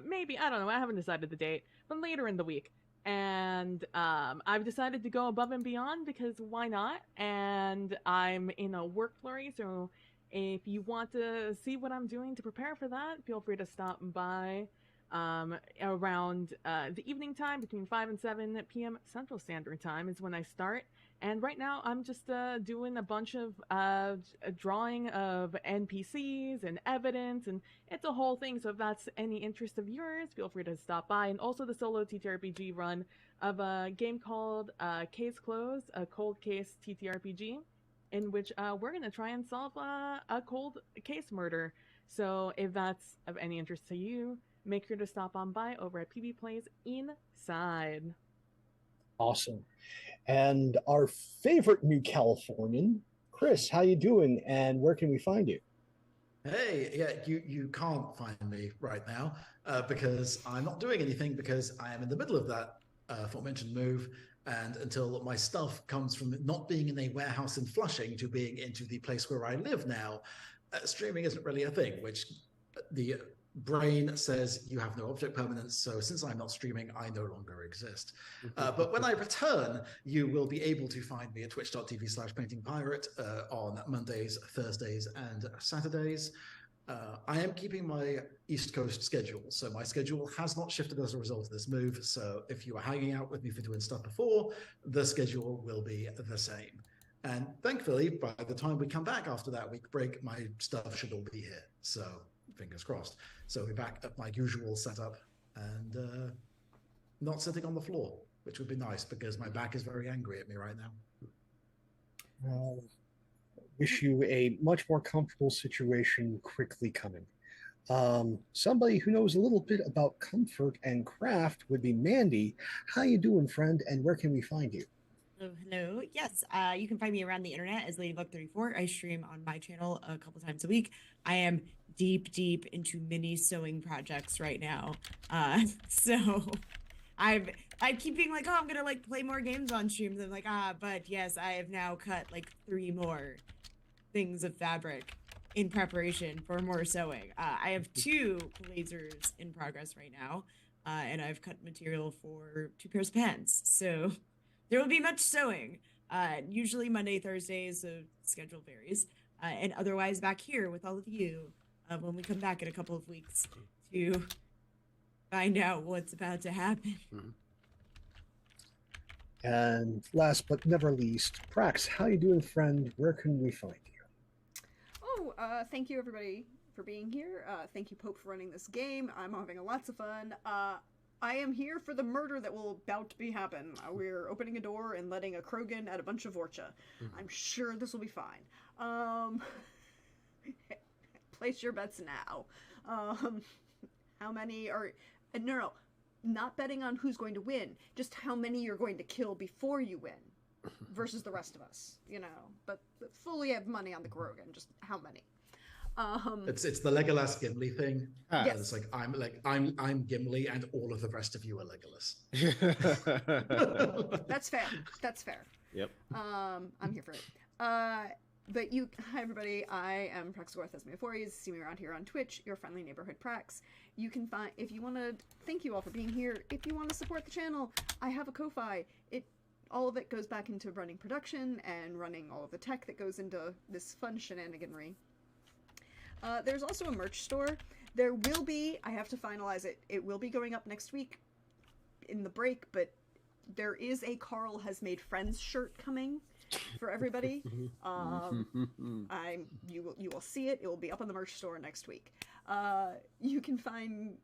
Maybe, I don't know, I haven't decided the date, but later in the week. And I've decided to go above and beyond because why not? And I'm in a work flurry, so if you want to see what I'm doing to prepare for that, feel free to stop by around the evening time between 5 and 7 p.m. Central Standard Time is when I start. And right now I'm just doing a bunch of drawing of NPCs and evidence, and it's a whole thing. So if that's any interest of yours, feel free to stop by. And also the solo TTRPG run of a game called Case Closed, a cold case TTRPG, in which we're going to try and solve a cold case murder. So if that's of any interest to you, make sure to stop on by over at PB Plays Inside. Awesome. And our favorite new Californian, Chris, how you doing, and where can we find you? Hey, yeah, you can't find me right now because I'm not doing anything because I am in the middle of that aforementioned move, and until my stuff comes from not being in a warehouse in Flushing to being into the place where I live now, streaming isn't really a thing, which the brain says you have no object permanence, so since I'm not streaming, I no longer exist. But when I return, you will be able to find me at twitch.tv/paintingpirate on Mondays, Thursdays, and Saturdays. I am keeping my East Coast schedule, so my schedule has not shifted as a result of this move. So if you were hanging out with me for doing stuff before, the schedule will be the same. And thankfully, by the time we come back after that week break, my stuff should all be here. So fingers crossed. So we're back at my usual setup and not sitting on the floor, which would be nice because my back is very angry at me right now. Well, wish you a much more comfortable situation quickly coming. Somebody who knows a little bit about comfort and craft would be Mandy. How you doing, friend? And where can we find you? Hello. Yes, you can find me around the internet as Ladybug34. I stream on my channel a couple times a week. I am deep into mini sewing projects right now. So I keep being like, oh, I'm gonna like play more games on stream. And I'm like, but yes, I have now cut like 3 more things of fabric in preparation for more sewing. I have 2 lasers in progress right now, and I've cut material for 2 pairs of pants. So there will be much sewing. Usually Monday, Thursdays, the schedule varies. And otherwise back here with all of you when we come back in a couple of weeks to find out what's about to happen. And last but never least, Prax, how you doing, friend? Where can we find you? Oh, thank you everybody for being here. Thank you, Pope, for running this game. I'm having lots of fun. I am here for the murder that will about to be happen. We're opening a door and letting a Krogan at a bunch of Vorcha. I'm sure this will be fine. Place your bets now. How many are... No, not betting on who's going to win. Just how many you're going to kill before you win. Versus the rest of us, you know. But fully have money on the Krogan. Just how many. It's the Legolas Gimli thing. Yes. It's like I'm Gimli and all of the rest of you are Legolas. That's fair. That's fair. Yep. I'm here for it. But hi everybody, I am Praxagorth Esmiaphores. See me around here on Twitch, your friendly neighborhood Prax. You can find, if you want to, thank you all for being here. If you want to support the channel, I have a Ko-Fi. All of it goes back into running production and running all of the tech that goes into this fun shenaniganry. There's also a merch store. There will be, I have to finalize it, it will be going up next week in the break, but there is a Carl Has Made Friends shirt coming for everybody. You will see it. It will be up on the merch store next week. You can find,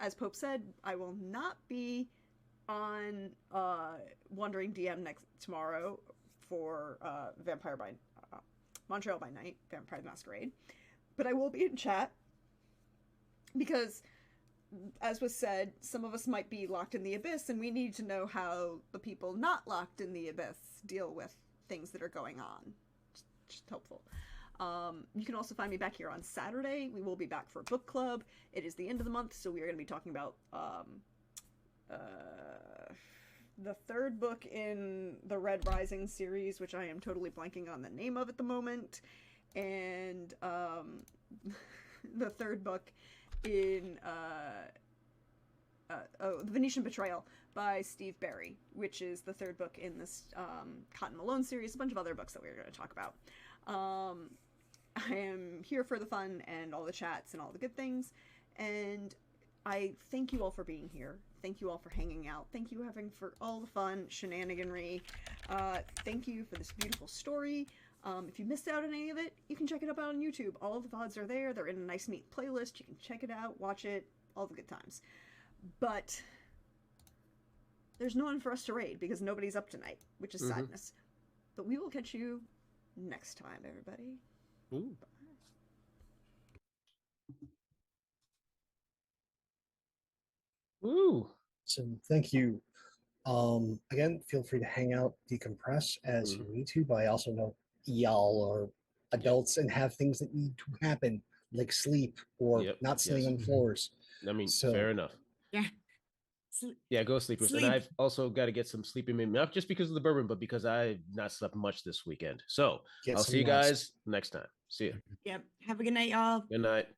as Pope said, I will not be on Wandering DM tomorrow for Montreal by Night, Vampire the Masquerade. But I will be in chat because, as was said, some of us might be locked in the Abyss, and we need to know how the people not locked in the Abyss deal with things that are going on. Just helpful. You can also find me back here on Saturday. We will be back for book club. It is the end of the month, so we are going to be talking about the 3rd book in the Red Rising series, which I am totally blanking on the name of at the moment, and the 3rd book in The Venetian Betrayal by Steve Barry, which is the 3rd book in this Cotton Malone series, a bunch of other books that we're going to talk about. I am here for the fun and all the chats and all the good things, and I thank you all for being here. Thank you all for hanging out. Thank you for all the fun shenaniganry. Thank you for this beautiful story. If you missed out on any of it, you can check it up on YouTube. All of the VODs are there. They're in a nice, neat playlist. You can check it out, watch it, all the good times. But there's no one for us to raid because nobody's up tonight, which is sadness. But we will catch you next time, everybody. Ooh. Woo! So thank you. Again, feel free to hang out, decompress as you need to, but I also know y'all are adults and have things that need to happen, like sleep or not sitting on floors. I mean, fair enough. Yeah. Yeah, go sleep. And I've also got to get some sleep in me, not just because of the bourbon, but because I've not slept much this weekend. So I'll see you guys next time. See you. Yep. Have a good night, y'all. Good night.